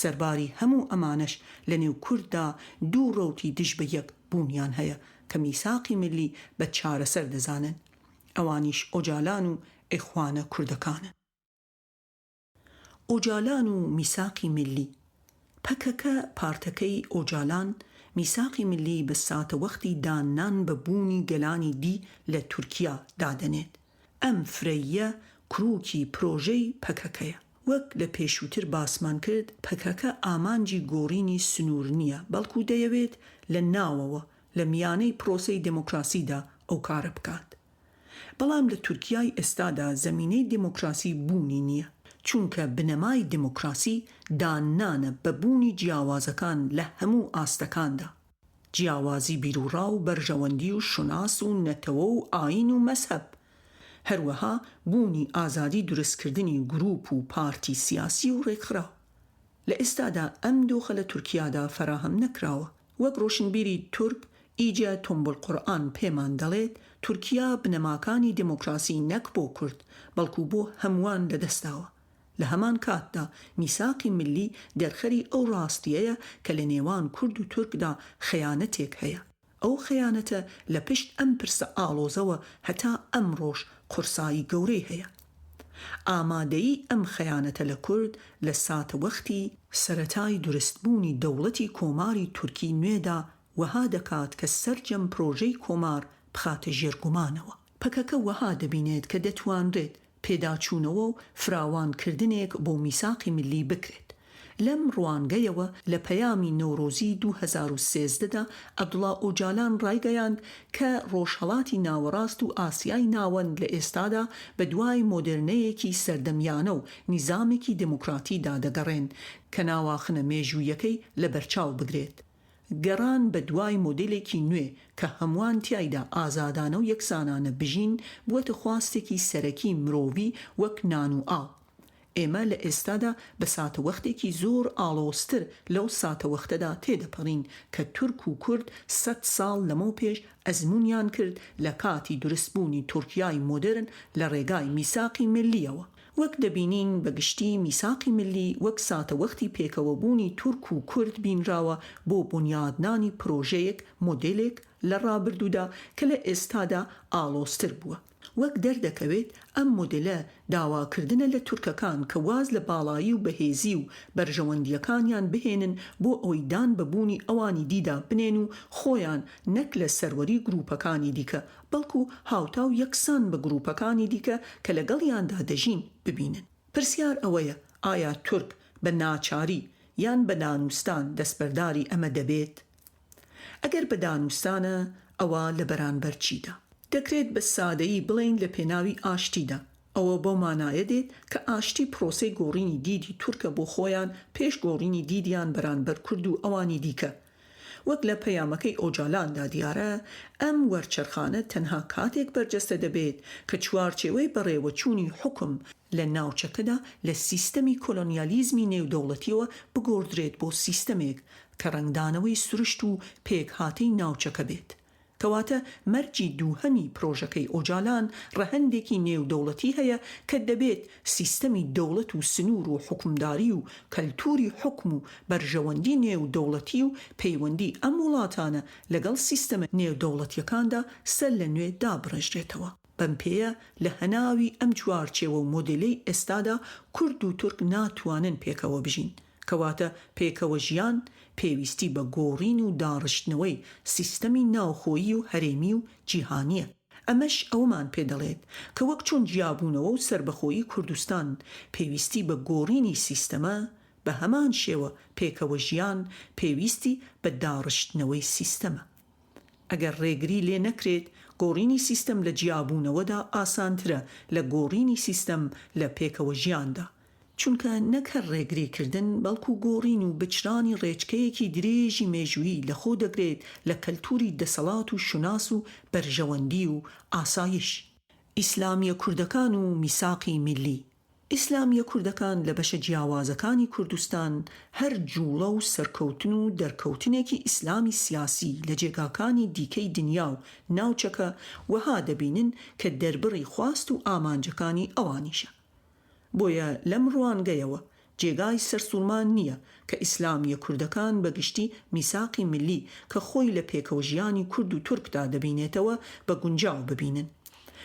سەرباری هەموو ئەمانەش لە نێو کورددا دوو ڕەوتی دژ بە یەک بوونیان هەیە کە میساقی ملی بە چارەسەر دەزانن. ئەوانیش ئۆجالان و ئیخوانە کوردەکانن. ئۆجالان و میساقی ملی. پەکەکە پارتەکەی ئۆجالان میساقی ملی بە ساتە وەختی دانان بە بوونی گەلانی دی لە تورکیا دادەنێت. ئەم فرەیە کڕووکی پرۆژەی پەکەکەیە. وەک لە پێشووتر باسمان کرد، پەکەکە ئامانجی گۆڕینی سنوور نییە، بەڵکو دەیەوێت لە ناوەوە لە میانەی پرۆسەی دموکراسیدا ئەو کارە بکات. بەڵام لە تورکیای ئێستادا زەمینەی دموکراسی بوونی نییە، چونکە بنەمای دموکراسی دانانە بە بوونی جیاوازەکان لە هەموو ئاستەکاندا. جیاوازی بیرروڕا و بەرژەوەندی و شوناس و نەتەوە و ئاین و مەسهەب. هەروەها بوونی ئازادی دروستکردنی گروپ و پارتی سیاسی و ڕێکخراو. لە ئێستادا ئەم دۆخە لە تورکیادا فراهم نەکراوە. وەک ڕۆشنبیری تورک ئیجە تۆمبل قورئان پێمان دەڵێت تورکیا بنەماکانی دموکراسی نەک بۆ کورد بەڵکو بۆ هەمووان لەدەستاوە. لە هەمان کاتدا میساقی ملی دەرخەری ئەو ڕاستیەیە کە لە نێوان کورد و تورکدا خەیانەتێک هەیە. ئەو خەیانەتە لە پشت ئەم پرسە ئاڵۆزەوە هەتا ئەمڕۆژ قورسایی گەورەی هەیە. ئامادەیی ئەم خەیانەتە لە کورد لە ساتە وەختی سەرەتای دروستبوونی دەوڵەتی کۆماری تورکی نوێدا وەها دەکات کە سەرجەم پرۆژەی کۆمار بخاتە ژێرگومانەوە. پەکەکە وەها دەبینێت کە دەتوانرێت پێداچوونەوە و فراوانکردنێک بۆ میساقی ملی بکرێت. لەم ڕوانگەیەوە لە پەیامی نەورۆزی 2013دا عەبدوڵڵا ئۆجالان ڕایگەیاند کە ڕۆژهەڵاتی ناوەڕاست و ئاسیای ناوەند لە ئێستادا بە دوای مۆدرنەیەکی سەردەمیانە و نیزامێکی دموکراتیدا دەگەڕێن کە ناواخنە مێژوویەکەی لە بەرچاو بگرێت. گەڕان بە دوای مۆدێلێکی نوێ کە هەمووان تیایدا ئازادانە و یەکسانانە بژین بووەتە خواستێکی سەرەکی مرۆڤی وەک نان و ئاو. ئێمە لە ئێستادا بە ساتە وەختێکی زۆر ئاڵۆزتر لەو ساتە وەختەدا تێدەپەڕین کە تورک و کورد 100 ساڵ لەمەو پێش ئەزموونیان کرد لە کاتی دروستبوونی تورکیای مۆدرن لە ڕێگای میساقی ملیەوە. وەک دەبینین بەگشتی میساقی ملی وەک ساتە وەختی پێکەوە بوونی تورک و کورد بینراوە بۆ بنیادنانی پرۆژەیەک مۆدێلێک لە ڕابردوودا کە لە ئێستادا ئاڵۆزتر بووە. وەک دەردەکەوێت ئەم مۆدێلە داواکردنە لە تورکەکان کە واز لە باڵایی و بەهێزی و بەرژەوەندیەکانیان بهێنن بۆ ئەوەی دان بەبوونی ئەوانی دیدا بنێن و خۆیان نەک لە سەروەری گروپەکانی دیکە بەڵکو هاوتا و یەکسان بە گروپەکانی دیکە کە لەگەڵیاندا دەژین ببینن. پرسیار ئەوەیە ئایا تورک بە ناچاری یان بە دانوستان دەستبەرداری ئەمە دەبێت؟ ئەگەر بە دانوستانە ئەوە لە بەرانبەر چیدا؟ دەکرێت بە سادەیی بڵین لە پێناوی ئاشتیدا ئەوە بۆ مانایە دێت کە ئاشتی پرۆسەی گۆڕینی دیدی تورکە بۆ خۆیان پێش گۆڕینی دیدیان بەرامبەر کورد و ئەوانی دیکە. وەک لە پەیامەکەی ئۆجالاندا دیارە، ئەم وەرچەرخانە تەنها کاتێک بەرجەستە دەبێت کە چوارچێوەی بەڕێوەچوونی حکم لە ناوچەکەدا لە سیستەمی کۆلۆنیالیزمی نێودەوڵەتیەوە بگۆڕدرێت بۆ سیستەمێک کە ڕنگدانەوەی سروشت و پێکهاتەی ناوچەکە بێت. کەواتە مەرجی دووهەمی پرۆژەکەی ئۆجالان ڕەهەندێکی نێودەوڵەتی هەیە کە دەبێت سیستەمی دەوڵەت و سنوور و حکومداری و کەلتوری حکم و بەرژەوەندی نێودەوڵەتی و پەیوەندی ئەم وڵاتانە لەگەڵ سیستەمە نێودەوڵەتیەکاندا سەر لە نوێ دابڕێژرێتەوە. بەم پێیە لە هەناوی ئەم چوارچێوە و مۆدلەی ئێستادا کورد و تورک ناتوانن پێکەوە بژین. کەواتە پێکەوە ژیان پێویستی بە گۆڕین و داڕشتنەوەی سیستەمی ناوخۆیی و هەرێمی و جیهانیە. ئەمەش ئەومان پێدەڵێت کە وەک چۆن جیابوونەوە و سربەخۆیی کوردستان پێویستی بە گۆڕینی سیستەمە، بە هەمان شێوە پێکەوە ژیان پێویستی بە داڕشتنەوەی سیستەمە. ئەگەر ڕێگری لێ نەکرێت، گۆڕینی سیستەم لە جیابوونەوەدا ئاسانترە لە گۆڕینی سیستەم لە پێکەوە ژیاندا. چونکە نەک هەر ڕێگریکردن بەڵکو گۆڕین و بچرانی ڕێچکەیەکی درێژی مێژوویی لەخۆ دەگرێت لە کەلتوری دەسەڵات و شوناس و بەرژەوەندی و ئاسایش. ئیسلامیە کوردەکان و میساقی میلی. ئیسلامیە کوردەکان لە بەشە جیاوازەکانی کوردستان هەر جوڵە و سەرکەوتن و دەرکەوتنێکی ئیسلامی سیاسی لە جێگاکانی دیکەی دنیا و ناوچەکە وەها دەبینن کە دەربڕی خواست و ئامانجەکانی ئەوانیشە. بۆیە لەم ڕوانگەیەوە جێگای سەرسوڵمان نییە کە ئیسلامیە کوردەکان بەگشتی میساقی ملی کە خۆی لە پێکەوە ژیانی کورد و تورکدا دەبینێتەوە بە گونجاو ببینن.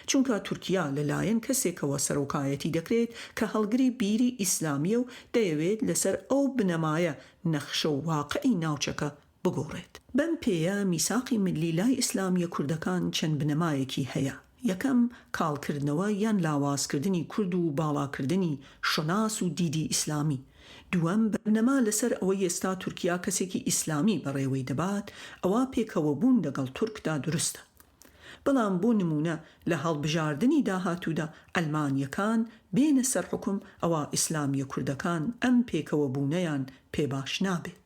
چونکە تورکیا لەلایەن کەسێکەوە سەرۆکایەتی دەکرێت کە هەڵگری بیری ئیسلامیە و دەیەوێت لەسەر ئەو بنەمایە نەخشە و واقعی ناوچەکە بگۆڕێت. بەم پێیە میساقی ملی لای ئیسلامیە کوردەکان چەند بنەمایەکی هەیە. یەکەم کاڵکردنەوە یان لاوازکردنی کورد و باڵاکردنی شۆناس و دیدی ئیسلامی. دووەم بەرنەما لەسەر ئەوەی ئێستا تورکیا کەسێکی ئیسلامی بەڕێوەی دەبات، ئەوە پێکەوە بوون لەگەڵ تورکدا دروستە. بەڵام بۆ نمونە لە هەڵبژاردننی داهاتوودا ئەلمانیەکان بێنە سەر حکم، ئەوە ئیسلامیە کوردەکان ئەم پێکەوە بوونەیان پێباش نابێت.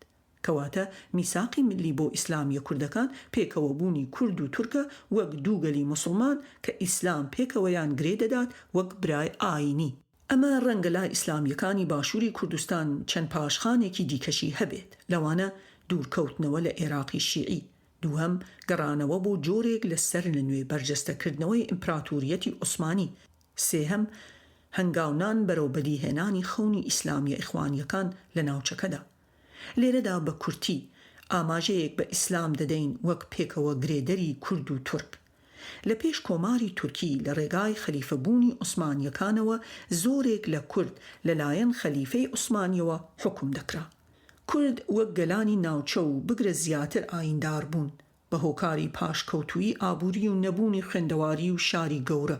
کەواتە میساقی ملی بۆ ئیسلامیە کوردەکان پێکەوە بوونی کورد و تورکە وەک دووگەلی موسڵمان کە ئیسلام پێکەوەیان گرێ دەدات وەک برای ئاینی. ئەمە ڕەنگە لای ئیسلامیەکانی باشووری کوردستان چەند پاشخانێکی دیکەشی هەبێت، لەوانە دوورکەوتنەوە لە عێراقی شیعی. دووهەم گەڕانەوە بۆ جۆرێک لە سەر لە نوێ بەرجەستەکردنەوەی ئیمپراتوریەتی عوسمانی. سێهەم هەنگاونان بەرەو بەدیهێنانی خەونی ئیسلامیە ئیخوانیەکان لە ناوچەکەدا. لێرەدا بە کورتی ئاماژەیەک بە ئیسلام دەدەین وەک پێکەوە گرێدەری کورد و تورک. لە پێش کۆماری تورکی لە ڕێگای خەلیفەبوونی عوسمانیەکانەوە زۆرێک لە کورد لەلایەن خەلیفەی عوسمانیەوە حکم دەکرا. کورد وەک گەلانی ناوچە و بگرە زیاتر ئایندار بوون بە هۆکاری پاشکەوتووی ئابووری و نەبوونی خوێندەواری و شاری گەورە.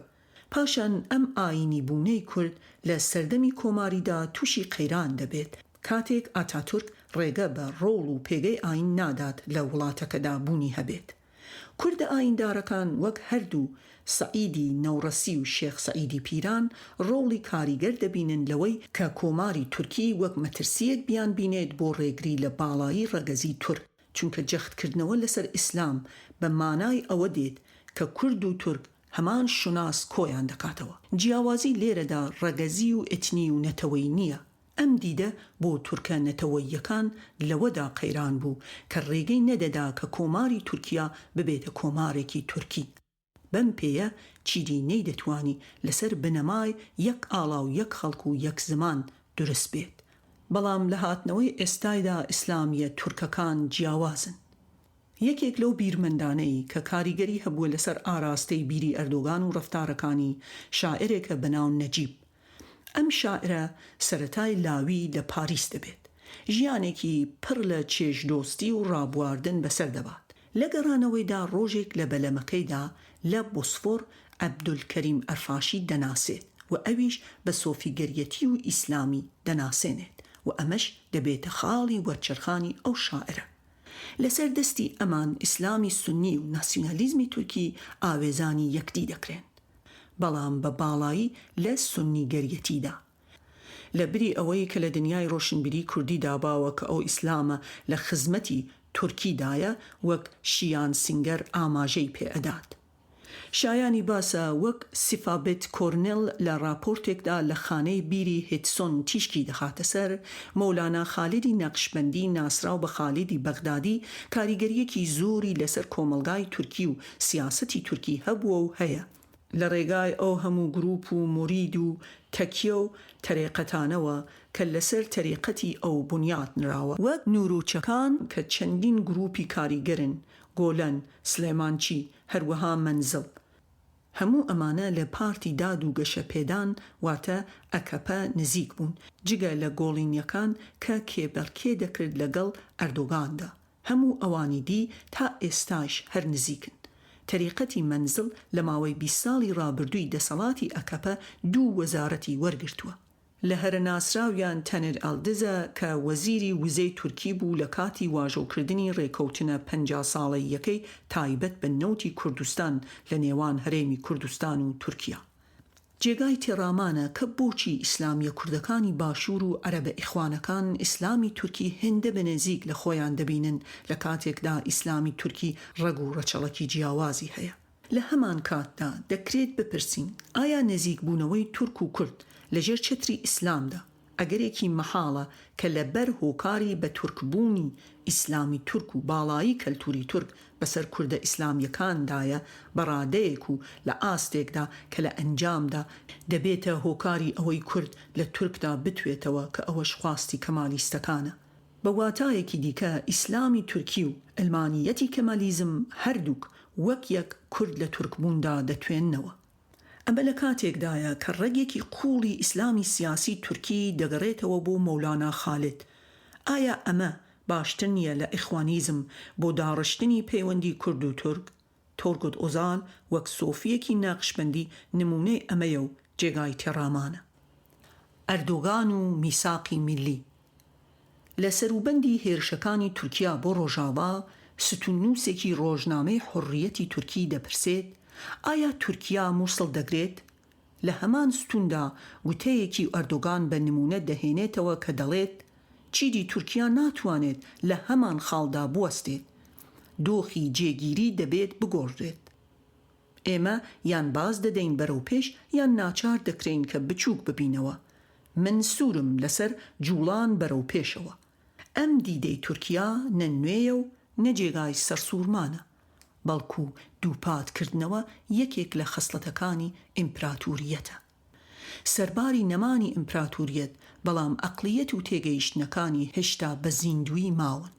پاشان ئەم ئاینی بوونەی کورد لە سەردەمی کۆماریدا تووشی قەیران دەبێت، کاتێک ئاتاتورک ڕێگە بە ڕۆڵ و پێگەی ئاین نادات لە وڵاتەکەدا بوونی هەبێت. کوردە ئایندارەکان وەک هەردوو سەعیدی نەورەسی و شێخ سەعیدی پیران ڕۆڵی کاریگەر دەبینن لەوەی کە کۆماری تورکی وەک مەترسیەک بیان بینێت بۆ ڕێگری لە باڵایی ڕەگەزی تورک، چونکە جەختکردنەوە لەسەر ئیسلام بە مانای ئەوە دێت کە کورد و تورک هەمان شوناس کۆیان دەکاتەوە. جیاوازی لێرەدا ڕەگەزی و ئێتنی و نەتەوەی نییە. ئەم دیدە بۆ تورکە نەتەوەییەکان لەوەدا قەیران بوو کە ڕێگەی نەدەدا کە کۆماری تورکیا ببێتە کۆمارێکی تورکی. بەم پێیە چیدی نەیدەتوانی لەسەر بنەمای یەک ئاڵا و یەک خەڵک و یەک زمان دروست بێت. بەڵام لە هاتنەوەی ئێستایدا ئیسلامیە تورکەکان جیاوازن. یەکێک لەو بیرمەندانەی کە کاریگەری هەبووە لەسەر ئاراستەی بیری ئەردۆغان و ڕەفتارەکانی شاعرێکە بەناو نەجیب. ئەم شاعرە سەرەتای لاوی لە پاریس دەبێت. ژیانێکی پڕ لە چێژدۆستی و ڕابواردن بەسەر دەبات. لە گەڕانەوەیدا ڕۆژێک لە بەلەمەکەیدا لە بۆسفۆر عەبدولکەریم ئەرفاشی دەناسێت و ئەویش بە سۆفیگەریەتی و ئیسلامی دەناسێنێت و ئەمەش دەبێتە خاڵی وەرچەرخانی ئەو شاعرە. لەسەر دەستی ئەمان ئیسلامی سونی و ناسیۆنالیزمی تورکی ئاوێزانی یەکدی دەکرێن. بەڵام بە باڵایی لە سونیگەریەتیدا. لە بری ئەوەی کە لە دنیای ڕۆشنبیری کوردی داباوە کە ئەو ئیسلامە لە خزمەتی تورکیدایە وەک شیان سینگەر ئاماژەی پێئەدات. شایانی باسە وەک سیفابت کۆرنێل لە راپۆرتێکدا لە خانەی بیری هیتسۆن تیشکی دەخاتە سەر، مەولانا خالیدی نەقشبەندی ناسراو بە خالیدی بەغدادی کاریگەریەکی زۆری لەسەر کۆمەلگای تورکی و سیاسەتی تورکی هەبووە و هەیە. لە ڕێگای ئەو هەموو گروپ و مورید و تەکیە و تەریقەتانەوە کە لەسەر تەریقەتی ئەو بنیاد نراوە، وەک نوروچەکان کە چەندین گروپی کاریگەرن، گۆلەن، سلێمانچی، هەروەها مەنزڵ. هەموو ئەمانە لە پارتی داد و گەشەپێدان واتە ئەکەپە نزیک بوون، جگە لە گۆڵینیەکان کە کێبەرکێ دەکرد لەگەڵ ئەردۆغاندا. هەموو ئەوانی دی تا ئێستاش هەر نزیکن. تەریقەتی مەنزڵ لە ماوەی 20 ساڵی ڕابردووی دەسەڵاتی ئەکەپە 2 وەزارەتی وەرگرتووە. لە هەرە ناسراویان تەنر ئەلدزە کە وەزیری وزەی تورکی بوو لە کاتی واژۆکردنی ڕێکەوتنە 50 ساڵەی یەکەی تایبەت بە نەوتی کوردستان لە نێوان هەرێمی کوردستان و تورکیا. جێگای تێڕامانە کە بۆچی ئیسلامیە کوردەکانی باشوور و عەرەبە ئیخوانەکان ئیسلامی تورکی هێندە بەنێزیک لە خۆیان دەبینن لە کاتێکدا ئیسلامی تورکی ڕەگ و ڕەچەڵەکی جیاوازی هەیە. لە هەمان کاتدا دەکرێت بپرسین ئایا نزیک بوونەوەی تورک و کورد لەژێر چەتری ئیسلامدا ئەگەرێکی مەحاڵە کە لەبەر هۆکاری بە تورکبوونی ئیسلامی تورک و باڵایی کەلتوری تورک بەسەر کوردە ئیسلامیەکاندایە بەڕادەیەک و لە ئاستێکدا کە لە ئەنجامدا دەبێتە هۆکاری ئەوەی کورد لە تورکدا بتوێتەوە کە ئەوەش خواستی کەمالیستەکانە. بە واتایەکی دیکە ئیسلامی تورکی و ئەلمانیەتی کەمالیزم هەردووک وەک یەک کورد لە تورکبووندا دەتوێننەوە. ئەمە لە کاتێکدایە کە ڕێگێکی قوڵی ئیسلامی سیاسی تورکی دەگەڕێتەوە بۆ مەولانا خالید. ئایا ئەمە باشتر نییە لە ئیخوانیزم بۆ داڕشتنی پەیوەندی کورد و تورک؟ تۆرگۆت ئۆزال وەک سۆفیەکی ناقشبەندی نمونەی ئەمەیە و جێگای تێڕامانە. ئەردۆغان و میساقی میلی لە سەروبەندی هێرشەکانی تورکیا بۆ ڕۆژاوا ستونووسێکی ڕۆژنامەی حڕیەتی تورکی دەپرسێت ئایا تورکیا مووسڵ دەگرێت؟ لە هەمان ستوندا گوتەیەکی ئەردۆغان بە نمونە دەهێنێتەوە کە دەڵێت چیدی تورکیا ناتوانێت لە هەمان خاڵدا بوەستێت، دۆخی جێگیری دەبێت بگۆڕێت. ئێمە یان باز دەدەین بەرەو پێش یان ناچار دەکرێن کە بچووک ببینەوە. من سوورم لەسەر جوڵان بەرەو پێشەوە. ئەم دیدەی تورکیا نەنوێیە و نەجێگای سەرسوورمانە، بەڵکو دووپاتکردنەوە یەکێک لە خەسڵەتەکانی ئیمپراتوریەتە. سەرباری نەمانی ئیمپراتوریەت بەڵام ئەقلیەت و تێگەیشتنەکانی هێشتا بە زیندوی ماون.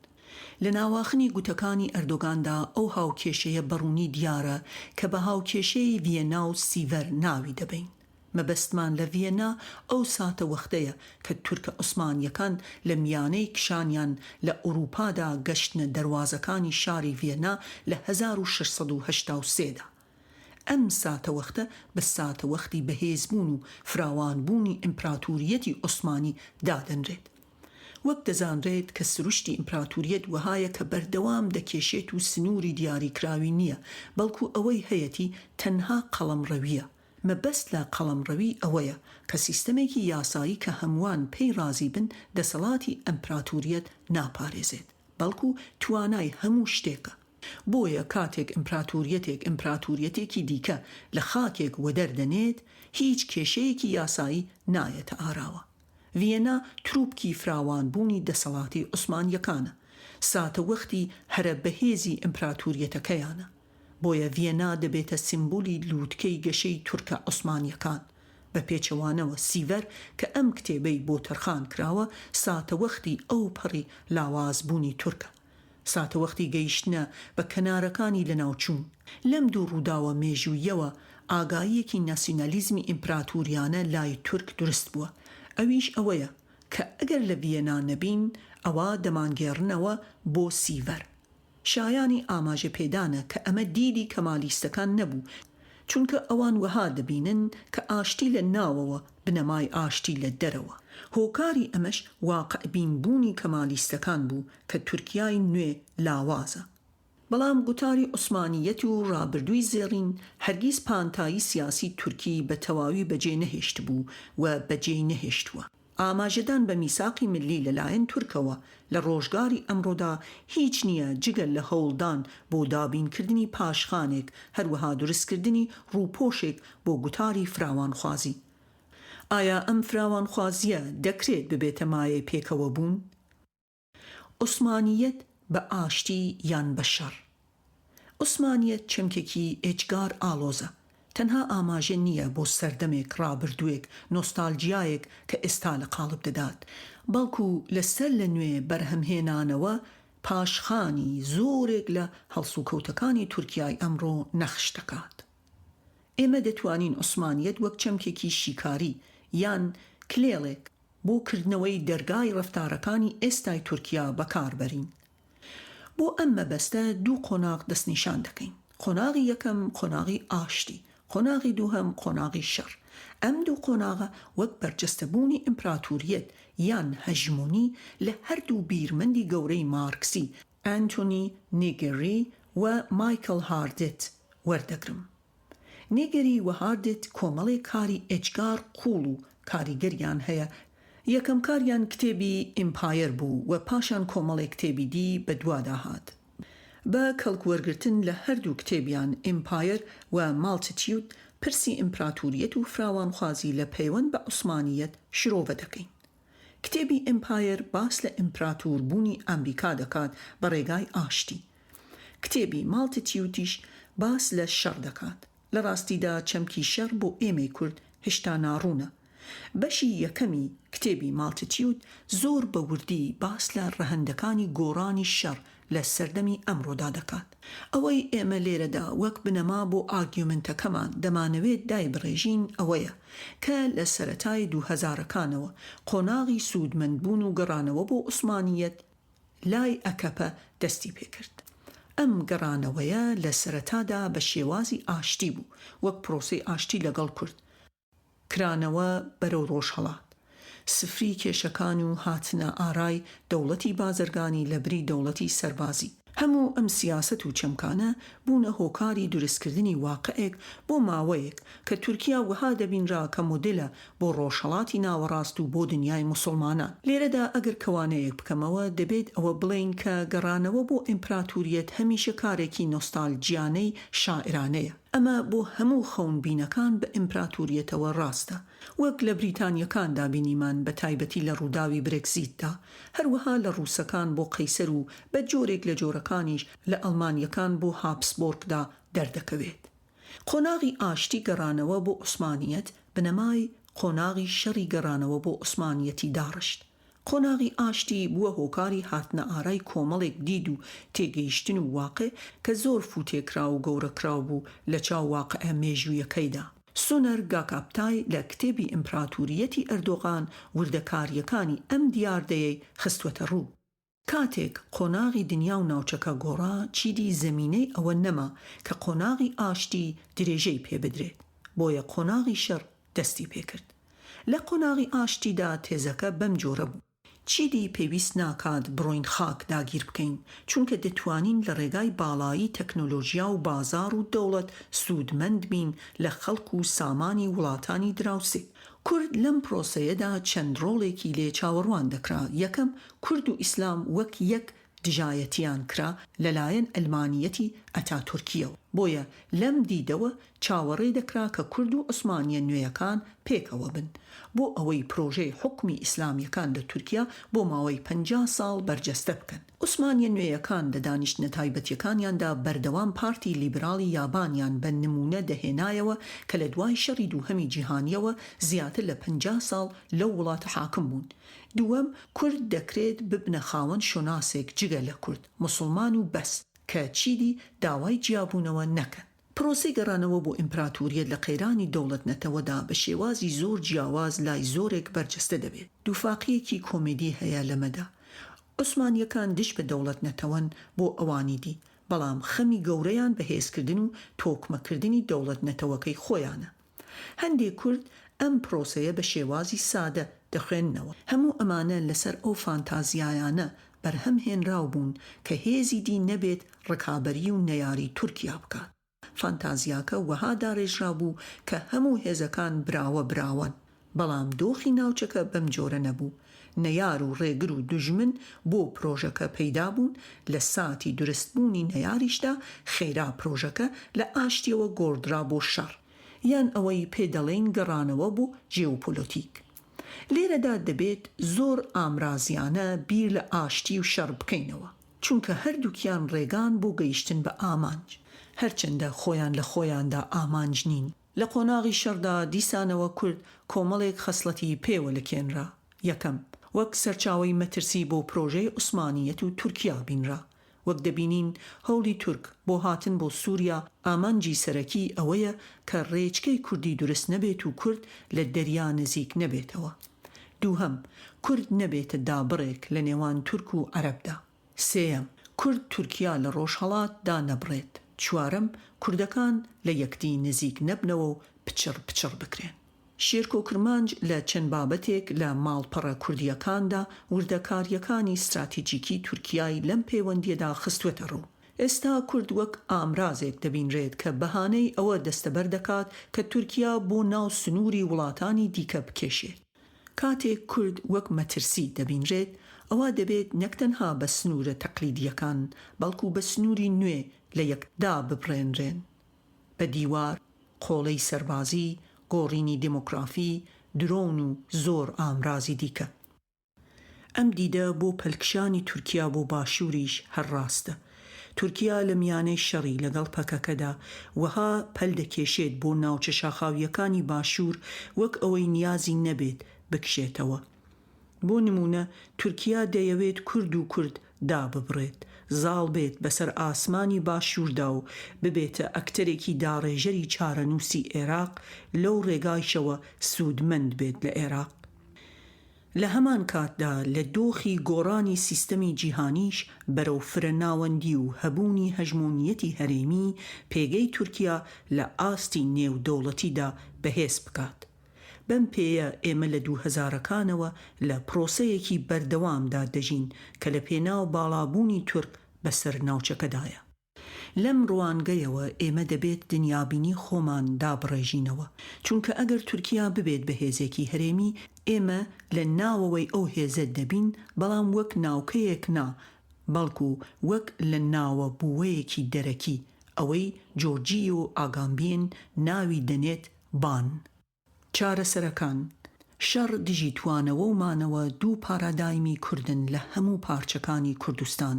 لە ناواخنی گوتەکانی ئەردۆغاندا ئەو هاوکێشەیە بەڕوونی دیارە کە بە هاوکێشەی ڤیەنا و سیڤەر ناوی دەبین. مەبەستمان لە ڤیەنا ئەو ساتە وەختەیە کە تورکە عوسمانیەکان لە میانەی کشانیان لە ئوروپادا گەشتنە دەروازەکانی شاری ڤیەنا لە 1683دا. ئەم ساتە وەختە بە ساتە وەختی بەهێزبوون و فراوانبوونی ئیمپراتوریەتی عوسمانی دادەنرێت. وەک دەزانرێت کە سروشتی ئیمپراتوریەت وەهایە کە بەردەوام دەکێشێت و سنووری دیاریکراوی نییە، بەڵکو ئەوەی هەیەتی تەنها قەڵەمڕەویە. مەبەست لە قەڵەمڕەوی ئەوەیە کە سیستەمێکی یاسایی کە هەمووان پێی رازی بن دەسەڵاتی ئیمپراتوریەت ناپارێزێت، بەڵکو توانای هەموو شتێکە. بۆیە کاتێک ئیمپراتوریەتێکی دیکە لە خاکێک وەدەردەنێت هیچ کێشەیەکی یاسایی نایەتە ئاراوە. ڤیەنا تروپکی فراوانبوونی دەسەڵاتی عوسمانیەکانە، ساتە وەختی هەرە بەهێزی ئیمپراتوریەتەکەیانە. بۆیە ڤیەنا دەبێتە سیمبولی لووتکەی گەشەی تورکە عوسمانیەکان. بە پێچەوانەوە سیڤەر کە ئەم کتێبەی بۆ تەرخان کراوە ساتە وەختی ئەو پەڕی لاوازبوونی تورکە، ساتە وەختی گەیشتنە بە کەنارەکانی لەناوچوون. لەم دوو ڕووداوە مێژوویەوە ئاگاییەکی ناسیۆنالیزمی ئیمپراتوریانە لای تورک دروست بووە. ئەویش ئەوەیە کە ئەگەر لە ڤیەنا نەبین ئەوە دەمانگێڕنەوە بۆ سیڤەر. شایانی ئاماژە پێدانە کە ئەمە دیدی کەمالیستەکان نەبوو، چونکە ئەوان وەها دەبینن کە ئاشتی لە ناوەوە بنەمای ئاشتی لە دەرەوە. هۆکاری ئەمەش واقعبینبوونی کەمالیستەکان بوو کە تورکیای نوێ لاوازە. بەڵام گوتاری عوسمانیەت و ڕابردووی زێڕین هەرگیز پانتایی سیاسی تورکی بە تەواوی بەجێ نەهێشت بوو و بەجێ نەهێشتووە. ئاماژەدان بە میساقی ملی لەلایەن تورکەوە لە ڕۆژگاری ئەمڕۆدا هیچ نییە جگەل لە هەوڵدان بۆ دابینکردنی پاشخانێک هەروەها دروستکردنی ڕووپۆشێک بۆ گوتاری فراوانخوازی. ئایا ئەم فراوانخوازیە دەکرێت ببێتە مایەی پێکەوە بوون؟ عوسمانیەت بە ئاشتی یان بە شەڕ. عوسمانیەت چەمکێکی ئێجگار ئالۆزە، تەنها ئاماژە نییە بۆ سەردەمێک ڕابردووێک نۆستالجیایەک کە ئێستا لە قاڵب دەدات، بەڵکو لەسەر لە نوێ بەرهەمهێنانەوە پاشخانی زۆرێک لە هەڵسوکەوتەکانی تورکیای ئەمڕۆ نەخش دەکات. ئێمە دەتوانین عوسمانیەت وەک چەمکێکی شیکاری یان کلێڵێک بۆ کردنەوەی دەرگای ڕەفتارەکانی ئێستای تورکیا بەکاربەرین. بۆ ئەم مەبەستە دوو قۆناغ دەستنیشان دەکەین. قۆناغی یەکەم قۆناغی ئاشتی، قۆناغی دووهەم قۆناغی شەڕ. ئەم دوو قۆناغە وەک بەرجەستەبوونی ئیمپراتوریەت یان هەژمۆنی لە هەردوو بیرمەندی گەورەی مارکسی ئەنتۆنی نیگری و مایکل هاردت وەردەگرم. نیگری و هاردت کۆمەڵێک کاری ئێجگار قوڵ و کاریگەریان هەیە. یەکەم کاریان کتێبی ئیمپایر بوو و پاشان کۆمەڵێک کتێبی دی بە دوادا هات. بە کەڵکوەرگرتن لە هەردوو کتێبیان ئیمپایر و مالتیتیود پرسی ئیمپراتوریەت و فراوانخوازی لە پەیوەند بە عوسمانیەت شرۆڤە دەکەین. کتێبی ئیمپایر باس لە ئیمپراتور بوونی ئەمریکا دەکات بە ڕێگای ئاشتی. کتێبی مالتیتیودیش باس لە شەڕ دەکات. لە ڕاستیدا چەمکی شەڕ بۆ ئێمەی کورد هێشتا ناڕوونە. بەشی یەکەمی کتێبی مالتیتیود زۆر بە وردی باس لە ڕەهەندەکانی گۆڕانی شەڕ لە سەردەمی ئەمڕۆدا دەکات. ئەوەی ئێمە لێرەدا وەک بنەما بۆ ئارگیومنتەکەمان دەمانەوێت دایبڕێژین ئەوەیە کە لە سەرەتای 2000ەکانەوە قۆناغی سوودمەندبوون و گەڕانەوە بۆ عوسمانیەت لای ئەکەپە دەستی پێکرد. ئەم گەڕانەوەیە لە سەرەتادا بە شێوازی ئاشتی بوو، وەک پرۆسەی ئاشتی لەگەڵ کورد کرانەوە بەرەو ڕۆژهەڵات، سفری کێشەکان و هاتنە ئارای دەوڵەتی بازرگانی لە بری دەوڵەتی سەربازی. هەموو ئەم سیاست و چەمکانە بوونە هۆکاری دروستکردنی واقعێک بۆ ماوەیەک کە تورکیا وەها دەبینرا کە مۆدلە بۆ ڕۆژهەڵاتی ناوەڕاست و بۆ دنیای موسڵمانان. لێرەدا ئەگەر کەوانەیەک بکەمەوە دەبێت ئەوە بڵین کە گەڕانەوە بۆ ئیمپراتوریەت هەمیشە کارێکی نۆستالجیانەی شاعرانەیە. ئەمە بۆ هەموو خەونبینەکان بە ئیمپراتوریەتەوە ڕاستە، وەک لە بریتانیەکاندا بینیمان بە تایبەتی لە ڕووداوی برێکزیتدا، هەروەها لە ڕووسەکان بۆ قەیسەر و بە جۆرێک لە جۆرەکانیش لە ئەڵمانیەکان بۆ هابسبۆرگدا دەردەکەوێت. قۆناغی ئاشتی گەڕانەوە بۆ عوسمانیەت بنەمای قۆناغی شەڕی گەڕانەوە بۆ عوسمانیەتی داڕشت. قۆناغی ئاشتی بووە هۆکاری هاتنە ئارای کۆمەڵێک دید و تێگەیشتن و واقع کە زۆر فوتێکرا و گەورەکراو بوو لە چاو واقعە مێژوویەکەیدا. سونەر گاکاپتای لە کتێبی ئیمپراتوریەتی ئەردۆغان وردەکاریەکانی ئەم دیاردەیەی خستوەتە ڕوو. کاتێک قۆناغی دنیا و ناوچەکە گۆڕا چیدی زەمینەی ئەوە نەما کە قۆناغی ئاشتی درێژەی پێ بدرێت، بۆیە قۆناغی شەڕ دەستی پێکرد. لە قۆناغی ئاشتیدا تێزەکە بەم جۆرە بوو: چیدی پێویست ناکات بڕۆین خاک داگیر بکەین، چونکە دەتوانین لە ڕێگای باڵایی تەکنۆلۆژیا و بازار و دەوڵەت سوودمەند بین لە خەڵک و سامانی وڵاتانی دراوسێ. کورد لەم پرۆسەیەدا چەند ڕۆڵێکی لێ چاوەڕوان دەکرا. یەکەم، کورد و ئیسلام وەک یەک دژایەتیان کرا لەلایەن ئەلمانیەتی ئەتاتورکیەوە، بۆیە لەم دیدەوە چاوەڕێ دەکرا کە کورد و عوسمانیە نوێیەکان پێکەوە بن بۆ ئەوەی پرۆژەی حکمی ئیسلامیەکان لە تورکیا بۆ ماوەی 50 ساڵ بەرجەستە بکەن. عوسمانیە نوێیەکان لە دانیشتنە تایبەتیەکانیاندا بەردەوام پارتی لیبرالی یابانیان بە نمونە دەهێنایەوە کە لە دوای شەڕی دووهەمی جیهانیەوە زیاتر لە 50 ساڵ لەو وڵاتە حاکم بوون. دووەم، کورد دەکرێت ببنە خاوەن شۆناسێک جگە لە کورد مسلمان و بەس کە چیدی داوای جیابوونەوە نەکەن. پرۆسی گەڕانەوە بۆ ئیمپراتوریەت لە قەیرانی دەوڵەت نەتەوەدا بە شێوازی زۆر جیاواز لای زۆرێک بەرجەستە دەبێت. دووفاقیەکی کۆمێدی هەیە لەمەدا. عوسمانیەکان دش بە دەوڵەت نەتەوەن بۆ ئەوانی دی، بەڵام خەمی گەورەیان بەهێزکردن و تۆکمەکردنی دەوڵەت نەتەوەکەی خۆیانە. هەندێک کورد ئەم پرۆسەیە بە شێوازی سادە دەخوێننەوە. هەموو ئەمانە لەسەر ئەو فانتازیایانە بەرهەم هێنراو بوون کە هێزی دی نەبێت ڕکابەری و نەیاری تورکیا بکات. فانتازیاکە وەها داڕێژرا بوو کە هەموو هێزەکان براوە، بەڵام دۆخی ناوچەکە بەم جۆرە نەبوو. نەیار و ڕێگر و دوژمن بۆ پرۆژەکە پەیدا بوون. لە ساتی درستبوونی نەیاریشدا خێرا پرۆژەکە لە ئاشتیەوە گۆڕدرا بۆ شەڕ، یان ئەوەی پێدەڵێن گەڕانەوە بۆ ژێوپۆلیتیک. لێرەدا دەبێت زۆر ئامرازیانە بیر لە ئاشتی و شەڕ بکەینەوە، چونکە هەردووکیان ڕێگان بۆ گەیشتن بە ئامانج، هەرچەندە خۆیان لە خۆیاندا ئامانج نین. لە قۆناغی شەڕدا دیسانەوە کورد کۆمەڵێک خەسڵەتی پێوە لەکێنرا. یەکەم، وەک سەرچاوەی مەترسی بۆ پرۆژەی عوسمانیەت و تورکیا بینرا. وەک دەبینین هەوڵی تورک بۆ هاتن بۆ سووریا ئامانجی سەرەکی ئەوەیە کە ڕێچکەی کوردی دروست نەبێت و کورد لە دەریا نزیک نەبێتەوە. دووهەم، کورد نەبێتە دابڕێک لە نێوان تورک و عەرەبدا. سێەم، کورد تورکیا لە ڕۆژهەڵات دانەبڕێت. چوارەم، کوردەکان لە یەکدی نزیک نەبنەوە و پچڕ بکرێن. شێرکۆ کرمانج لە چەند بابەتێک لە ماڵپەڕە کوردیەکاندا وردەکاریەکانی استراتیجیکی تورکیای لەم پەیوەندیەدا خستوێتە ڕوو. ئێستا کورد وەک ئامرازێک دەبینرێت کە بەهانەی ئەوە دەستەبەر دەکات کە تورکیا بۆ ناو سنووری وڵاتانی دیکە بکێشێت. کاتێک کورد وەک مەترسی دەبینرێت، ئەوە دەبێت نەکتەنها بە سنوورە تەقلیدیەکان بەڵکو بە سنووری نوێ لە یەکدا ببڕێنرێن، بە دیوار، قۆڵەی سەربازی، گۆڕینی دموگرافی، درۆن و زۆر ئامرازی دیکە. ئەم دیدە بۆ پەلکشانی تورکیا بۆ باشووریش هەر ڕاستە. تورکیا لە میانەی شەڕی لەگەڵ پەکەکەدا وەها پەل دەکێشێت بۆ ناوچە شاخاویەکانی باشوور وەک ئەوەی نیازی نەبێت بکشێتەوە. بۆ نمونە تورکیا دەیەوێت کورد و کورد داببڕێت، زاڵ بێت بەسەر ئاسمانی باشووردا و ببێتە ئەکتەرێکی داڕێژەری چارەنووسی عێراق، لەو ڕێگایشەوە سوودمەند بێت لە عێراق. لە هەمان کاتدا لە دۆخی گۆڕانی سیستەمی جیهانیش بەرەو فرەناوەندی و هەبوونی هەژمۆنیەتی هەرێمی پێگەی تورکیا لە ئاستی نێودەوڵەتیدا بەهێز بکات. بەم پێیە ئێمە لە 2000ەکانەوە لە پرۆسەیەکی بەردەوامدا دەژین کە لە پێناو باڵابوونی تورک بەسەر ناوچەکەدایە. لەم ڕوانگەیەوە ئێمە دەبێت دنیابینی خۆمان دابڕێژینەوە، چونکە ئەگەر تورکیا ببێت بە هێزێکی هەرێمی، ئێمە لە ناوەوەی ئەو هێزە دەبین، بەڵام وەک ناوکەیەک نا، بەڵکو وەک لە ناوە بووەیەکی دەرەکی، ئەوەی جۆرجی و ئاگامبین ناوی دەنێت بان. چارەسەرەکان: شەڕ دژی توانەوە و مانەوە دوو پارادایمی کوردن لە هەموو پارچەکانی کوردستان.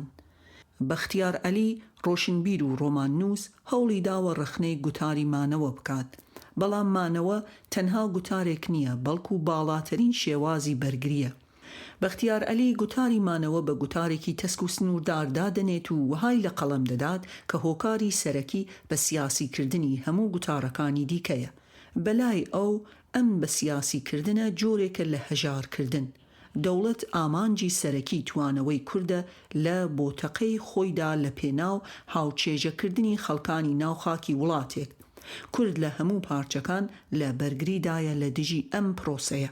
بەختیار عەلی ڕۆشنبیر و ڕۆماننووس هەوڵی داوە ڕخنەی گوتاری مانەوە بکات، بەڵام مانەوە تەنها گوتارێک نییە، بەڵکو باڵاترین شێوازی بەرگریە. بەختیار عەلی گوتاری مانەوە بە گوتارێکی تەسک و سنووردار دادەنێت و وهای لە قەڵەم دەدات کە هۆکاری سەرەکی بە سیاسیکردنی هەموو گوتارەکانی دیکەیە. بەلای ئەو ئەم بە سیاسیکردنە جۆرێکە لە هەژارکردن. دەوڵەت ئامانجی سەرەکی توانەوەی کوردە لە بۆتەقەی خۆیدا لە پێناو هاوچێژەکردنی خەڵکانی ناوخاکی وڵاتێک. کورد لە هەموو پارچەکان لە بەرگریدایە لە دژی ئەم پرۆسەیە.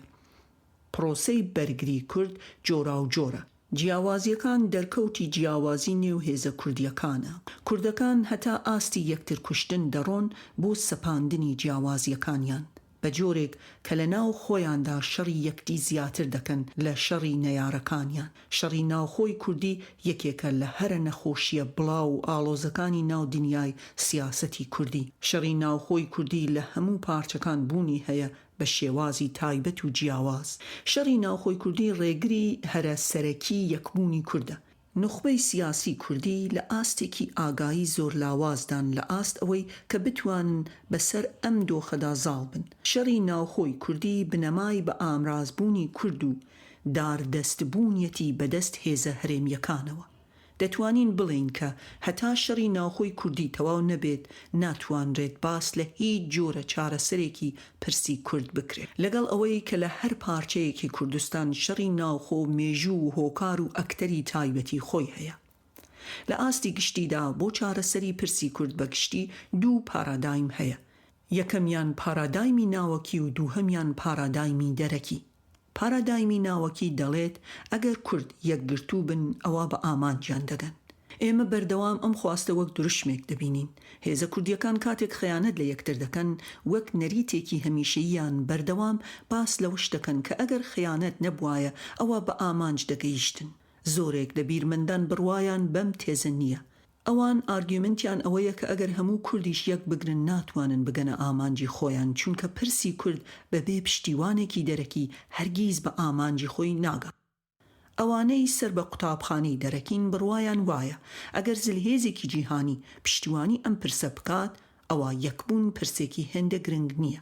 پرۆسەی بەرگری کورد جۆرا و جۆرە. جیاوازیەکان دەرکەوتی جیاوازی نێو هێزە کوردیەکانە. کوردەکان هەتا ئاستی یەکتر کوشتن دەڕۆن بۆ سەپاندنی جیاوازیەکانیان، بە جۆرێک کە لە ناو خۆیاندا شەڕی یەکدی زیاتر دەکەن لە شەڕی نەیارەکانیان. شەڕی ناوخۆی کوردی یەکێکە لە هەرە نەخۆشیە بڵاو و ئاڵۆزەکانی ناو دنیای سیاسەتی کوردی. شەڕی ناوخۆی کوردی لە هەموو پارچەکان بوونی هەیە بە شێوازی تایبەت و جیاواز. شەڕی ناوخۆی کوردی ڕێگری هەرە سەرەکی یەکبوونی کوردە. نخبەی سیاسی کوردی لە ئاستێکی ئاگایی زۆر لاوازدان لە ئاست ئەوەی کە بتوانن بەسەر ئەم دۆخەدا زاڵ بن. شەڕی ناوخۆی کوردی بنەمای بە ئامرازبوونی کورد و داردەستبوونیەتی بەدەست هێزە هەرێمیەکانەوە. دەتوانین بڵین کە هەتا شەڕی ناوخۆی کوردی تەواو نەبێت، ناتوانرێت باس لە هیچ جۆرە چارەسەرێکی پرسی کورد بکرێت. لەگەڵ ئەوەی کە لە هەر پارچەیەکی کوردستان شەڕی ناوخۆ مێژوو و هۆکار و ئەکتەری تایبەتی خۆی هەیە. لە ئاستی گشتیدا بۆ چارەسەری پرسی کورد بە گشتی دوو پارادایم هەیە. یەکەمیان پارادایمی ناوەکی و دووهەمیان پارادایمی دەرەکی. پارادایمی ناوەکی دەڵێت ئەگەر کورد یەکگرتوو بن ئەوە بە ئامانجیان دەگەن. ئێمە بەردەوام ئەم خواستە وەک دروشمێک دەبینین. هێزە کوردیەکان کاتێک خەیانەت لە یەکتر دەکەن وەک نەریتێکی هەمیشەییان بەردەوام باس لەوەش دەکەن کە ئەگەر خەیانەت نەبوایە ئەوە بە ئامانج دەگەیشتن. زۆرێک لە بیرمەندان بڕوایان بەم تێزە نییە. ئەوان ئارگیومنتیان ئەوەیە کە ئەگەر هەموو کوردیش یەک بگرن ناتوانن بگەنە ئامانجی خۆیان چونکە پرسی کورد بەبێ پشتیوانێکی دەرەکی هەرگیز بە ئامانجی خۆی ناگا. ئەوانەی سەر بە قوتابخانەی دەرەکین بڕوایان وایە ئەگەر زلهێزێکی جیهانی پشتیوانی ئەم پرسە بکات ئەوە یەکبوون پرسێکی هێندە گرنگ نییە.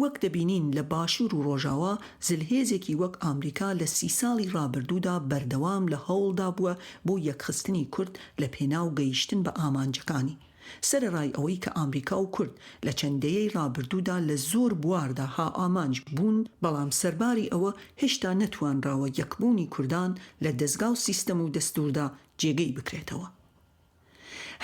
وەک دەبینین لە باشوور و ڕۆژاوە زلهێزێکی وەک ئامریکا لە 30 ساڵی ڕابردوودا بەردەوام لە هەوڵدا بووە بۆ یەکخستنی کورد لە پێناو گەیشتن بە ئامانجەکانی. سەرەڕای ئەوەی کە ئامریکا و کورد لە چەندەیەی ڕابردوودا لە زۆر بواردا ها ئامانج بوون بەڵام سەرباری ئەوە هێشتا نەتوانراوە یەکبوونی کوردان لە دەستگا و سیستەم و دەستوردا جێگەی بکرێتەوە.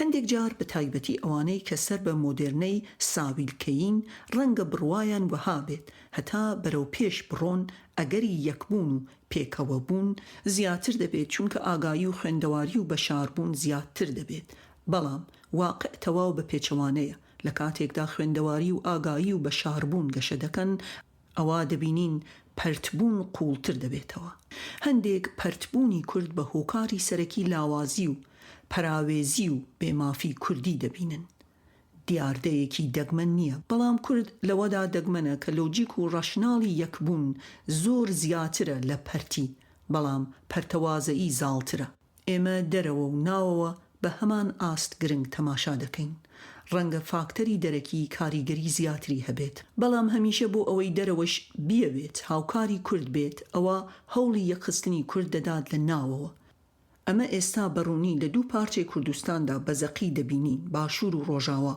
هەندێک جار بە تایبەتی ئەوانەی کە سەر بە مۆدێرنەی ساویلکەین ڕەنگە بڕوایان وەها بێت هەتا بەرەو پێش بڕۆن ئەگەری یەکبوون و پێکەوە بوون زیاتر دەبێت چونکە ئاگایی و خوێندەواری و بەشاربوون زیاتر دەبێت. بەڵام واقع تەواو بە پێچەوانەیە لە کاتێکدا خوێندەواری و ئاگایی و بەشاربوون گەشە دەکەن ئەوا دەبینین پەرتبوون قوڵتر دەبێتەوە. هەندێک پەرتبوونی کورد بە هۆکاری سەرەکی لاوازی و پەراوێزی و بێمافی کوردی دەبینن. دیاردەیەکی دەگمەن نییە بەڵام کورد لەوەدا دەگمەنە کە لۆجیک و ڕەشناڵی یەکبوون زۆر زیاترە لە پەرتی بەڵام پەرتەوازەیی زاڵترە. ئێمە دەرەوە و ناوەوە بە هەمان ئاست گرنگ تەماشا دەکەین. ڕەنگە فاکتەری دەرەکی کاریگەری زیاتری هەبێت بەڵام هەمیشە بۆ ئەوەی دەرەوەش بیەوێت هاوکاری کورد بێت ئەوە هەوڵی یەکخستنی کورد دەدات لە ناوەوە. ئەمە ئێستا بەڕوونی لە دوو پارچەی کوردستاندا بەزەقی دەبینین باشوور و ڕۆژاوە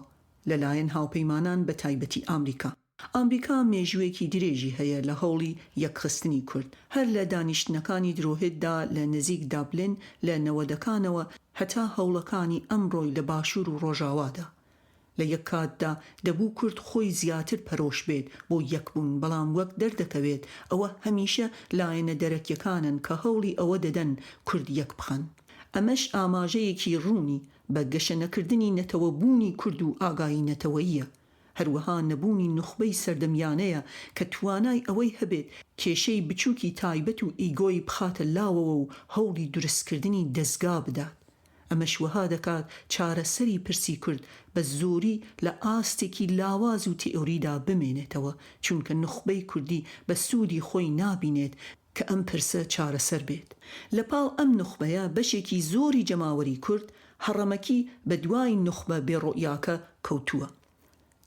لەلایەن هاوپەیمانان بە تایبەتی ئامریکا. ئامریکا مێژوویەکی درێژی هەیە لە هەوڵی یەکخستنی کورد هەر لە دانیشتنەکانی درۆهێتدا لە نزیک دابلن لە نەوەدەکانەوە هەتا هەوڵەکانی ئەمڕۆی لە باشوور و ڕۆژاوادا. لە یەک کاتدا دەبوو کورد خۆی زیاتر پەرۆش بێت بۆ یەکبوون بەڵام وەک دەردەکەوێت ئەوە هەمیشە لایەنە دەرەکیەکانن کە هەوڵی ئەوە دەدەن کورد یەک بخەن. ئەمەش ئاماژەیەکی ڕوونی بە گەشە نەکردنی نەتەوە بوونی کورد و ئاگایی نەتەوەییە. هەروەها نەبوونی نوخبەی سەردەمیانەیە کە توانای ئەوەی هەبێت کێشەی بچووکی تایبەت و ئیگۆی بخاتە لاوەوە و هەوڵی دروستکردنی دەستگا بدات. ئەمەش وەها دەکات چارەسەری پرسی کورد بە زۆری لە ئاستێکی لاواز و تئۆریدا بمێنێتەوە چونکە نوخبەی کوردی بە سوودی خۆی نابینێت کە ئەم پرسە چارەسەر بێت. لەپاڵ ئەم نوخبەیە بەشێکی زۆری جەماوەری کورد هەڕەمەکی بە دوای نوخبە بێڕۆیاکە کەوتووە.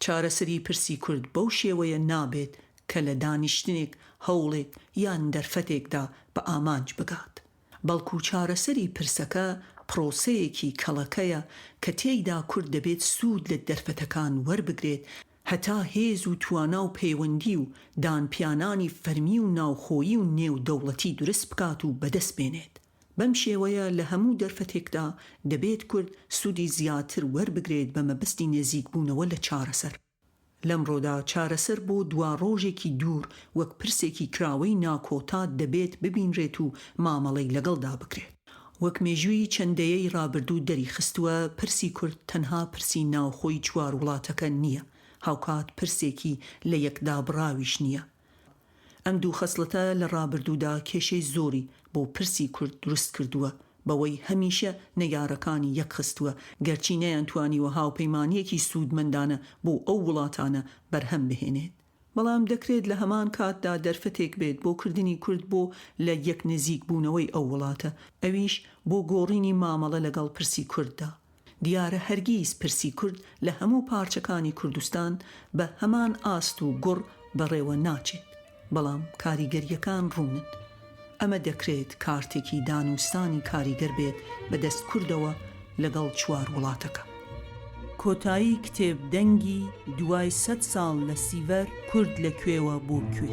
چارەسەری پرسی کورد بەو شێوەیە نابێت کە لە دانیشتنێک هەوڵێک یان دەرفەتێکدا بە ئامانج بگات بەڵکو چارەسەری پرسەکە پرۆسەیەکی کەڵەکەیە کە تێیدا کورد دەبێت سوود لە دەرفەتەکان وەربگرێت هەتا هێز و توانا و پەیوەندی و دانپیانانی فەرمی و ناوخۆیی و نێو دەوڵەتی دروست بکات و بەدەست بێنێت. بەم شێوەیە لە هەموو دەرفەتێکدا دەبێت کورد سوودی زیاتر وەربگرێت بە مەبەستی نێزیکبوونەوە لە چارەسەر. لەمڕۆدا چارەسەر بۆ دوا ڕۆژێکی دوور وەک پرسێکی کراوەی ناکۆتا دەبێت ببینرێت و مامەڵەی لەگەڵدا بکرێت. وەک مێژووی چەندەیەی ڕابردوو دەری خستووە پرسی کورد تەنها پرسی ناوخۆی چوار وڵاتەکە نییە هاوکات پرسێکی لە یەکدا بڕاویش نییە. ئەم دوو خەسڵەتە لە ڕابردوودا کێشەی زۆری بۆ پرسی کورد دروست کردووە بەوەی هەمیشە نەیارەکانی یەکخستووە گەرچی نەیانتوانیوە هاوپەیمانیەکی سوودمەندانە بۆ ئەو وڵاتانە بەرهەم بهێنێت. بەڵام دەکرێت لە هەمان کاتدا دەرفەتێک بێت بۆ کردنی کورد بۆ لە یەک نزیک بوونەوەی ئەو وڵاتە ئەویش بۆ گۆڕینی مامەڵە لەگەڵ پرسی کورددا. دیارە هەرگیز پرسی کورد لە هەموو پارچەکانی کوردستان بە هەمان ئاست و گوڕ بەڕێوە ناچێت بەڵام کاریگەریەکان ڕوونن. ئەمە دەکرێت کارتێکی دانوستانی کاریگەر بێت بەدەست کوردەوە لەگەڵ چوار وڵاتەکە. کۆتایی کتێب دەنگی دوای 100 ساڵ لە سیڤەر کورد لەکوێوە بۆ کوێ.